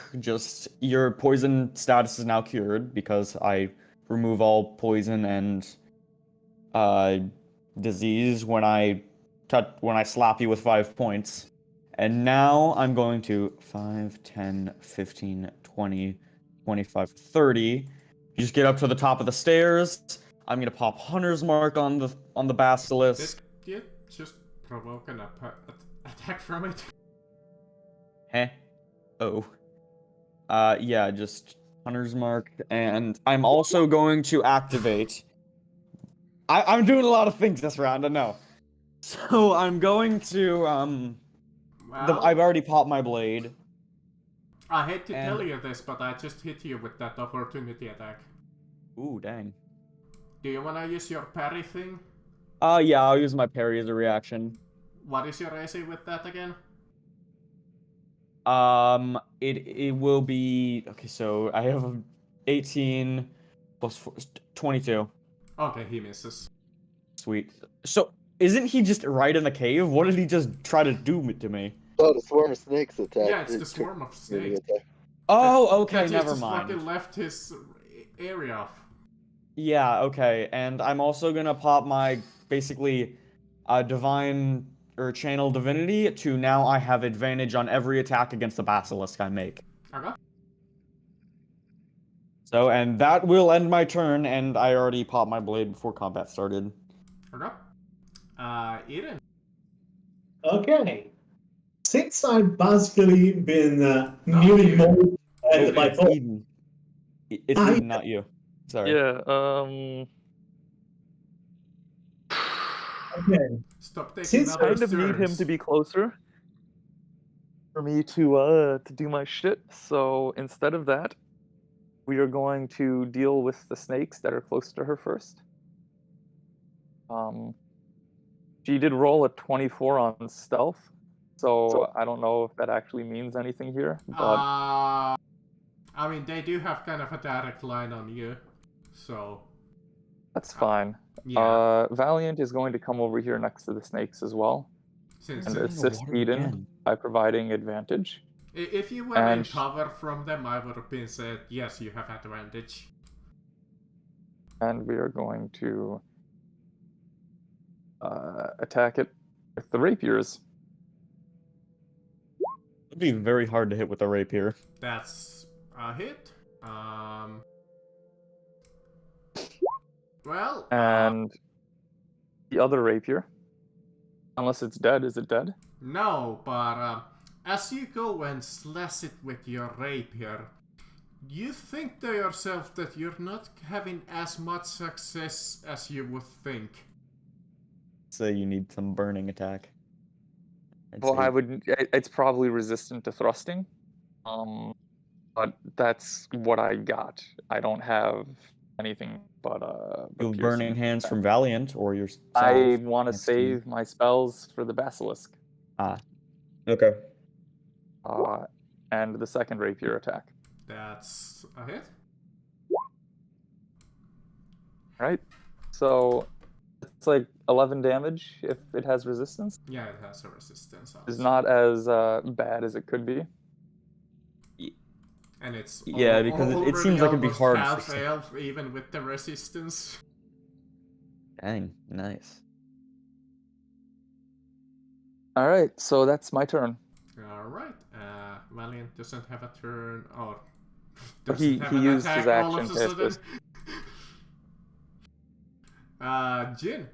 your poison status is now cured because I remove all poison and disease when I slap you with 5 points. And now I'm going to 5, 10, 15, 20, 25, 30. You just get up to the top of the stairs. I'm gonna pop Hunter's Mark on the basilisk. Did you just provoke an attack from it? Heh. Oh. Yeah, just Hunter's Mark, and I'm also going to activate. I'm doing a lot of things this round, I know. So I'm going to Well, I've already popped my blade. I hate to tell you this, but I just hit you with that opportunity attack. Ooh, dang. Do you wanna use your parry thing? Yeah, I'll use my parry as a reaction. What is your AC with that again? It will be okay. So I have 18 plus 4, 22. Okay, he misses. Sweet. So isn't he just right in the cave? What did he just try to do to me? Oh, the swarm of snakes attack. Yeah, it's the swarm of snakes. Oh, okay, That never just mind. fucking left his area off. Yeah, okay, and I'm also gonna pop my basically divine or channel divinity to now I have advantage on every attack against the basilisk I make. Okay. So, and that will end my turn, and I already popped my blade before combat started. Okay. Eden. Okay. Since I've basically been nearly mowed by It's Eden. It's I- Eden, not you. Sorry. Yeah, Okay. Stop taking Since other kind of need him turns. to be closer for me to do my shit. So instead of that, we are going to deal with the snakes that are close to her first. She did roll a 24 on stealth, so I don't know if that actually means anything here. But I mean, they do have kind of a direct line on you, so that's fine. yeah. Valiant is going to come over here next to the snakes as well Since and in the assist water Eden again. by providing advantage. if you were And in cover from them, I would have been said, yes, you have advantage. And we are going to attack it with the rapiers. It'd be very hard to hit with a rapier. That's a hit. Well, And the other rapier, unless it's dead, is it dead? no, but as you go and slash it with your rapier, you think to yourself that you're not having as much success as you would think. So you need some burning attack. Well, it's probably resistant to thrusting. But that's what I got. I don't have anything but You have piercing. burning hands from Valiant or your. I want to save my spells for the basilisk. Okay. And the second rapier attack. That's a hit. Right? So, It's like 11 damage if it has resistance. Yeah, it has a resistance. It's Also. not as bad as it could be. And it's Yeah, because it seems like it'd be almost hard half for elf even with the resistance. Dang, nice. All right, so that's my turn. All right. Valiant doesn't have a turn, or But doesn't have he an used attack his all action of a to hit sudden. this. Jin.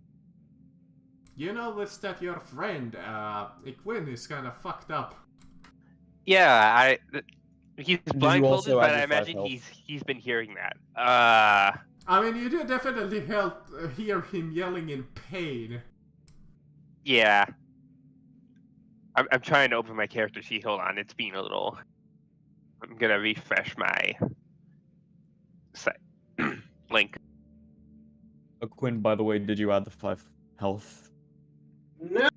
You noticed that your friend, Iquin, is kind of fucked up. Yeah, he's you blindfolded, also but add I your 5 imagine health? he's been hearing that. I mean, you do definitely hear him yelling in pain. Yeah. I'm trying to open my character sheet. Hold on, it's been a little. I'm gonna refresh my site link. Quinn, by the way, did you add the 5 health? No.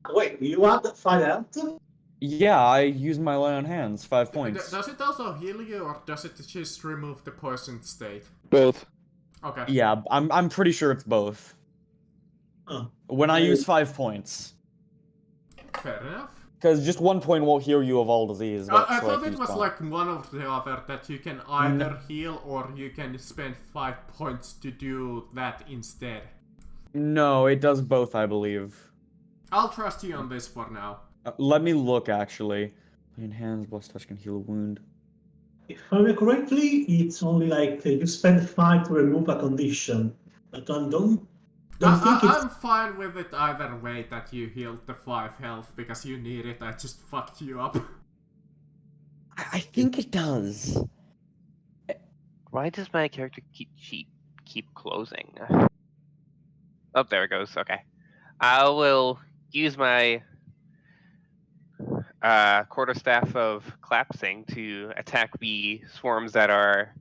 Wait, you add 5 health? Yeah, I used my lay on hands, 5 points. Does it also heal you, or does it just remove the poison state? Both. Okay. Yeah, I'm pretty sure it's both. Oh. When I use 5 points. Fair enough. Because just 1 point won't heal you of all disease. I so thought it use was 5. like one or the other, that you can either heal or you can spend 5 points to do that instead. No, it does both, I believe. I'll trust you on this for now. Let me look, actually. In hands, blessed touch can heal a wound. If I remember correctly, it's only like you spend 5 to remove a condition. But I don't think it's... I'm fine with it either way that you healed the 5 health, because you need it, I just fucked you up. I think it does. Why does my character keep closing? Oh, there it goes. Okay, I will use my quarterstaff of collapsing to attack the swarms that are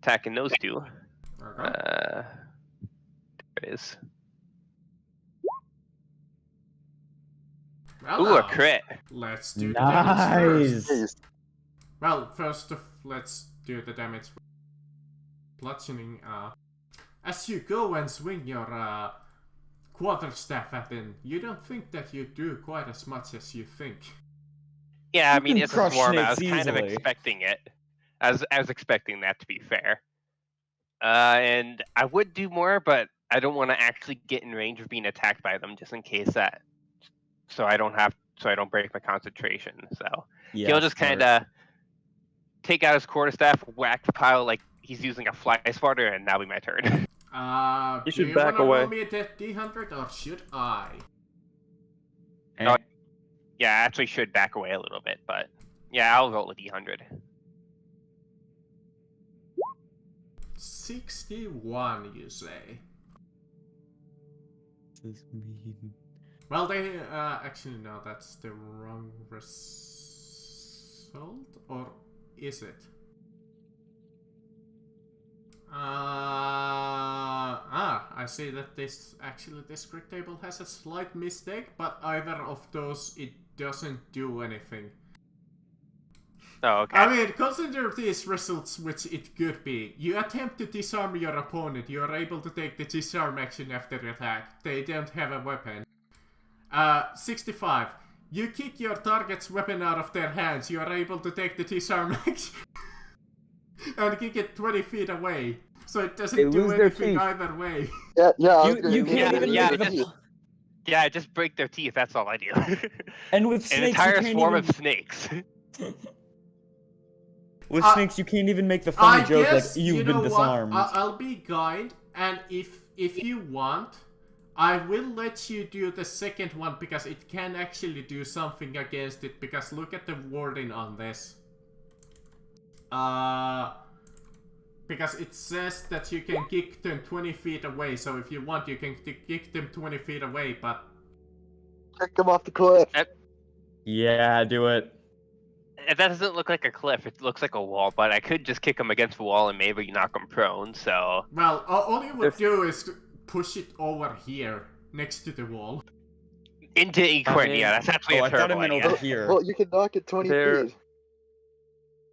attacking those two. Okay. There it is. Well, Ooh, a now, crit. let's do the damage first. Nice! Well, first let's do the damage. Bludgeoning. As you go and swing your quarterstaff at him, you don't think that you do quite as much as you think. Yeah, I You mean, can it's a crush swarm. I was snakes kind of easily. expecting it. I was expecting that, to be fair. And I would do more, but I don't want to actually get in range of being attacked by them, just in case that. So I don't break my concentration. So Yeah, he'll just kind of take out his quarterstaff, whack the pile like he's using a fly swatter, and that'll be my turn. You Do should you back wanna away. roll me a D100 or should I? Oh, yeah, I actually should back away a little bit, but yeah, I'll roll a D100. 61, you say? Well, they actually no, that's the wrong result, or is it? I see that this crit table has a slight mistake, but either of those it doesn't do anything. Oh, okay. I mean, consider these results, which it could be. You attempt to disarm your opponent, you are able to take the disarm action after the attack. They don't have a weapon. 65. You kick your target's weapon out of their hands, you are able to take the disarm action. And kick it 20 feet away. So it doesn't They do lose their anything teeth. either way. Yeah, I was You gonna- can't even yeah, make the... Yeah, just break their teeth. That's all I do. And with An snakes, entire you can't swarm even... of snakes. With snakes, you can't even make the I funny joke guess, like, you've you been know disarmed. what? I'll be kind, and if you want, I will let you do the second one, because it can actually do something against it, because look at the wording on this. Because it says that you can kick them 20 feet away, so if you want, you can kick them 20 feet away, but... Kick him off the cliff. Yeah, do it. That doesn't look like a cliff. It looks like a wall, but I could just kick him against the wall and maybe knock him prone, so... Well, all you would do is push it over here, next to the wall. Into Equin, mean- yeah, that's actually Oh, a I thought it terrible meant idea. over here. Well, you can knock it 20 There- feet.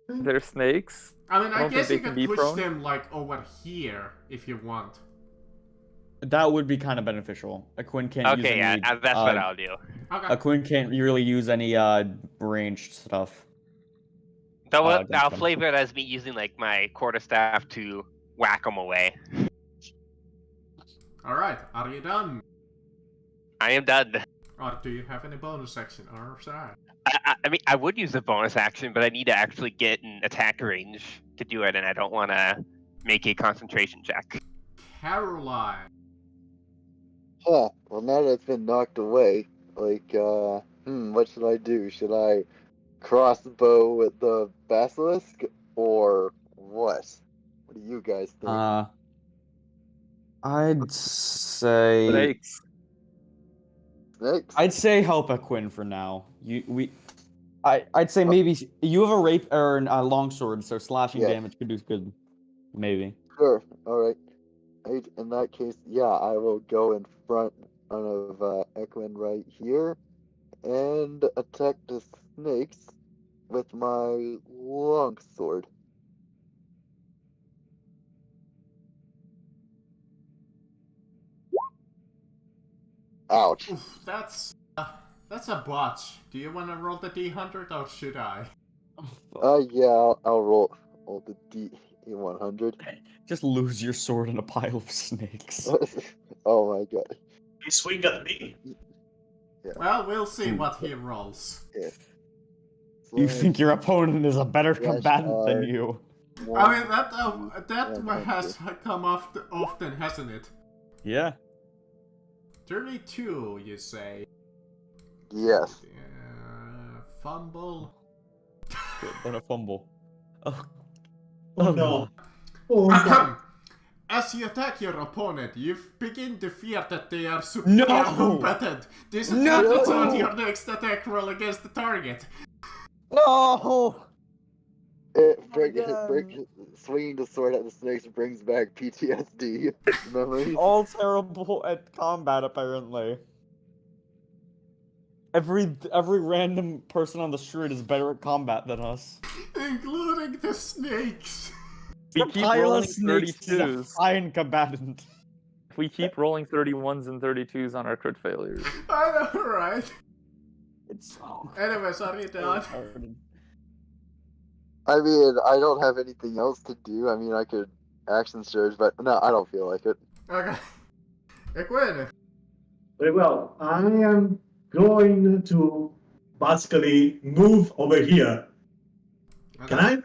They're snakes. I mean, I don't guess think you they could can be push prone. them, like, over here, if you want. That would be kind of beneficial. A Quinn can't use Okay, yeah, any. that's what I'll do. Okay. A Quinn can't really use any ranged stuff. So against I'll them. flavor it as me using like my quarterstaff to whack them away. Alright, are you done? I am done. Or do you have any bonus action? Or sorry. I mean, I would use the bonus action, but I need to actually get an attack range to do it, and I don't want to make a concentration check. Caroline. Huh. Well, now that it's been knocked away, like, what should I do? Should I crossbow with the basilisk, or what? What do you guys think? I'd say. Snakes. Snakes? I'd say help a Quinn for now. I'd say maybe you have a rape or a longsword, so slashing Yeah. damage could do good. Maybe. Sure. All right. In that case, yeah, I will go in front of Eklund right here and attack the snakes with my longsword. Ouch. Oof, that's a botch. Do you want to roll the D100 or should I? Yeah, I'll roll the D100. Just lose your sword in a pile of snakes. Oh my god. He swing at me. Well, we'll see what he rolls. Yeah. You think your opponent is a better Slash combatant than R. you? I mean, that Yeah, has come often, hasn't it? Yeah. 32, you say? Yes. Fumble. But a fumble. Oh. Oh no. Oh no. Ahem. As you attack your opponent, you begin to fear that they are superior No! combatant. This attack No! is on your next attack roll against the target. No! Swinging the sword at the snakes brings back PTSD memories. All terrible at combat, apparently. Every random person on the street is better at combat than us. Including the snakes. We The keep pile rolling of snakes is a 32s. fine combatant. If we keep rolling 31s and 32s on our crit failures. I know, right? It's so Anyways, are you done? hard. I mean, I don't have anything else to do. I mean, I could action surge, but no, I don't feel like it. Okay. Equin. Very well. I am going to basically move over here. Can I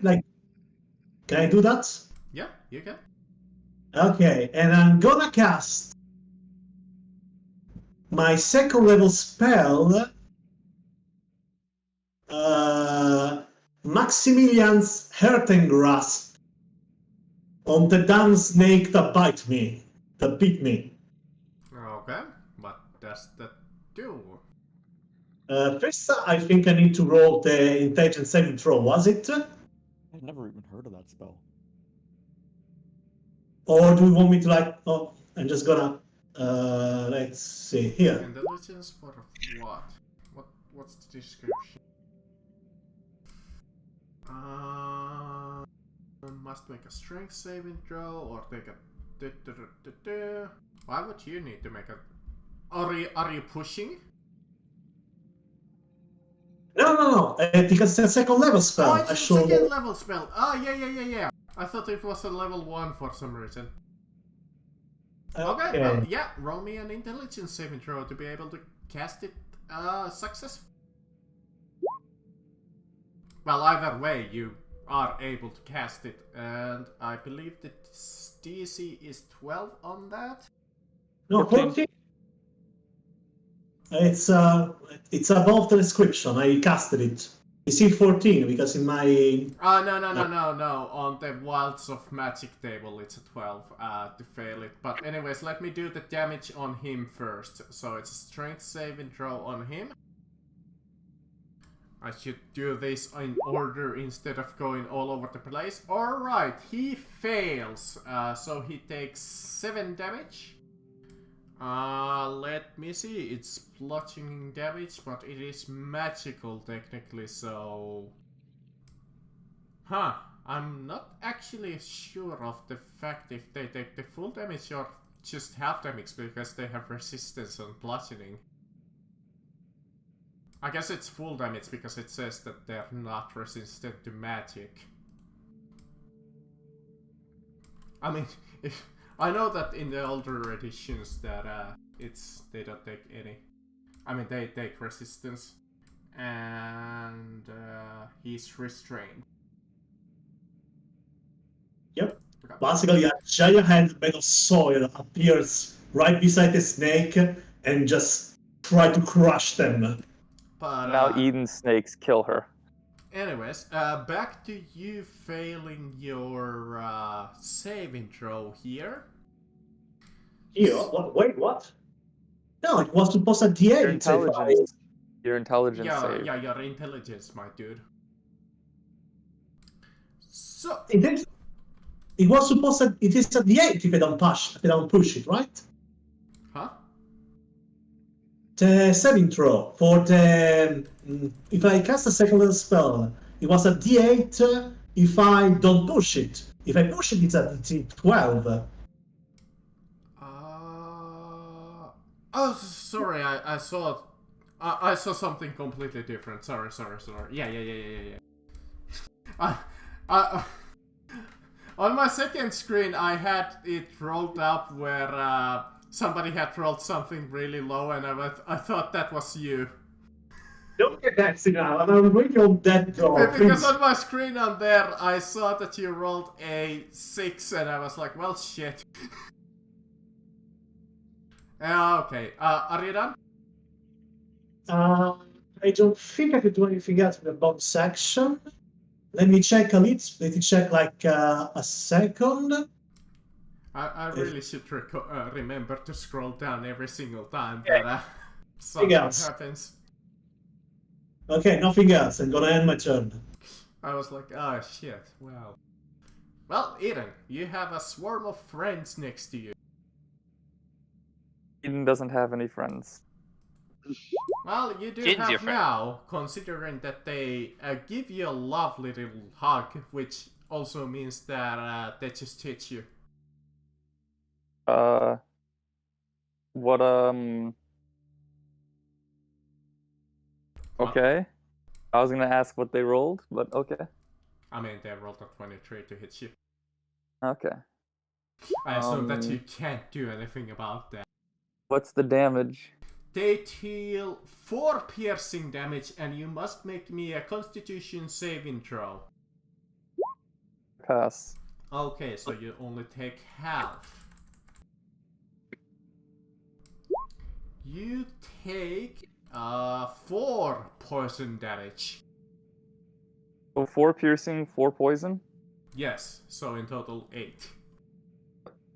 do that? Yeah, you can. Okay, and I'm gonna cast my second level spell, Maximilian's Hurting Grasp, on the damn snake that bit me. Okay, what does that do? First, I think I need to roll the intelligence saving throw, was it? I've never even heard of that spell. Or do you want me to oh, I'm just gonna, let's see here. Intelligence for what? What's the description? Must make a strength saving throw or take a. Why would you need to make a? Are you pushing? No, because it's a second level spell. Oh, it's I a showed second level spell. Oh, yeah. I thought it was a level 1 for some reason. Okay, well, yeah, roll me an intelligence saving throw to be able to cast it successfully. Well, either way, you are able to cast it, and I believe the DC is 12 on that. No, 14. It's above the description. I casted it. You see 14 because in my. Oh, no. On the Wilds of Magic table, it's a 12 to fail it. But anyways, let me do the damage on him first. So it's a strength saving throw on him. I should do this in order instead of going all over the place. Alright, he fails. So he takes 7 damage. Let me see. It's bludgeoning damage, but it is magical technically, so... I'm not actually sure of the fact if they take the full damage or just half damage because they have resistance on bludgeoning. I guess it's full damage because it says that they're not resistant to magic. I mean, I know that in the older editions that they don't take any. I mean, they take resistance, and he's restrained. Yep. Okay. Basically, a giant hand made of soil appears right beside the snake and just try to crush them. But Now Eden snakes kill her. anyways, back to you failing your saving throw here. Here? What? Wait, what? No, it was supposed at the Your end. intelligence. Your intelligence Yeah, save. yeah, your intelligence, my dude. So It was supposed that it is at the 8 if I don't push it, right? huh? The saving throw for the if I cast a second level spell, it was at D8 if I don't push it. If I push it, it's at D12. Oh, sorry. I saw. I saw something completely different. Sorry. Yeah. On my second screen, I had it rolled up where somebody had rolled something really low, and I thought that was you. Don't get that signal. I'm waiting on that door. Because on my screen on there, I saw that you rolled a 6, and I was like, well, shit. Okay. Are you done? I don't think I could do anything else with the bonus action. Let me check a little. Let me check like a second. I really should remember to scroll down every single time that something happens. Okay, nothing else. I'm gonna end my turn. I was like, oh shit, wow. Well, Eden, you have a swarm of friends next to you. Eden doesn't have any friends. Well, you do Jin's have your friend. now, considering that they give you a lovely little hug, which also means that they just hit you. What, okay. I was gonna ask what they rolled, but okay. I mean, they rolled a 23 to hit you. Okay. I assume that you can't do anything about that. What's the damage? They deal 4 piercing damage, and you must make me a Constitution saving throw. Pass. Okay, so you only take half. You take 4 poison damage. So 4 piercing, 4 poison? Yes, so in total 8.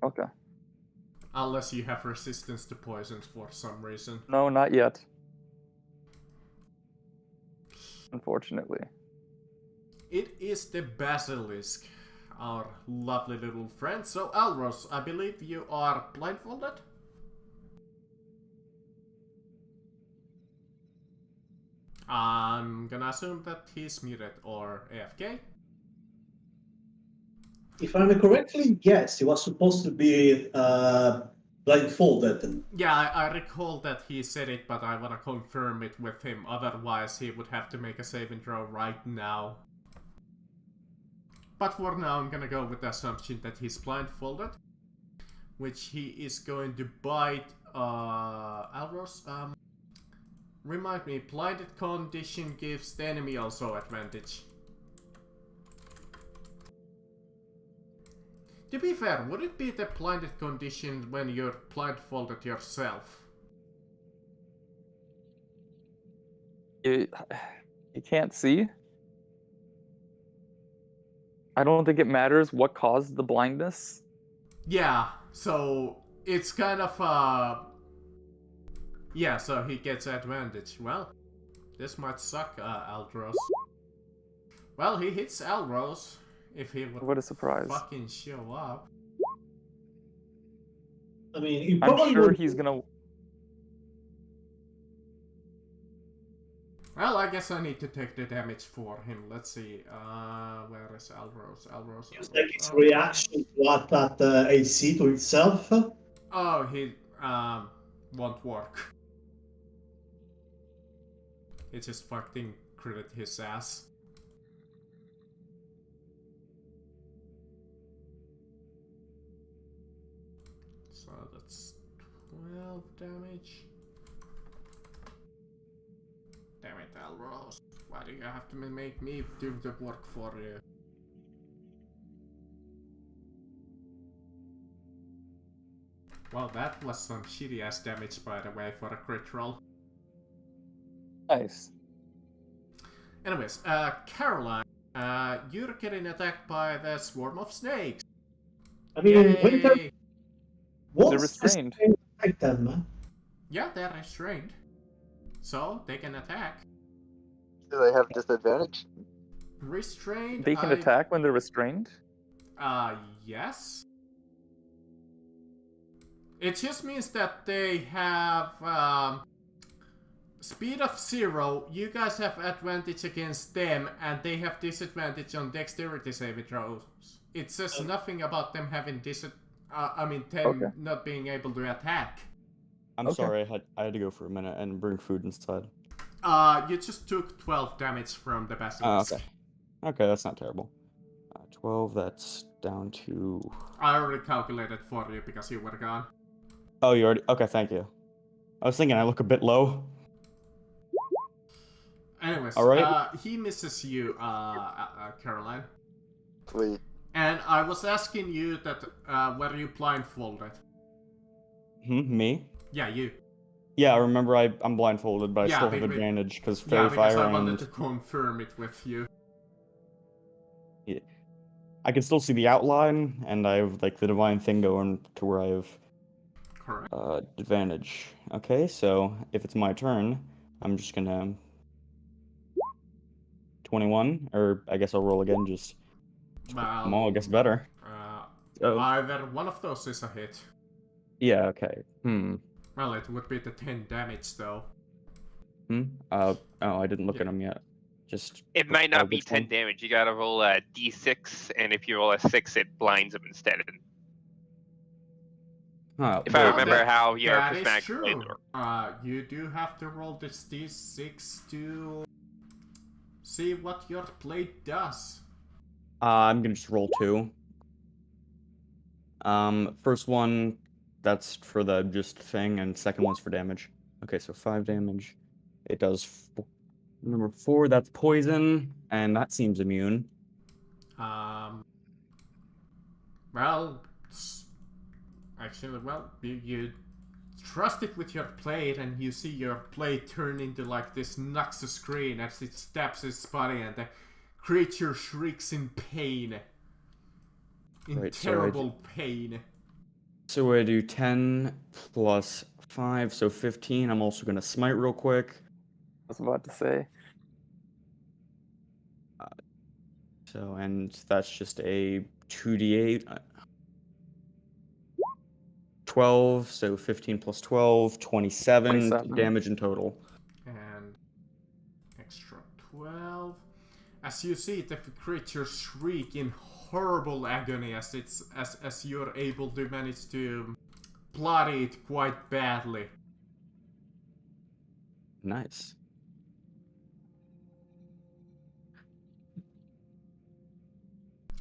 Okay. Unless you have resistance to poisons for some reason. No, not yet. Unfortunately. It is the Basilisk, our lovely little friend. So, Alros, I believe you are blindfolded? I'm gonna assume that he's muted or AFK. If I remember correctly, yes, he was supposed to be blindfolded. Yeah, I recall that he said it, but I wanna confirm it with him. Otherwise, he would have to make a saving throw right now. But for now, I'm gonna go with the assumption that he's blindfolded, which he is going to bite Alros. Remind me, blinded condition gives the enemy also advantage. To be fair, would it be the blinded condition when you're blindfolded yourself? You can't see? I don't think it matters what caused the blindness. Yeah, so it's kind of yeah, so he gets advantage. Well, this might suck, Aldros. Well, he hits Alros if he would What a surprise. fucking show up. I mean, he probably I'm sure would. he's gonna... Well, I guess I need to take the damage for him. Let's see. Where is Alros? Use like its reaction to add that AC to itself. Oh, he won't work. He just fucking critted his ass. So that's 12 damage. Damn it, Alros. Why do you have to make me do the work for you? Well, that was some shitty ass damage, by the way, for a crit roll. Nice. Anyways, Caroline, you're getting attacked by the swarm of snakes. I mean, Winter, Yay! what's They're restrained. like them, man? Yeah, they're restrained. So, they can attack. Do they have disadvantage? Restrained, They can attack when they're restrained? Yes. It just means that they have, speed of 0, you guys have advantage against them, and they have disadvantage on dexterity saving throws. It says nothing about them having not being able to attack. I'm Okay. sorry, I had to go for a minute and bring food inside. You just took 12 damage from the Oh, basilisk. okay. Okay, that's not terrible. 12, that's down to... I already calculated for you because you were gone. Oh, you already... Okay, thank you. I was thinking I look a bit low. Anyways, Alright. he misses you, Caroline. Wait. And I was asking you that, were you blindfolded? Me? Yeah, you. Yeah, I remember I'm blindfolded, but I Yeah, still have we- advantage because Yeah, Fairy because Fire I wanted and... to confirm it with you. I can still see the outline, and I have like the divine thing going to where I have Correct. advantage. Okay, so if it's my turn, I'm just gonna 21, or I guess I'll roll again. Just Well, I guess better. Oh. Either one of those is a hit. Yeah. Okay. Well, it would be the 10 damage though. Oh, I didn't look Yeah. at them yet. Just. It might not be which 10 one? damage. You gotta roll a d6, and if you roll a 6, it blinds him instead. Huh, If I Well, remember that- how your That is prismatic true. blade works. You do have to roll this d6 to see what your blade does. I'm gonna just roll 2. First one, that's for the just thing, and second one's for damage. Okay, so 5 damage. It does. Number 4, that's poison, and that seems immune. Well, actually, you trust it with your blade, and you see your blade turn into like this Noxus screen as it stabs its body, and the creature shrieks in pain. In Right, so I terrible pain. So I do 10 plus 5, so 15. I'm also gonna smite real quick. I was about to say. So, and that's just a 2d8. 12, so 15 plus 12, 27 27. damage in total. And extra 12. As you see the creature shriek in horrible agony as you're able to manage to bloody it quite badly. Nice.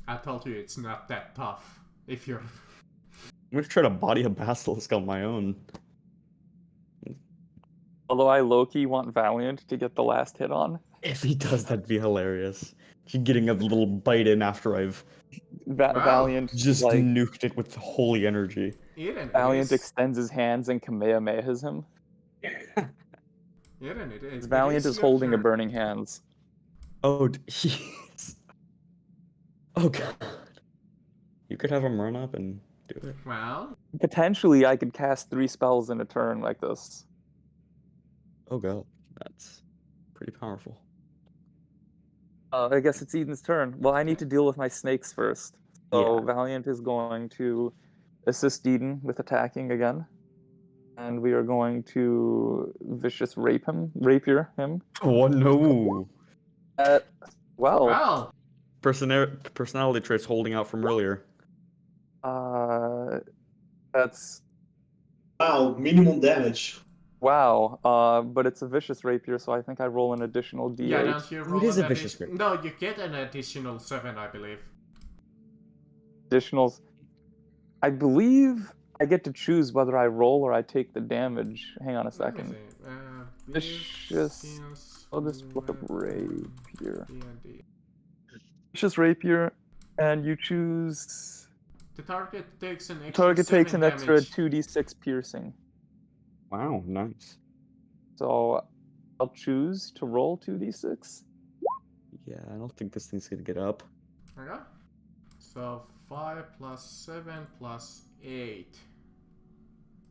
I told you it's not that tough. If you're I'm gonna try to body a basilisk on my own. Although I low-key want Valiant to get the last hit on. If he does, that'd be hilarious. He's getting a little bite in after I've Wow. Valiant just like nuked it with holy energy. Valiant extends his hands and Kamehamehas him. It is. Valiant is your holding a turn. burning hands. Oh, he's... Oh, God. You could have him run up and do it. Well, Potentially, I could cast 3 spells in a turn like this. Oh, God. That's pretty powerful. I guess it's Eden's turn. Well, I need to deal with my snakes first. So Yeah. Valiant is going to assist Eden with attacking again. And we are going to vicious rapier him. Oh, no. well, Personality traits holding out from earlier. That's wow, minimum damage. Wow, but it's a vicious rapier, so I think I roll an additional d8. Yeah, don't you roll is an a vicious addition? rapier. No, you get an additional 7, I believe. Additionals. I believe I get to choose whether I roll or I take the damage. Hang on a Let me second. see. Vicious. I'll just look up rapier. D&D. Vicious rapier, and you choose. The target takes an extra Target takes 7 an extra damage. 2d6 piercing. Wow, nice. So I'll choose to roll 2d6. Yeah, I don't think this thing's gonna get up. Okay. So 5 plus 7 plus 8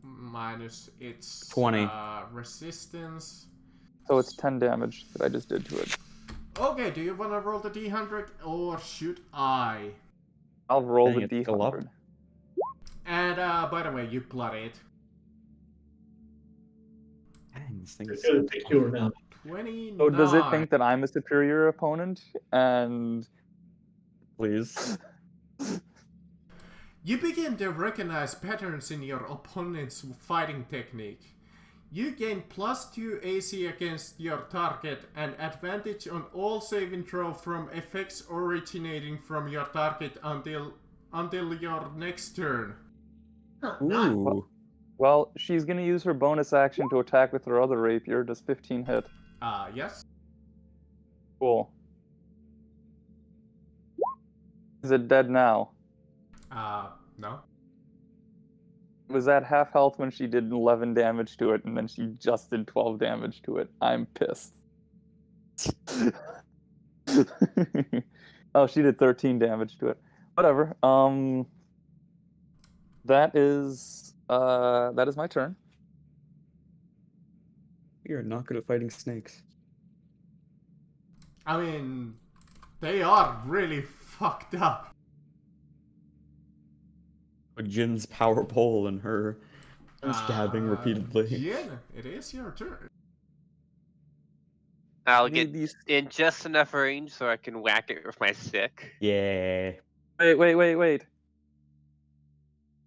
minus its 20. Resistance. So it's 10 damage that I just did to it. Okay, do you want to roll the d100 or should I? I'll roll Dang, the it's still up. d100. And by the way, you bloody it. Dang, this thing You're is feeling secure now. 29. So does it think that I'm a superior opponent? And please. You begin to recognize patterns in your opponent's fighting technique. You gain +2 AC against your target and advantage on all saving throw from effects originating from your target until your next turn. Ooh. well, she's gonna use her bonus action to attack with her other rapier. Does 15 hit? Yes. Cool. Is it dead now? No. Was that half health when she did 11 damage to it, and then she just did 12 damage to it? I'm pissed. Oh, she did 13 damage to it. Whatever. That is my turn. You're not good at fighting snakes. I mean, they are really fucked up. But Jin's power pole and her stabbing repeatedly. Jin, it is your turn. I'll Need get these- in just enough range so I can whack it with my stick. Yeah. Wait.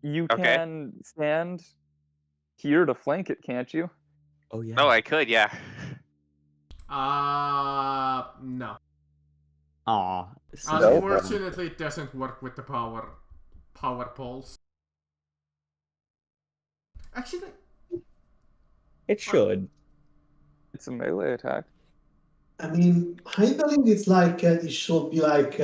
You Okay. can stand here to flank it, can't you? Oh yeah. Oh, I could, yeah. No. Aw. Unfortunately, it doesn't work with the power poles. Actually, It should. It's a melee attack. I mean, I believe it's like it should be like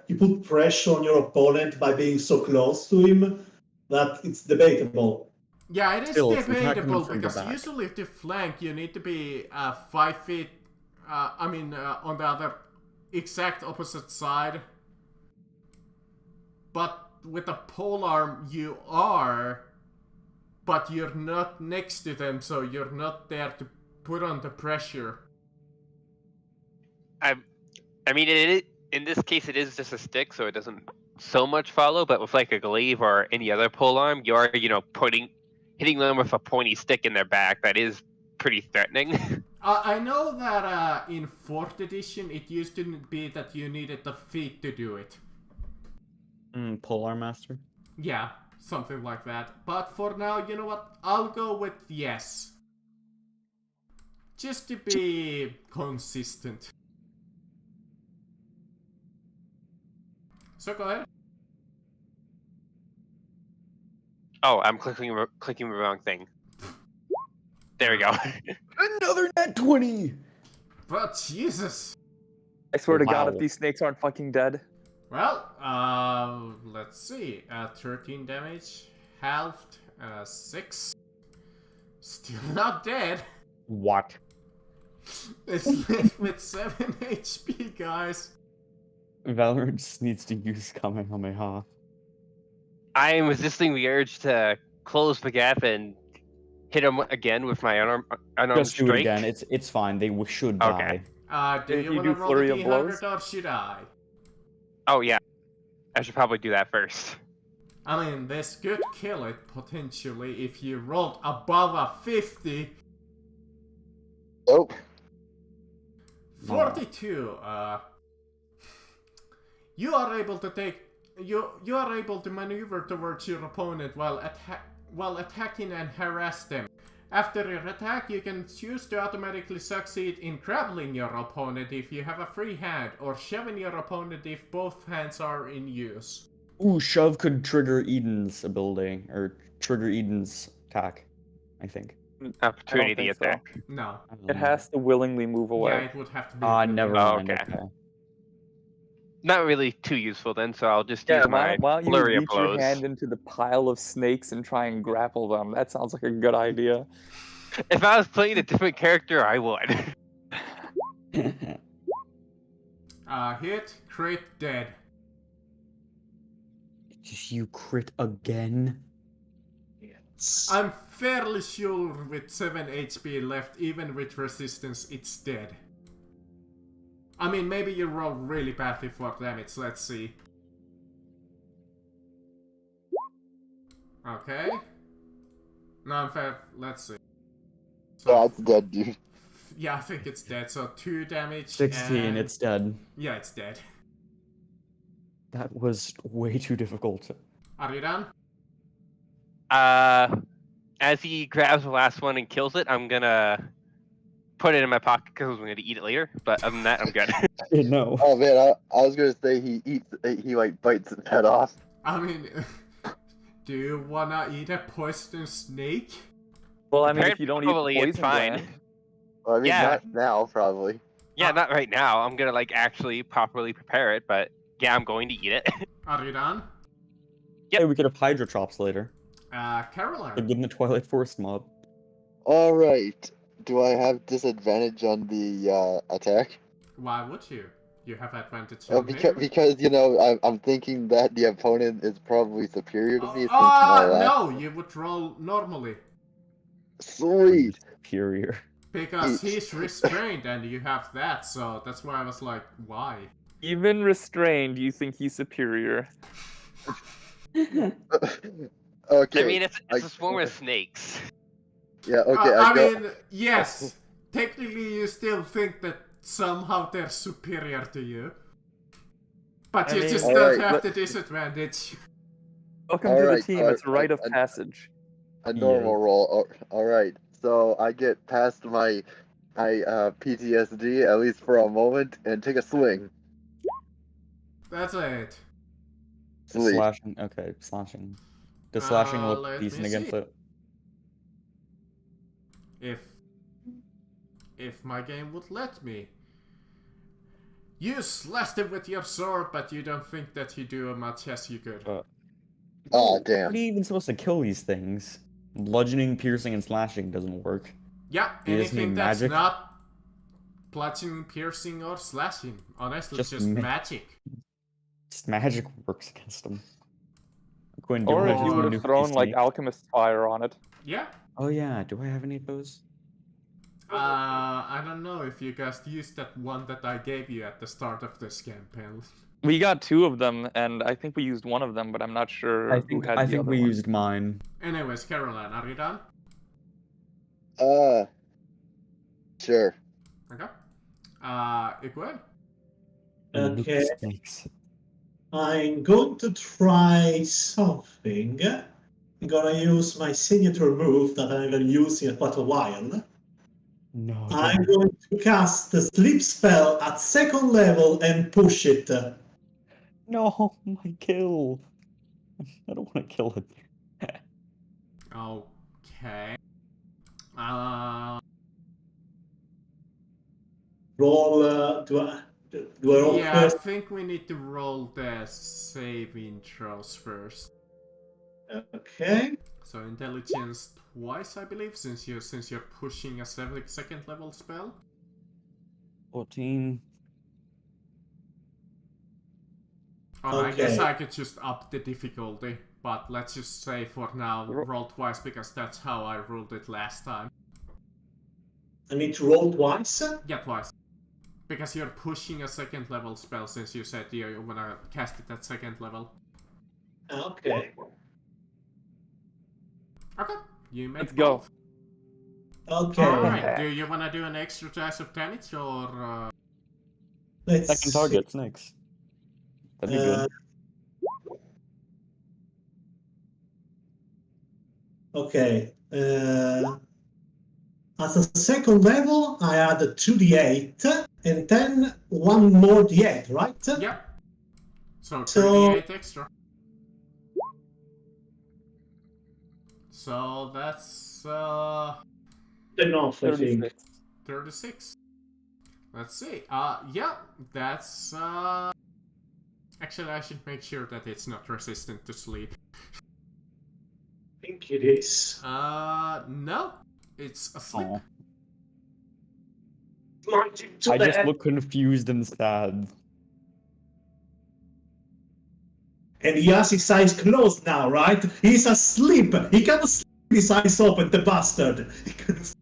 you put pressure on your opponent by being so close to him that it's debatable. yeah, it is Still, it's attacking debatable them from the because back. usually to flank you need to be 5 feet. On the other exact opposite side. But with a polearm, you are, but you're not next to them, so you're not there to put on the pressure. I mean, in this case, it is just a stick, so it doesn't so much follow. But with like a glaive or any other polearm, you are, hitting them with a pointy stick in their back. That is pretty threatening. I know that in 4th edition, it used to be that you needed the feet to do it. Polar Master. Yeah, something like that. But for now, you know what? I'll go with yes. Just to be consistent. So go ahead. Oh, I'm clicking the wrong thing. There we go. Another net 20! But Jesus. I swear to God, Wow. if these snakes aren't fucking dead. Well, let's see. 13 damage, halved, 6. Still not dead. What? It's left with 7 HP, guys. Valorant just needs to use Kamehameha. I am resisting the urge to close the gap and hit him again with my unarmed Just do it strike. again. It's fine. They should Okay. die. Do If you you want to do roll flurry the of D100 blows? or should I? Oh yeah, I should probably do that first. I mean, this could kill it, potentially, if you rolled above a 50. Oh, 42, you are able to take... You are able to maneuver towards your opponent while attacking and harass them. After your attack, you can choose to automatically succeed in grappling your opponent if you have a free hand, or shoving your opponent if both hands are in use. Ooh, shove could trigger Eden's ability, or trigger Eden's attack, I think. Opportunity think so. attack. No. It has to willingly move away. Yeah, it would have to be. Ah, really- never Oh, mind. okay. Okay. Not really too useful then, so I'll just Yeah, use my why don't you flurry of reach your blows. hand into the pile of snakes and try and grapple them? That sounds like a good idea. If I was playing a different character, I would. Hit, crit, dead. You crit again? Yes. I'm fairly sure with 7 HP left, even with resistance, it's dead. I mean, maybe you roll really badly for damage, let's see. Okay. No, I'm fair, let's see. So, That's dead, dude. yeah, I think it's dead, so 2 damage. 16, and... it's dead. Yeah, it's dead. That was way too difficult. Are you done? As he grabs the last one and kills it, I'm gonna put it in my pocket because I'm gonna eat it later. But other than that, I'm good. No. Oh man, I was gonna say he like bites his head off. I mean, do you wanna eat a poisonous snake? Well, I mean, if Apparently, you don't probably eat it's poison fine. gland, Well, I mean, Yeah. not now, probably. Yeah, not right now. I'm gonna like actually properly prepare it, but yeah, I'm going to eat it. Are you done? Yeah, we could have Hydrotrops later. Caroline. Like in the Twilight Forest mob. All right. Do I have disadvantage on the attack? Why would you? You have advantage Oh, on because, him. because you know I'm thinking that the opponent is probably superior to me. Since my last... No, you would roll normally. Sweet. Superior. Because he's restrained and you have that, so that's why I was like, why? even restrained, you think he's superior. Okay. I mean, it's I- a swarm of snakes. Yeah. Okay. I go... mean, yes. Technically, you still think that somehow they're superior to you. But I you mean- just All don't right, have the disadvantage. Welcome All to the right, team. It's a rite of I- passage. A normal Yes. roll. All right. So I get past my PTSD at least for a moment and take a swing. That's it. Sweet. Slashing. Okay, slashing. Does slashing let look me decent against see. it? If my game would let me. You slashed him with your sword, but you don't think that you do as much as you could. Oh How damn. are you even supposed to kill these things? Bludgeoning, piercing, and slashing doesn't work. Yeah, You just anything need that's magic? not bludgeoning, piercing, or slashing. Honestly, Just just ma- magic. Just magic works against them. Quinn, Or if have you a would have nuke thrown these like snakes? alchemist fire on it. Yeah. Oh yeah, do I have any of those? I don't know if you guys used that one that I gave you at the start of this campaign. We got 2 of them, and I think we used one of them, but I'm not sure who had the other we one. used mine. Anyways, Caroline, are you done? Sure. Okay. Iguan? And nuke Okay. snakes. I'm going to try something. I'm gonna use my signature move that I'm gonna use in quite a while. No. I'm going to cast the sleep spell at 2nd level and push it. No, my kill. I don't want to kill it. Okay. Roll. Do I roll Yeah, I first? think we need to roll the saving throws first. Okay. So intelligence twice, I believe, since you're pushing a 2nd level spell. 14. I guess Okay. I could just up the difficulty, but let's just say for now roll twice because that's how I ruled it last time. I need to roll twice. Yeah, twice. Because you're pushing a 2nd level spell since you said you wanna cast it at 2nd level. Okay. Okay, you make Let's go. both. Okay. Alright, do you wanna do an extra dash of damage or... Let's Second target, snakes. That'd be good. Okay. As a second level, I add 2d8 and then one more d8, right? Yep. So So- 38 extra. So that's Enough, I think. 36. 36. Let's see. Yeah, that's actually I should make sure that it's not resistant to sleep. I think it is. No. It's asleep. Aw. To I just that. look confused and sad. And he has his eyes closed now, right? He's asleep. He can't sleep with his eyes open, the bastard. He can't-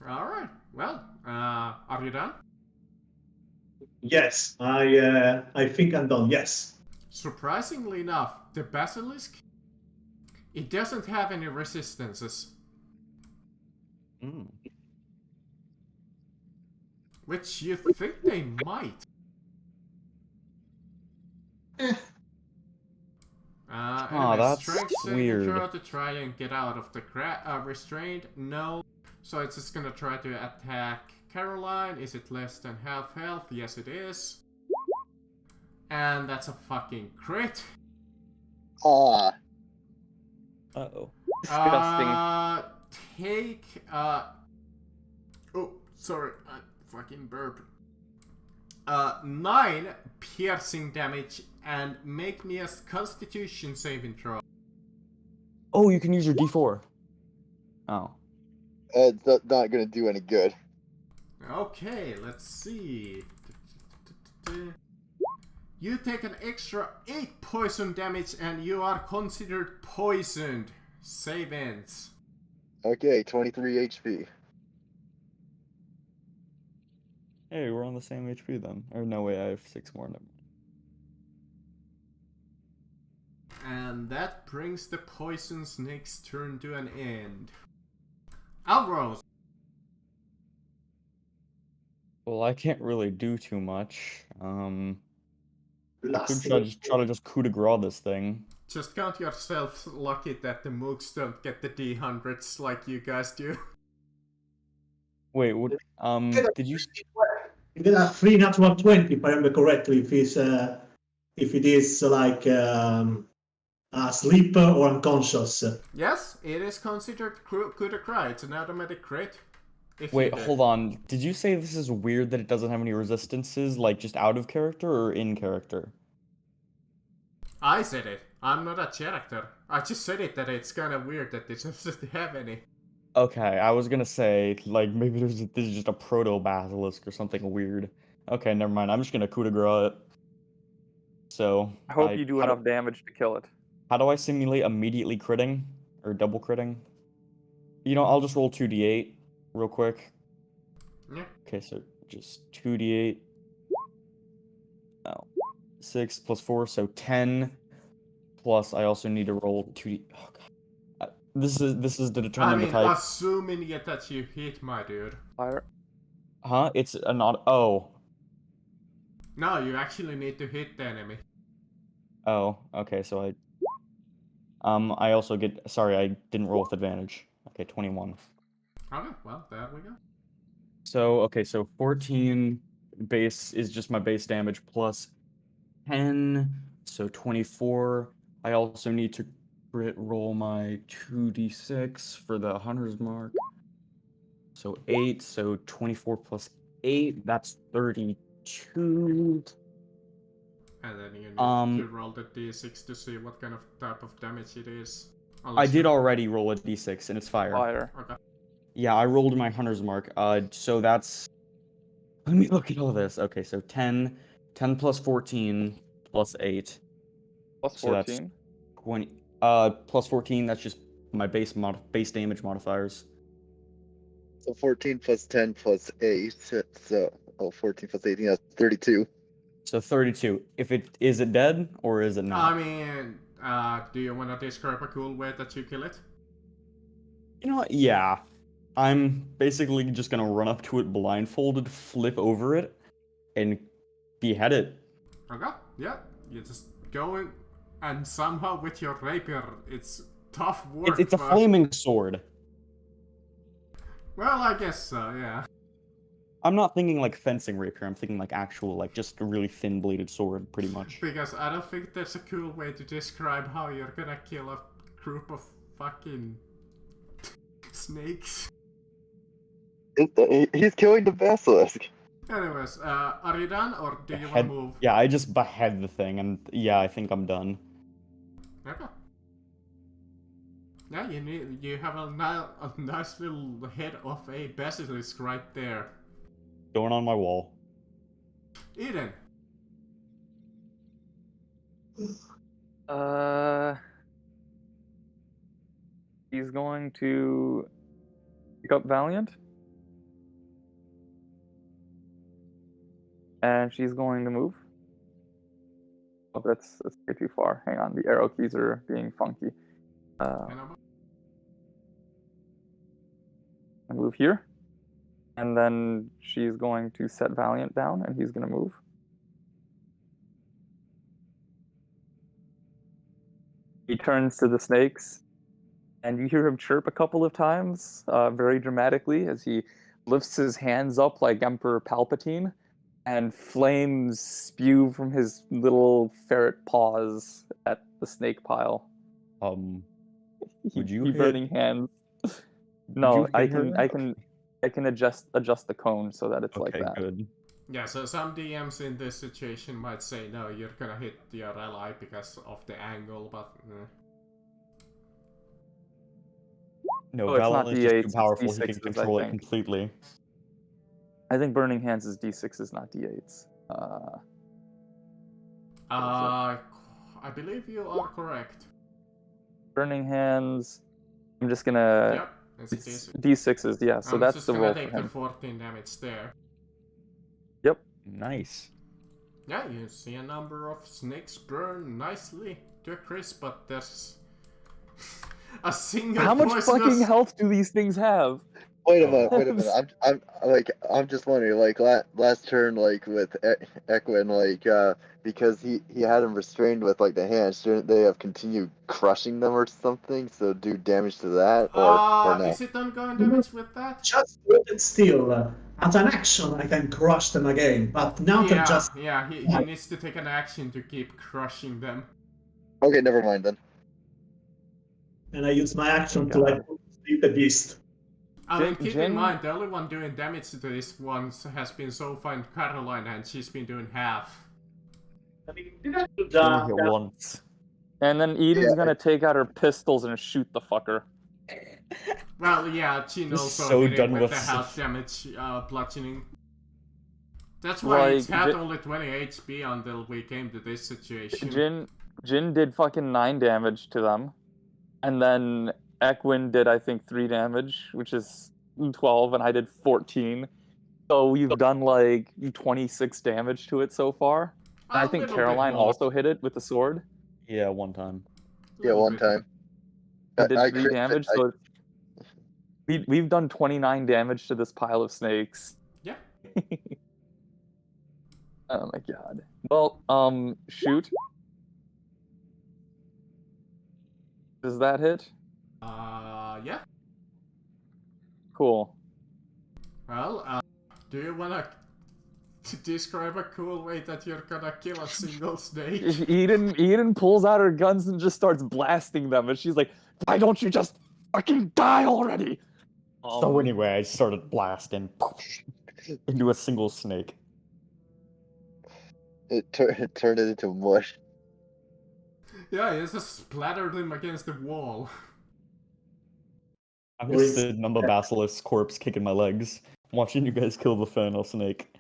Alright. Well, are you done? Yes, I think I'm done. Yes. Surprisingly enough, the basilisk, it doesn't have any resistances, Mm. which you think they might. Anyway, that's strength saving weird. throw to try and get out of the restraint. No. So it's just gonna try to attack Caroline. Is it less than half health? Yes, it is. And that's a fucking crit. Ah, Uh-oh. Disgusting. Take oh, sorry, I fucking burped. 9 piercing damage and make me a Constitution saving throw. Oh, you can use your D4. Oh. it's not gonna do any good. Okay, let's see. You take an extra 8 poison damage and you are considered poisoned. Save ends. Okay, 23 HP. Hey, we're on the same HP then. Or no way, I have 6 more. Never mind. And that brings the poison snake's turn to an end. Alrose! Well, I can't really do too much. I could Last try to just coup de grace this thing. Just count yourself lucky that the mooks don't get the D100s like you guys do. Wait, what? Did you? You get a free natural 20, if I remember correctly, if it is like asleep or unconscious. Yes, it is considered coup de grace. It's an automatic crit. Wait, hold on. Did you say this is weird that it doesn't have any resistances, like just out of character or in character? I said it. I'm not a character. I just said it that it's kind of weird that it doesn't have any. Okay, I was gonna say, like, maybe this is just a proto-basilisk or something weird. Okay, never mind. I'm just gonna coup de grace it. So, I hope you do enough damage to kill it. how do I simulate immediately critting? Or double critting? You know, I'll just roll 2d8 real quick. Yeah. Okay, so just 2d8. Oh, 6 plus 4, so 10. Plus, I also need to roll 2d. Oh, God. This is to I determine mean, the type. assuming yet that you hit, my dude. Fire. Huh? It's a not. Oh. No, you actually need to hit the enemy. Oh. Okay. So I also get. Sorry, I didn't roll with advantage. Okay, 21. Okay, well, there we go. So okay, so 14 base is just my base damage plus 10, so 24. I also need to crit roll my 2d6 for the hunter's mark. So 8, so 24 plus 8, that's 32. And then you need to roll the d6 to see what kind of type of damage it is. I did already roll a d6 and it's fire. Fire. Okay. Yeah, I rolled my hunter's mark. So that's. Let me look at all this. Okay, so 10 plus 14 plus 8. Plus So that's 14. 20. Plus 14, that's just my base damage modifiers. So 14 plus 10 plus 8. So 14 plus 18, that's 32. So 32. Is it dead or is it not? I mean, do you want to describe a cool way that you kill it? You know what? Yeah. I'm basically just gonna run up to it blindfolded, flip over it, and behead it. Okay, yeah. You just go in, And somehow with your rapier, it's tough work. It's a but- flaming sword. Well, I guess so, yeah. I'm not thinking like fencing rapier. I'm thinking like actual, like just a really thin bladed sword, pretty much. Because I don't think there's a cool way to describe how you're gonna kill a group of fucking snakes. He's killing the basilisk. Anyways, are you done or do you want to Head- move? Yeah, I just behead the thing, and yeah, I think I'm done. Okay. Yeah, you have a nice little head of a basilisk right there. Going on my wall. Eden. He's going to pick up Valiant. And she's going to move. Oh, that's way too far. Hang on, the arrow keys are being funky. I move here. And then she's going to set Valiant down, and he's going to move. He turns to the snakes, and you hear him chirp a couple of times, very dramatically, as he lifts his hands up like Emperor Palpatine, and flames spew from his little ferret paws at the snake pile. Would you he hit- burning hands. No, you I hit her? can adjust the cone so that it's like Okay, that. good. Yeah, so some DMs in this situation might say, no, you're gonna hit your ally because of the angle, but... No, Oh, it's not Valiant is just D8s, too it's powerful. He can D6s, I control it think. completely. I think burning hands is D6s, not D8s. I believe you are correct. Burning hands. I'm just gonna. Yep, it's a It's D6. D6s, yeah. So I'm that's just the gonna roll for take the him. 14 damage there. Yep. Nice. Yeah, you see a number of snakes burn nicely to a crisp, but there's a single How much poisonous... fucking health do these things have? Wait a minute. I'm just wondering, like last turn, like with Equin, like because he had him restrained with like the hand, shouldn't they have continued crushing them or something? So do damage to that or no? Is it ongoing damage with that? Just hold it still. As an action, I can crush them again, but now they're just... Yeah, he needs to take an action to keep crushing them. Okay, never mind then. And I use my action to God. like sleep the beast. I mean, keep in Jin- mind, the only one doing damage to this one has been so far Caroline, and she's been doing half. I mean, did I do Only that? hit once. And then Eden's Yeah. gonna take out her pistols and shoot the fucker. Well, yeah, Jin Just also so hit it done with with the s- half damage bludgeoning. That's why it's Like, had Jin- only 20 HP until we came to this situation. Jin did fucking 9 damage to them. And then Equin did, I think, 3 damage, which is 12, and I did 14. So we've done like 26 damage to it so far. And I A think little bit Caroline more. also hit it with the sword. Yeah, one time. Yeah, Little one bit. time. He did I 3 crit- damage, so we've done 29 damage to this pile of snakes. Yeah. Oh my god. Well, shoot. Does that hit? Yeah. Cool. Well, do you wanna describe a cool way that you're gonna kill a single snake? Eden pulls out her guns and just starts blasting them, and she's like, "Why don't you just fucking die already?" So anyway, I started blasting into a single snake. It turned it into mush. Yeah, you just splattered him against the wall. I'm just sitting on the basilisk's corpse, kicking my legs, watching you guys kill the fennel snake.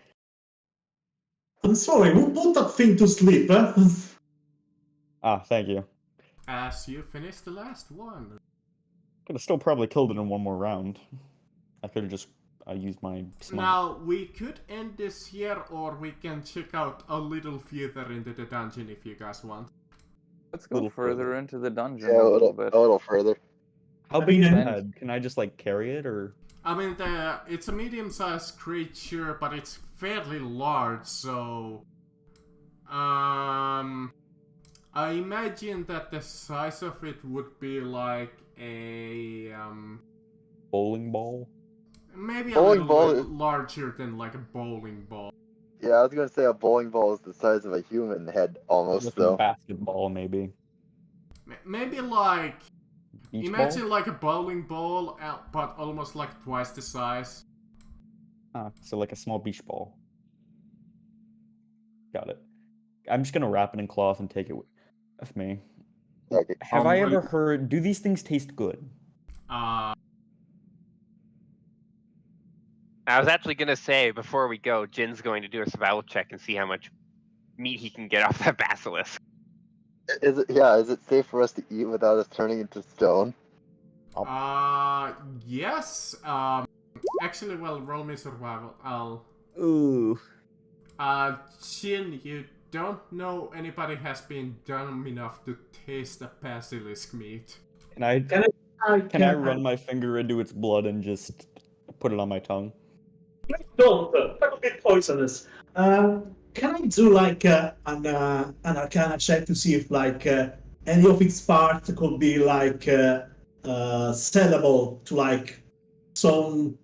I'm sorry, who put that thing to sleep? Ah, thank you. As you finish the last one. Could have still probably killed it in one more round. I could have just used my smite. Now, we could end this here, or we can check out a little further into the dungeon if you guys want. Let's go Little further further. into the dungeon Yeah, a a little little, bit. a little further. How big is mean, the head? Can I just like carry it or? I mean, it's a medium-sized creature, but it's fairly large, so... I imagine that the size of it would be like a Bowling ball? maybe a Bowling little ball bit is- larger than like a bowling ball. Yeah, I was gonna say a bowling ball is the size of a human head almost, Like a though. basketball, maybe. Maybe like Beach imagine ball? like a bowling ball, but almost like twice the size. Ah, so like a small beach ball. Got it. I'm just gonna wrap it in cloth and take it with me. Okay. Have I are ever you- heard? Do these things taste good? I was actually gonna say before we go, Jin's going to do a survival check and see how much meat he can get off that basilisk. Is it safe for us to eat without us turning into stone? Yes. Actually, well, roll me survival. Ooh. Jin, you don't know anybody has been dumb enough to taste a basilisk meat. Can I run my finger into its blood and just put it on my tongue? Please don't. That would be poisonous. Can I do like an Arcana check to see if like any of its parts could be like sellable to like some?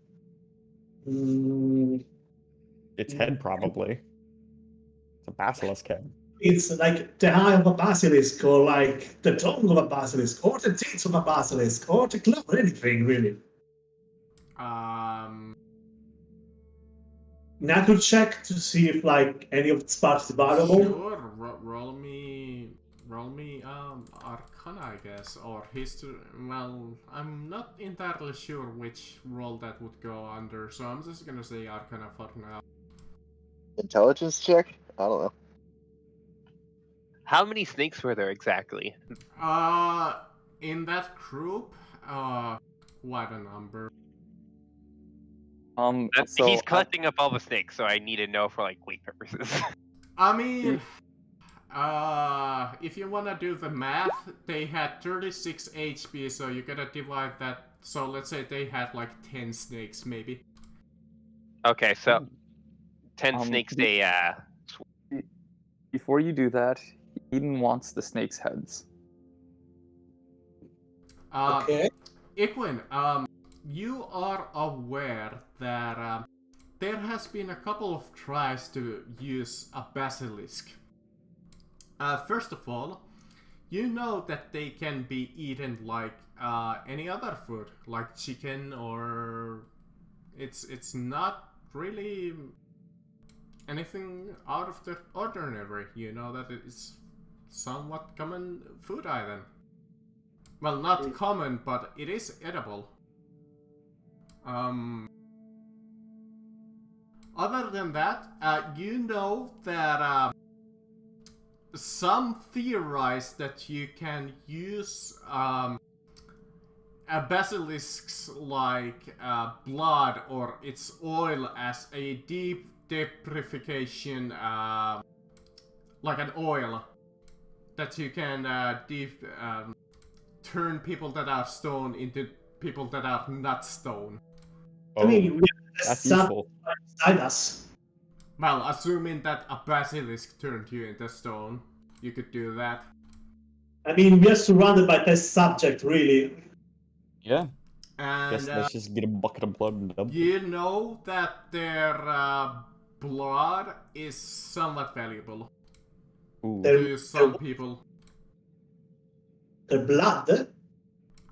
Its head, probably. It's a basilisk head. It's like the eye of a basilisk, or like the tongue of a basilisk, or the teeth of a basilisk, or the claw, or anything really. Nature check to see if like any of its parts is valuable. Sure. Roll me. Arcana, I guess, or history. Well, I'm not entirely sure which role that would go under, so I'm just gonna say Arcana for now. Intelligence check? I don't know. How many snakes were there exactly? In that group, quite a number. So He's collecting up all the snakes, so I need to know for like weight purposes. I mean, if you wanna do the math, they had 36 HP, so you gotta divide that. So let's say they had like 10 snakes, maybe. Okay, so 10 snakes. Before you do that, Eden wants the snake's heads. Okay. Iquin, you are aware that there has been a couple of tries to use a basilisk. First of all, you know that they can be eaten like any other food, like chicken, or it's not really anything out of the ordinary. You know that it's somewhat common food item. Well, not common, but it is edible. Other than that, you know that some theorize that you can use a basilisk's like blood or its oil as a deep depurification, like an oil that you can turn people that are stone into people that are not stone. I mean, we have That's some useful. inside us. Well, assuming that a basilisk turned you into stone, you could do that. I mean, we are surrounded by test subject, really. Yeah. And Guess let's just get a bucket of blood and dump it. you know that their blood is somewhat valuable Ooh. to some people. The blood.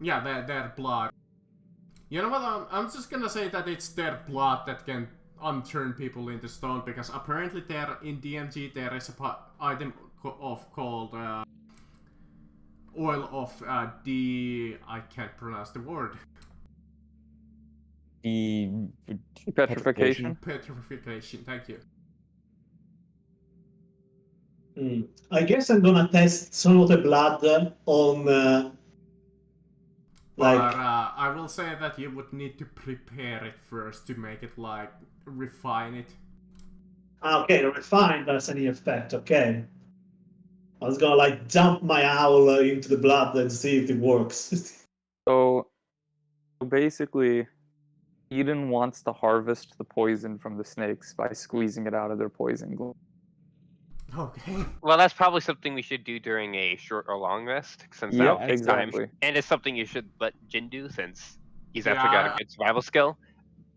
Yeah, their blood. You know what? I'm just gonna say that it's their blood that can unturn people into stone, because apparently there in DMG there is a item called oil of I can't pronounce the word. The Petrification. Petrification. Thank you. I guess I'm gonna test some of the blood on But I will say that you would need to prepare it first to make it like refine it. Okay, refined has any effect. Okay, I was gonna like dump my owl into the blood and see if it works. So basically, Eden wants to harvest the poison from the snakes by squeezing it out of their poison gland. Okay. Well, that's probably something we should do during a short or long rest, since Yep, that'll take time. exactly. And it's something you should let Jin do, since he's Yeah, actually got a good survival skill.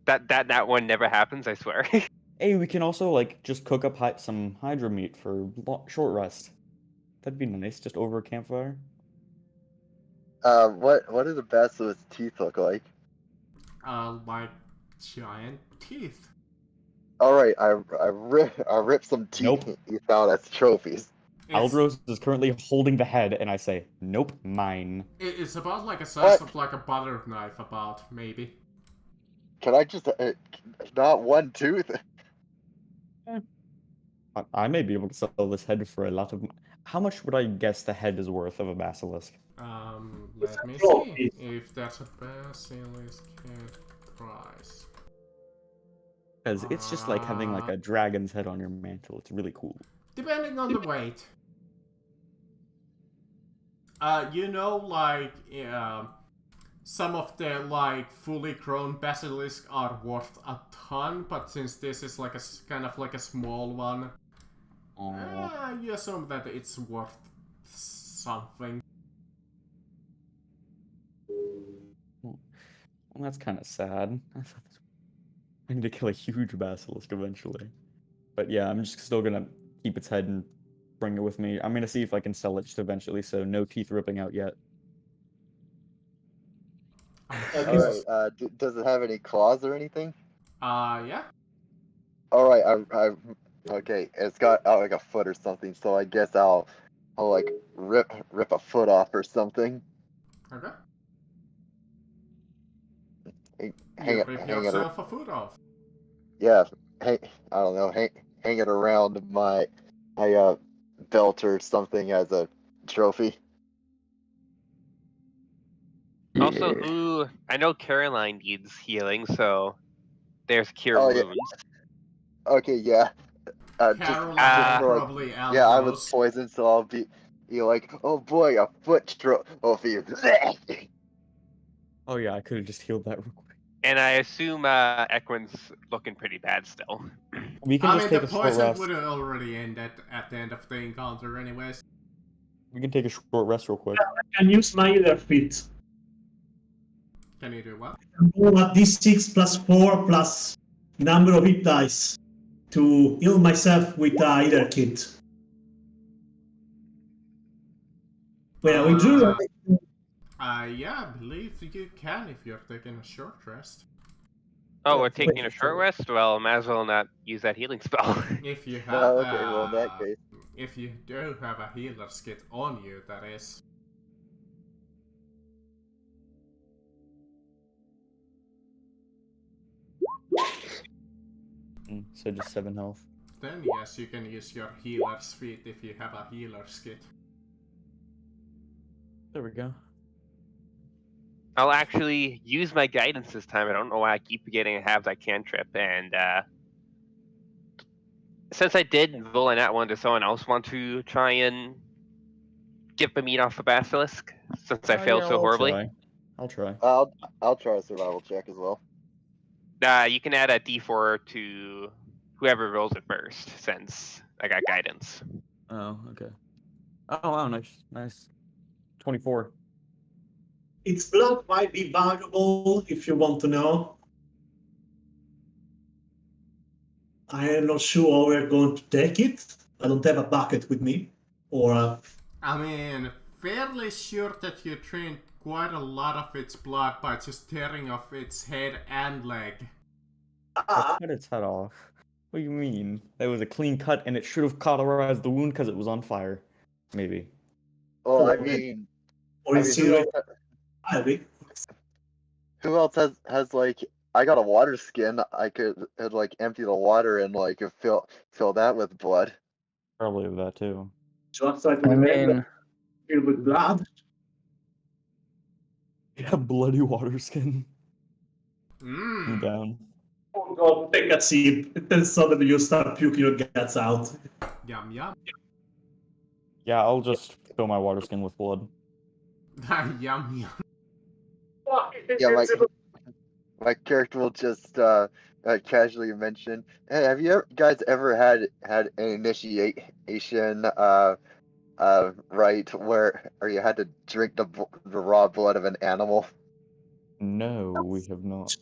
That one never happens, I swear. Hey, we can also like just cook up some Hydra meat for short rest. That'd be nice, just over a campfire. What do the basilisk's teeth look like? like giant teeth. All right, I ripped some teeth Nope. you found as trophies. It's, Aldros is currently holding the head, and I say, "Nope, mine." it's about like a size What? of like a butter knife, about maybe. Can I just not one tooth? I may be able to sell this head for a lot of. How much would I guess the head is worth of a basilisk? Let me Oh, see if there's a basilisk head price. Because it's just like having like a dragon's head on your mantle. It's really cool. Depending on the weight. You know, like, some of the, like, fully grown basilisk are worth a ton, but since this is like a kind of like a small one, you assume that it's worth something. Well, that's kind of sad. I need to kill a huge basilisk eventually. But yeah, I'm just still gonna keep its head and bring it with me. I'm gonna see if I can sell it just eventually, so no teeth ripping out yet. All right. Does it have any claws or anything? Yeah. All right. Okay. It's got like a foot or something. So I guess I'll like rip a foot off or something. Okay. Hang You it. rip Hang it. yourself a foot off. Yeah. I don't know. Hang it around my belt or something as a trophy. Also, I know Caroline needs healing, so there's cure Oh, yeah. wounds. Okay. Yeah. Caroline for, like, probably yeah, I was Aldros. poisoned, so I'll be like, oh boy, a foot trophy. Oh yeah, I could have just healed that real quick. And I assume Equin's looking pretty bad still. We can I just mean, take the a short poison rest. would have already ended at the end of the encounter anyways. We can take a short rest real quick. I can use my other feat. Can you do what? Roll a d6 plus 4 plus number of hit dice to heal myself with a healer kit. Well, we drew. Yeah, I believe you can if you're taking a short rest. Oh, we're taking a short rest? Well, might as well not use that healing spell. If you have, No, okay, well, in that case. if you do have a healer's kit on you, that is. So just 7 health. Then yes, you can use your healer's feat if you have a healer's kit. There we go. I'll actually use my guidance this time. I don't know why I keep forgetting I have that cantrip. And since I did roll a nat one, does someone else want to try and get the meat off the basilisk? Since I failed so horribly. I'll try. I'll try a survival check as well. You can add a d4 to whoever rolls it first, since I got guidance. Oh, okay. Oh, wow, nice. 24. Its blood might be valuable if you want to know. I am not sure how we're going to take it. I don't have a bucket with me. Or I mean, fairly sure that you drained quite a lot of its blood by just tearing off its head and leg. I cut its head off. What do you mean? That was a clean cut, and it should have cauterized the wound because it was on fire. Maybe. Well, I Or- mean, or I it's mean, who else has like? I got a water skin. I could like empty the water and like fill that with blood. Probably that too. Just try to I remember, mean, filled with blood. Yeah, bloody water skin. I'm Mmm. down. Oh god, take a sip. And then suddenly you start puking your guts out. Yum yum. Yeah, I'll just fill my water skin with blood. Yum yum. Yeah, my character will just casually mention, hey, have you guys ever had an initiation rite where you had to drink the raw blood of an animal? No, we have not.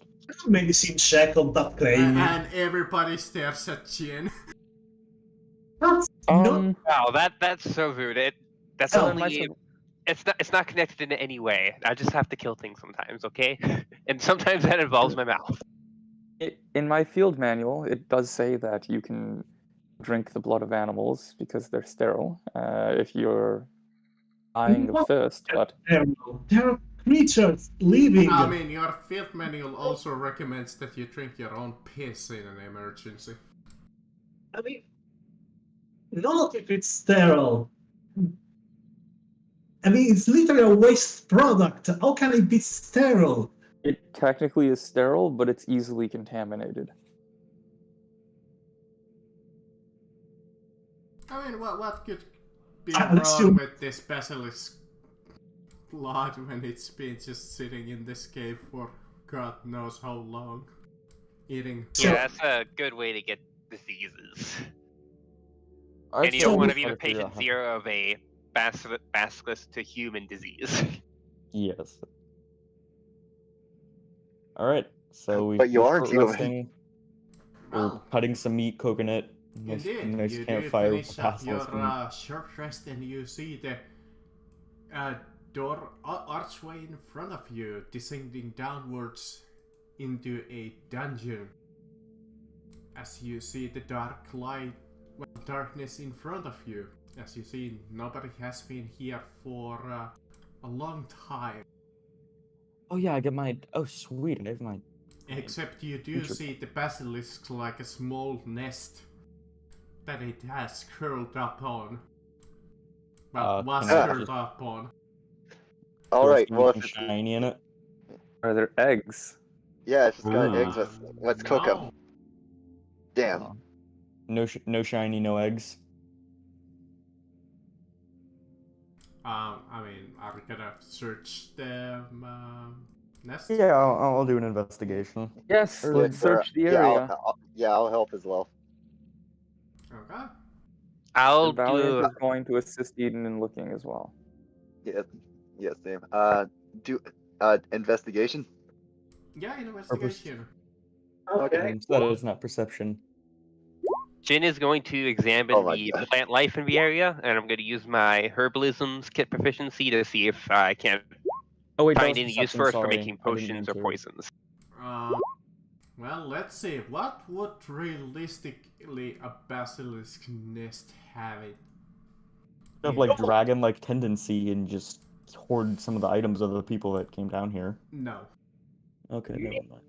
Medicine check on that claim. And everybody stares at Jin. That's not Wow, that's so rude. That's Oh, only it's not connected in any way. I just have to kill things sometimes, okay? And sometimes that involves my mouth. In my field manual, it does say that you can drink the blood of animals because they're sterile if you're dying of What? thirst, but terrible. There are creatures living. I mean, your field manual also recommends that you drink your own piss in an emergency. I mean, not if it's sterile. I mean, it's literally a waste product. How can it be sterile? it technically is sterile, but it's easily contaminated. I mean, what could be let's wrong do- with this basilisk blood when it's been just sitting in this cave for God knows how long? Eating. Yeah, that's a good way to get diseases. I'd And you say don't we want to be try the figure out patient how- zero of a basilisk to human disease. Yes. Alright, so we But you we're aren't short human. resting, We're Well, cutting some meat, coconut, indeed, nice you do campfire finish up past your meat. short rest and you see the door archway in front of you descending downwards into a dungeon. As you see the darkness in front of you. As you see, nobody has been here for a long time. Oh yeah, I get my. Oh sweet, I have my. Except you do Creature. see the basilisk like a small nest that it has curled up on. Well, was can I curled just- up on. Alright, There's well, if something it's, shiny in it. Are there eggs? yeah, if it's got Ooh. eggs, let's cook them. No. Damn. No shiny, no eggs. I mean, are we gonna search the nest? Yeah, I'll do an investigation. Yes, Or let's search the Yeah, area. I'll help as well. Okay. I'll And Valiant do. is going to assist Eden in looking as well. Yes, same. Do investigation. Yeah, investigation. Okay. That is not perception. Jin is going to examine Oh my the God. plant life in the area, and I'm going to use my herbalisms kit proficiency to see if I can Oh wait, that find was any use perception, for it for sorry. making I didn't mean potions or to. poisons. Well, let's see. What would realistically a basilisk nest have it? Have like dragon-like tendency and just hoard some of the items of the people that came down here. No. Okay, never mind.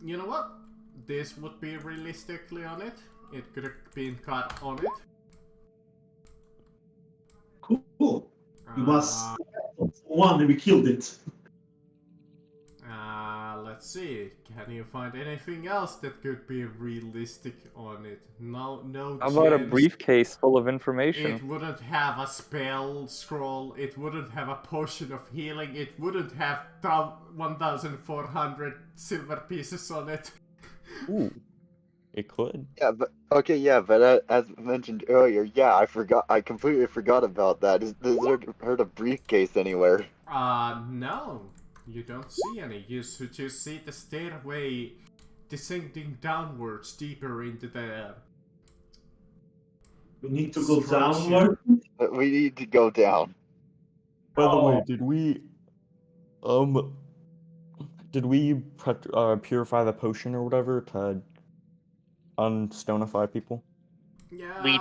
You know what? This would be realistically on it. It could have been cut on it. Cool. It was one, we killed it. Let's see. Can you find anything else that could be realistic on it? No How about a gems. briefcase full of information? It wouldn't have a spell scroll. It wouldn't have a potion of healing. It wouldn't have 1,400 silver pieces on it. Ooh, it could. Yeah, but as mentioned earlier, yeah, I completely forgot about that. Is there heard a briefcase anywhere? No. You don't see any. You just see the stairway descending downwards deeper into the... We need to go Structure. downward. We need to go down. By the way, Oh. did we purify the potion or whatever to unstonify people? Yeah. We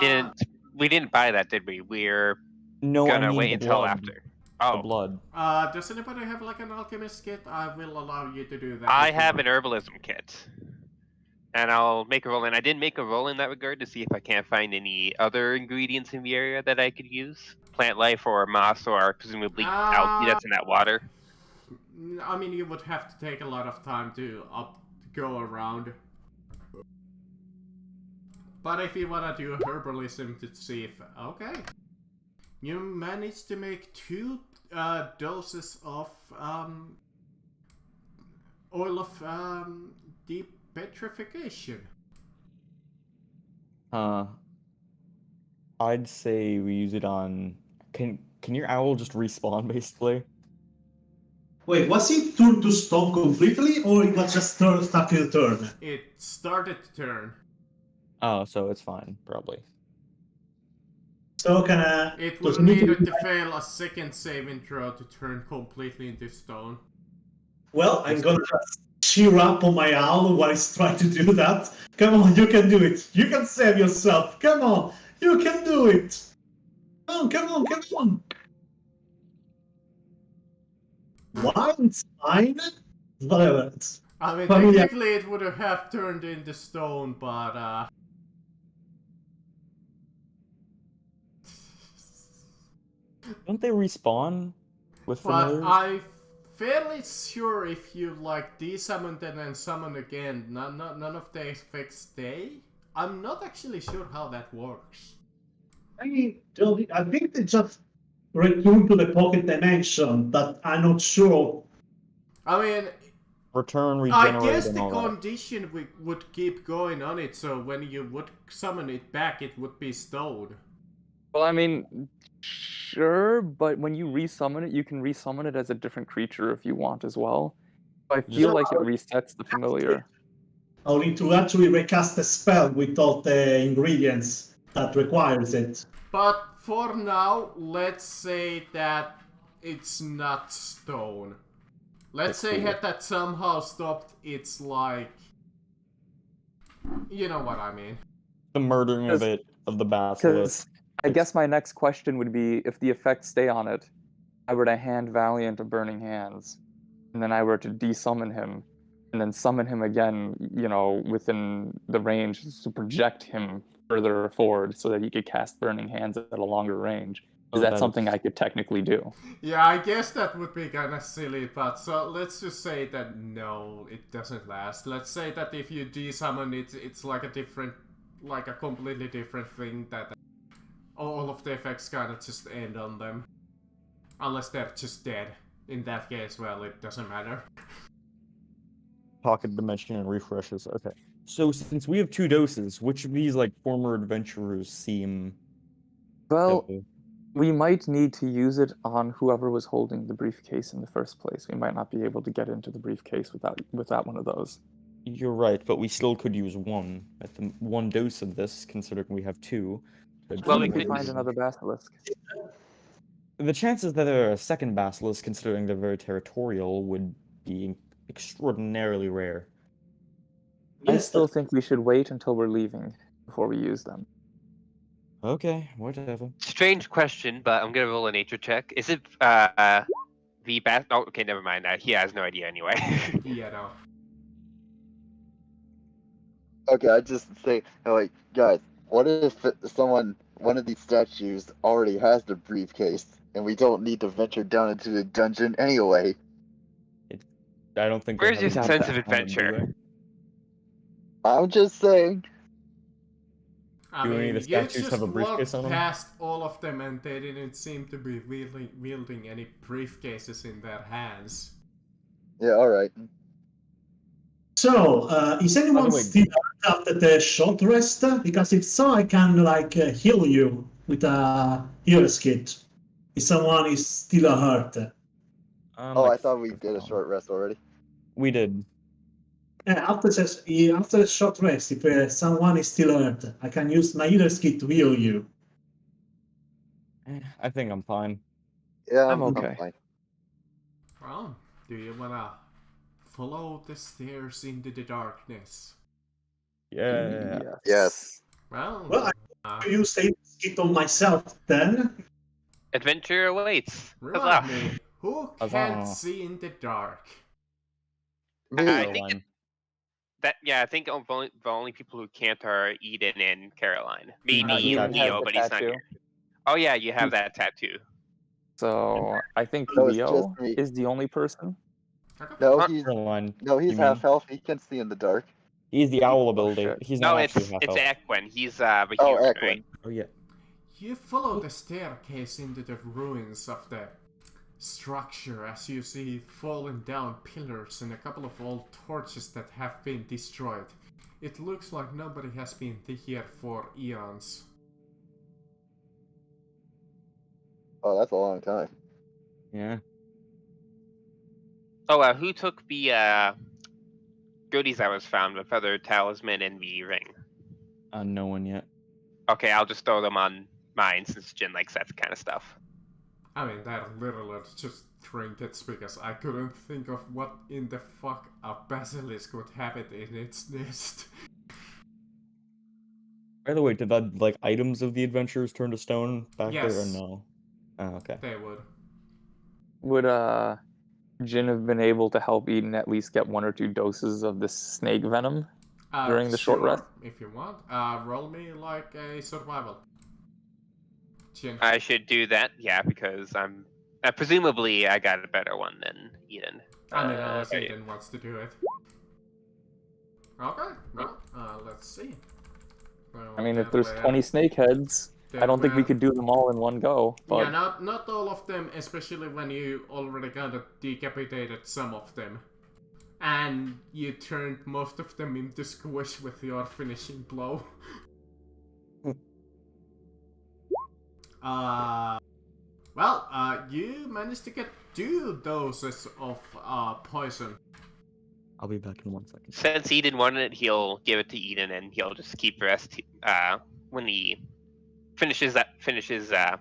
didn't buy that, did we? We're No, gonna I mean wait the until blood. after. The Oh, blood. Does anybody have like an alchemist kit? I will allow you to do that. I if you have want. an herbalism kit. And I'll make a roll, and I did make a roll in that regard to see if I can't find any other ingredients in the area that I could use. Plant life or moss or presumably algae that's in that water. I mean, you would have to take a lot of time to go around. But if you wanna do herbalism to see if... Okay. You managed to make 2 doses of oil of deep petrification. I'd say we use it on. Can your owl just respawn basically? Wait, was it turned to stone completely, or it was just starting to turn? It started to turn. Oh, so it's fine, probably. So can I... It does will need need to to fail a second saving throw to turn completely into stone. Well, I'm gonna cheer up on my owl while he's trying to do that. Come on, you can do it. You can save yourself. Come on, you can do it. Oh, come on, come on. Why? It's fine. Whatever. I mean, Familiar. technically it would have turned into stone, but Don't they respawn with but familiars? I'm fairly sure if you like desummon them and summon again, none of the effects stay. I'm not actually sure how that works. I think they just return to the pocket dimension, but I'm not sure. I mean, Return, I regenerate, guess and the all that. condition would keep going on it, so when you would summon it back, it would be stone. Well, I mean, sure, but when you resummon it, you can resummon it as a different creature if you want as well. I feel like it resets the familiar. I'll need to actually recast a spell with all the ingredients that requires it. But for now, let's say that it's not stone. Let's say that somehow stopped its like... You know what I mean. The murdering of the basilisk. I guess my next question would be, if the effects stay on it, I were to hand Valiant a Burning Hands, and then I were to desummon him, and then summon him again, you know, within the range to project him further forward so that he could cast Burning Hands at a longer range. Is that something I could technically do? Yeah, I guess that would be kinda silly, but so let's just say that no, it doesn't last. Let's say that if you desummon it, it's like a completely different thing that all of the effects kinda just end on them. Unless they're just dead. In that case, well, it doesn't matter. Pocket dimension and refreshes. Okay. So since we have 2 doses, which of these like former adventurers seem? Well, we might need to use it on whoever was holding the briefcase in the first place. We might not be able to get into the briefcase without one of those. You're right, but we still could use one at the 1 dose of this, considering we have 2. Well, we could find another basilisk. The chances that there are a second basilisk, considering they're very territorial, would be extraordinarily rare. I still think we should wait until we're leaving before we use them. Okay, whatever. Strange question, but I'm gonna roll a nature check. Is it the bas? Oh, okay, never mind. He has no idea anyway. Yeah, no. Okay, I just say, like, guys, what if one of these statues already has the briefcase, and we don't need to venture down into the dungeon anyway? I don't think. Where's your they have sense of that common, do adventure? they? I'm just saying. I Do any mean, of the you statues just have a briefcase walked on them? past all of them and they didn't seem to be wielding any briefcases in their hands. Yeah, alright. So, is anyone way, still after the short rest? Because if so, I can like heal you with a healer's kit. If someone is still hurt. Oh, I thought we did a short rest already. We did. After the short rest, if someone is still hurt, I can use my healer's kit to heal you. I think I'm fine. Yeah, I'm okay. fine. Well, do you wanna follow the stairs into the darkness? Yeah. Yes. Well, Well, I use the kit on myself then. Adventure awaits. remind me, who Huzzah. can't see in the dark? Me. I think I think the only people who can't are Eden and Caroline. Eden has Me the and tattoo. Leo, but he's not Tattoo. here. Oh yeah, you have that tattoo. So I think No, it's Leo just me. is the only person. No, Huh? he's Caroline. he's you half mean? health. He can see in the dark. He's the owl ability. shit. He's No, not it's actually half elf. Equin. He's the Oh, hero, Equin. right? Oh yeah. You follow the staircase into the ruins of the structure as you see fallen down pillars and a couple of old torches that have been destroyed. It looks like nobody has been here for eons. Oh, that's a long time. Yeah. Oh, who took the goodies that was found, the feather talisman and the ring? No one yet. Okay, I'll just throw them on mine since Jin likes that kind of stuff. I mean, they're literally just trinkets because I couldn't think of what in the fuck a basilisk would have it in its nest. By the way, did that like items of the adventurers turn to stone back there or Yes. no? Oh, okay. They would. Would Jin have been able to help Eden at least get 1 or 2 doses of this snake venom during the short Sure, rest? if you want. Roll me like a survival. Jin. I should do that, yeah, because I'm presumably I got a better one than Eden. I mean, unless okay. Eden wants to do it. Okay, well, let's see. Well, I mean, if there there's were- 20 snake heads, I there don't think we were- could do them all in one go. But Yeah, not all of them, especially when you already kind of decapitated some of them. And you turned most of them into squish with your finishing blow. You managed to get 2 doses of poison. I'll be back in 1 second. Since Eden wanted it, he'll give it to Eden, and he'll just keep the rest when he finishes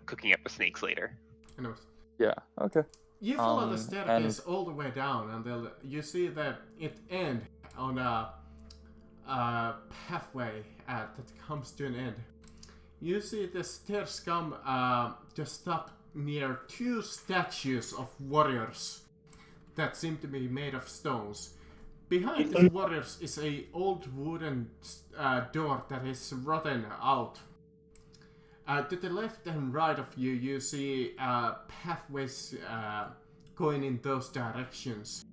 cooking up the snakes later. Anyways, yeah, okay. you follow the And- staircase all the way down until you see that it ends on a pathway that comes to an end. You see the stairs come to stop near 2 statues of warriors that seem to be made of stones. Behind these warriors is a old wooden door that is rotten out. To the left and right of you, you see pathways going in those directions.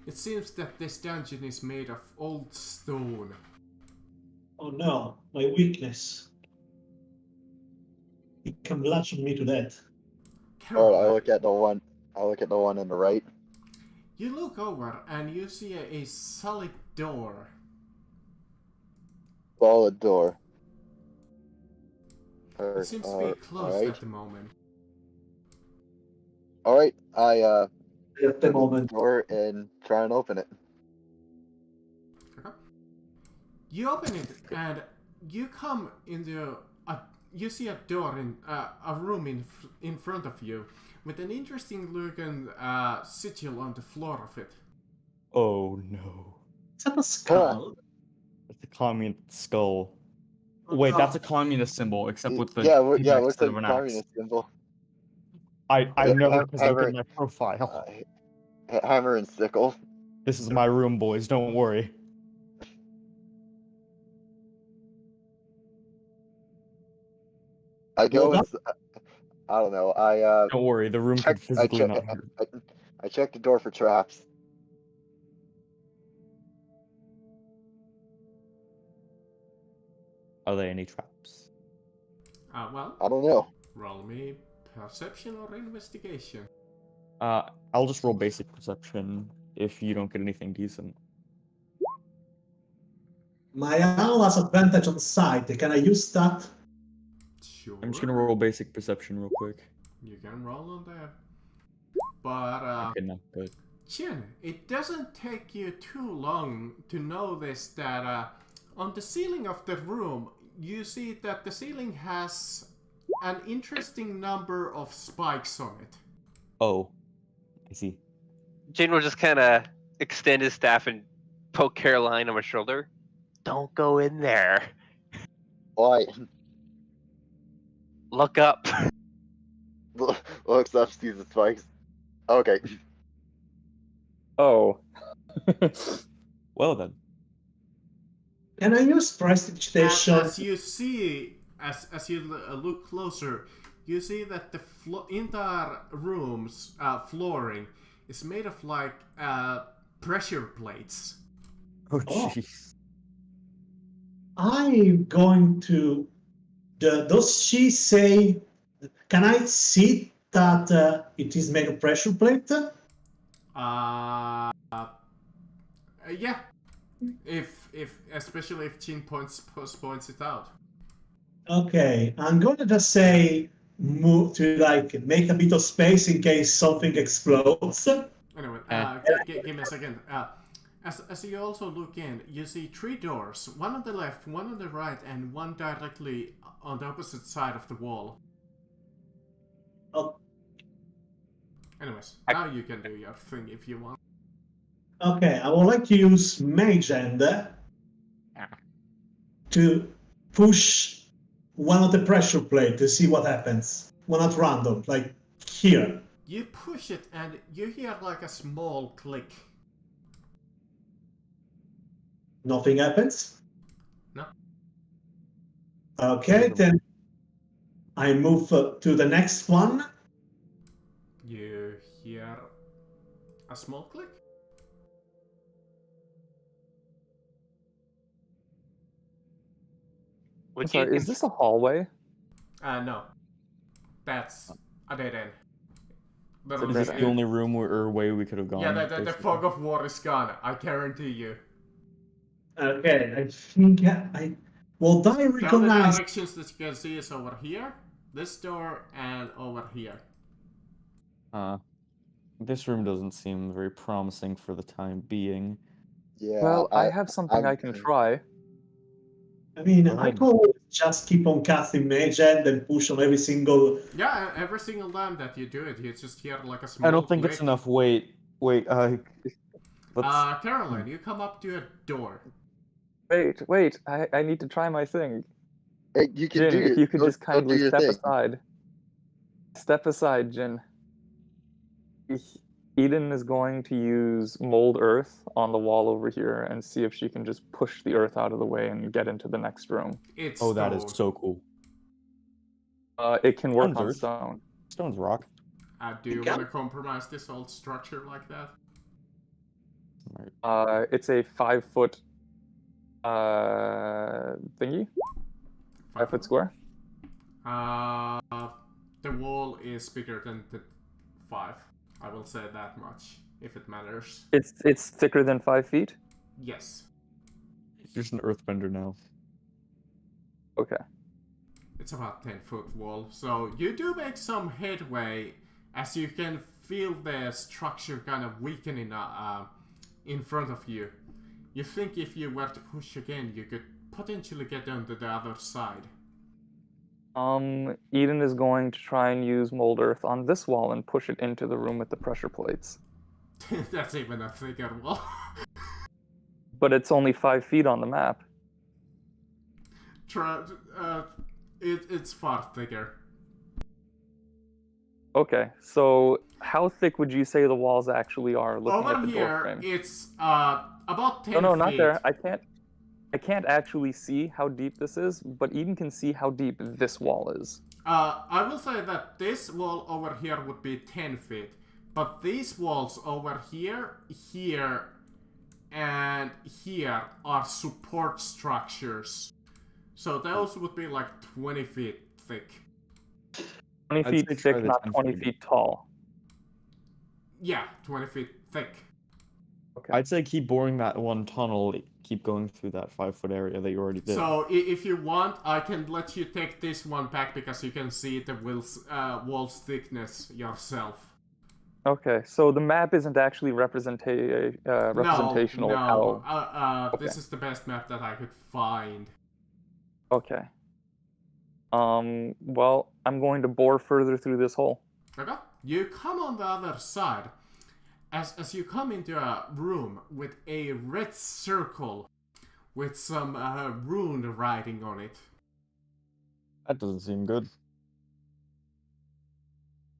It seems that this dungeon is made of old stone. Oh no, my weakness. He can bludgeon me to death. Alright, I look at the one on the right. You look over and you see a solid door. Solid door. It seems to be closed Alright. at the moment. Alright, I At the moment. door and try and open it. Okay. You open it and you come into you see a door in a room in front of you with an interesting looking sigil on the floor of it. Oh no. Is that a skull? It's a communist skull. Wait, that's a communist symbol, except with the yeah, index looks instead like of an axe. communist symbol. I've Yeah, never hammer- presented my profile. Hammer and sickle. This is my room, boys. Don't worry. I go Well, and I don't know. Don't worry. The room check, could physically not I hurt. I check the door for traps. Are there any traps? Well, I don't know. roll me perception or investigation. I'll just roll basic perception if you don't get anything decent. My owl has advantage on sight. Can I use that? Sure. I'm just gonna roll basic perception real quick. You can roll on there. But Okay, no, good. Chin, it doesn't take you too long to notice that on the ceiling of the room, you see that the ceiling has an interesting number of spikes on it. Oh, I see. Jin will just kind of extend his staff and poke Caroline on her shoulder. Don't go in there. Why? Look up. Looks up, sees the spikes. Okay. Oh. Well then. Can I use prestidigitation? As you see, as you look closer, you see that the entire room's flooring is made of like pressure plates. Oh Oh. jeez. I'm going to. Does she say? Can I see that it is made of pressure plate? Yeah. If especially if Jin points it out. Okay, I'm going to just say move to like make a bit of space in case something explodes. Anyway, give me a second. As you also look in, you see 3 doors. One on the left, one on the right, and one directly on the opposite side of the wall. Oh, Anyways, now you can do your thing if you want. okay, I would like to use Mage Hand to push one of the pressure plate to see what happens. One at random, like here. You push it and you hear like a small click. Nothing happens? No. Okay, then I move to the next one. You hear a small click? I'm sorry, is this a hallway? No. That's a dead end. Is Literally, this the only room or way we could have gone? yeah, the fog of war is gone. I guarantee you. Okay, I think I... Well, I The only recognize... directions that you can see is over here, this door, and over here. This room doesn't seem very promising for the time being. Yeah. Well, I have something I can try. I mean, Go I ahead. could just keep on casting Mage Hand and push on every single... Yeah, every single time that you do it, you just hear like a small I don't think click. it's enough. Wait. Let's... Caroline, you come up to a door. Wait, I need to try my thing. Hey, you can Jin, do if you could go- just go kindly do your step thing. aside. Step aside, Jin. Eden is going to use mold earth on the wall over here and see if she can just push the earth out of the way and get into the next room. It's Oh, that is stone. so cool. It can work Stone's on earth. stone. Stone's rock. Do you want to compromise this old structure like that? It's a 5-foot thingy. 5-foot square. The wall is bigger than the 5. I will say that much, if it matters. It's thicker than 5 feet. Yes. You're just an earthbender now. Okay. It's about 10-foot wall, so you do make some headway as you can feel the structure kind of weakening in front of you. You think if you were to push again, you could potentially get onto the other side. Eden is going to try and use mold earth on this wall and push it into the room with the pressure plates. That's even a thicker wall. But it's only 5 feet on the map. It's far thicker. Okay, so how thick would you say the walls actually are looking Over at the here, doorframe? it's about 10 No, feet. not there. I can't actually see how deep this is, but Eden can see how deep this wall is. I will say that this wall over here would be 10 feet, but these walls over here, here, and here are support structures. So those would be like 20 feet thick. 20 I'd feet say try thick, the not 10 20 feet. feet tall. Yeah, 20 feet thick. Okay. I'd say keep boring that one tunnel. Keep going through that 5-foot area that you already did. So if you want, I can let you take this one back because you can see the wall's thickness yourself. Okay, so the map isn't actually representational of how... This is the best map that I could find. Okay. Well, I'm going to bore further through this hole. Okay. You come on the other side. As you come into a room with a red circle with some rune writing on it. That doesn't seem good.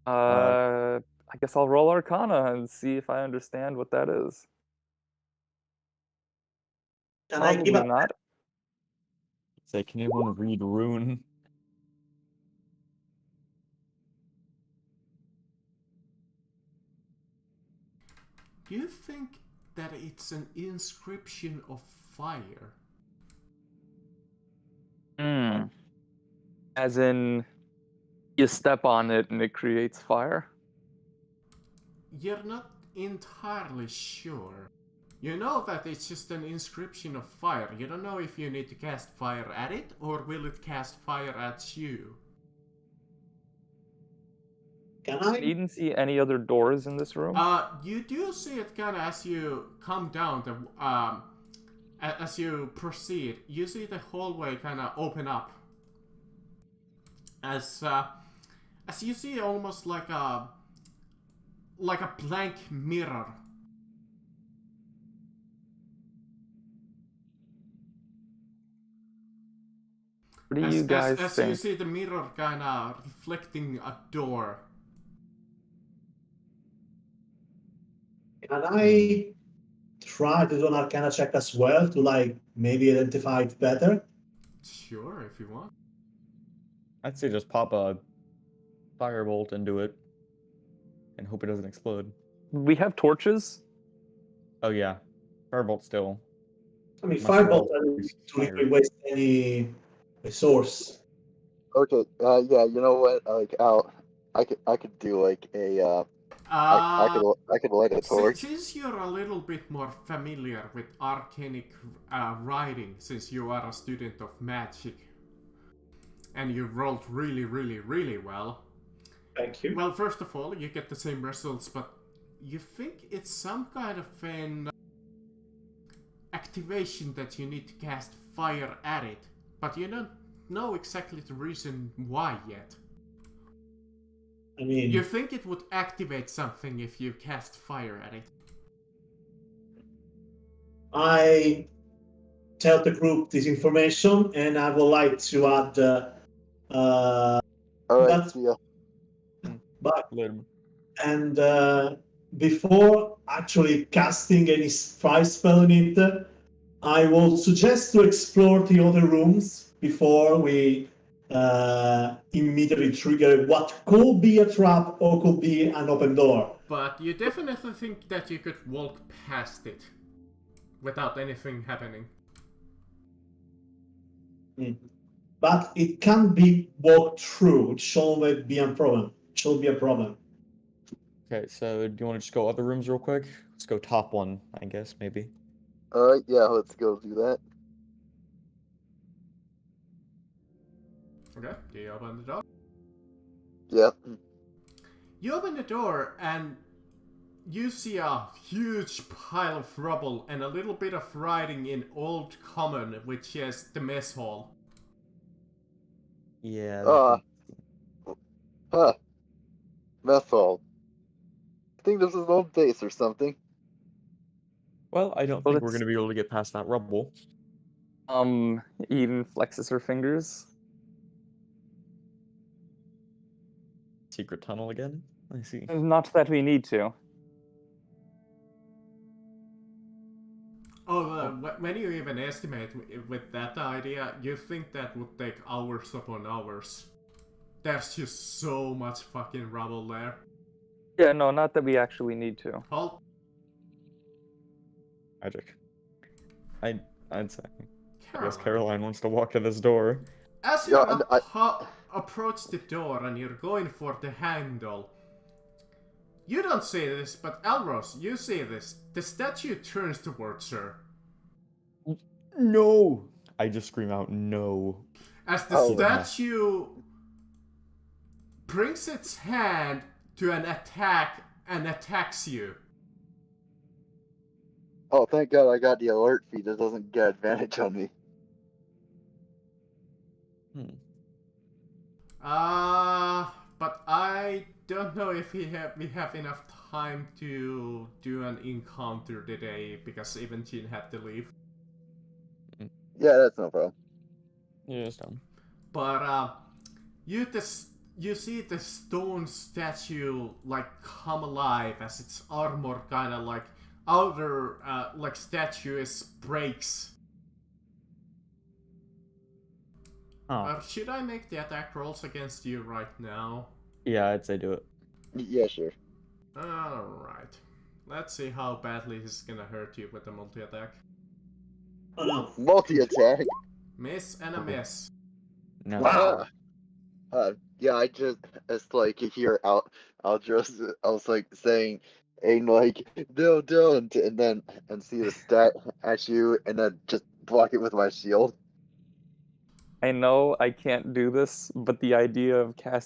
I guess I'll roll Arcana and see if I understand what that is. Can I give Probably a... not. Say, can anyone read rune? You think that it's an inscription of fire? As in You step on it and it creates fire. You're not entirely sure. You know that it's just an inscription of fire. You don't know if you need to cast fire at it or will it cast fire at you. Can You I? didn't see any other doors in this room? You do see it kind of as you come down the as you proceed. You see the hallway kind of open up. As you see almost like a blank mirror. What do you guys as think? you see the mirror kind of reflecting a door. Can I try to do an Arcana check as well to like maybe identify it better? Sure, if you want. I'd say just pop a firebolt into it and hope it doesn't explode. We have torches. Oh yeah, firebolt still. I mean, Must firebolt well doesn't use really fire. waste any resource. Okay, yeah, you know what? Like, I could do like a I could light a torch. Since you're a little bit more familiar with arcanic writing, since you are a student of magic, and you rolled really, really, really well. Thank you. Well, first of all, you get the same results, but you think it's some kind of an activation that you need to cast fire at it, but you don't know exactly the reason why yet. I mean, You think it would activate something if you cast fire at it. I tell the group this information, and I would like to add. All right, But- see ya. But Later. and before actually casting any fire spell on it, I will suggest to explore the other rooms before we immediately trigger what could be a trap or could be an open door. But you definitely think that you could walk past it without anything happening. But it can be walked through. It shouldn't be a problem. Should be a problem. Okay, so do you want to just go other rooms real quick? Let's go top one, I guess, maybe. All right, yeah, let's go do that. Okay, do you open the door? Yeah. You open the door and you see a huge pile of rubble and a little bit of writing in Old Common, which is the mess hall. Yeah. Huh. Methol. I think this is an old base or something. Well, I don't Well, think we're it's- going to be able to get past that rubble. Eden flexes her fingers. Secret tunnel again? I see. Not that we need to. When you even estimate with that idea, you think that would take hours upon hours. There's just so much fucking rubble there. Yeah, no, not that we actually need to. Halt. Magic. I'd say. I guess Caroline. Caroline wants to walk to this door. As you Yeah, and approach the door and you're going for the handle, you don't see this, but Elros, you see this. The statue turns towards her. No! I just scream out, no. As the Oh. statue brings its hand to an attack and attacks you. Oh, thank God I got the alert feed that doesn't get advantage on me. But I don't know if we have enough time to do an encounter today because even Jean had to leave. Yeah, that's no problem. Yeah, it's done. But you see the stone statue like come alive as its armor kind of like outer like statues breaks. Oh. Should I make the attack rolls against you right now? Yeah, I'd say do it. Yeah, sure. Alright. Let's see how badly this is gonna hurt you with the multi-attack. Oh no. Multi-attack. Miss and a miss. No. Wow. Yeah, it's like you hear Aldros, I was like saying, and like, no, don't, and see the stat at you, and then just block it with my shield. I know I can't do this, but the idea of casting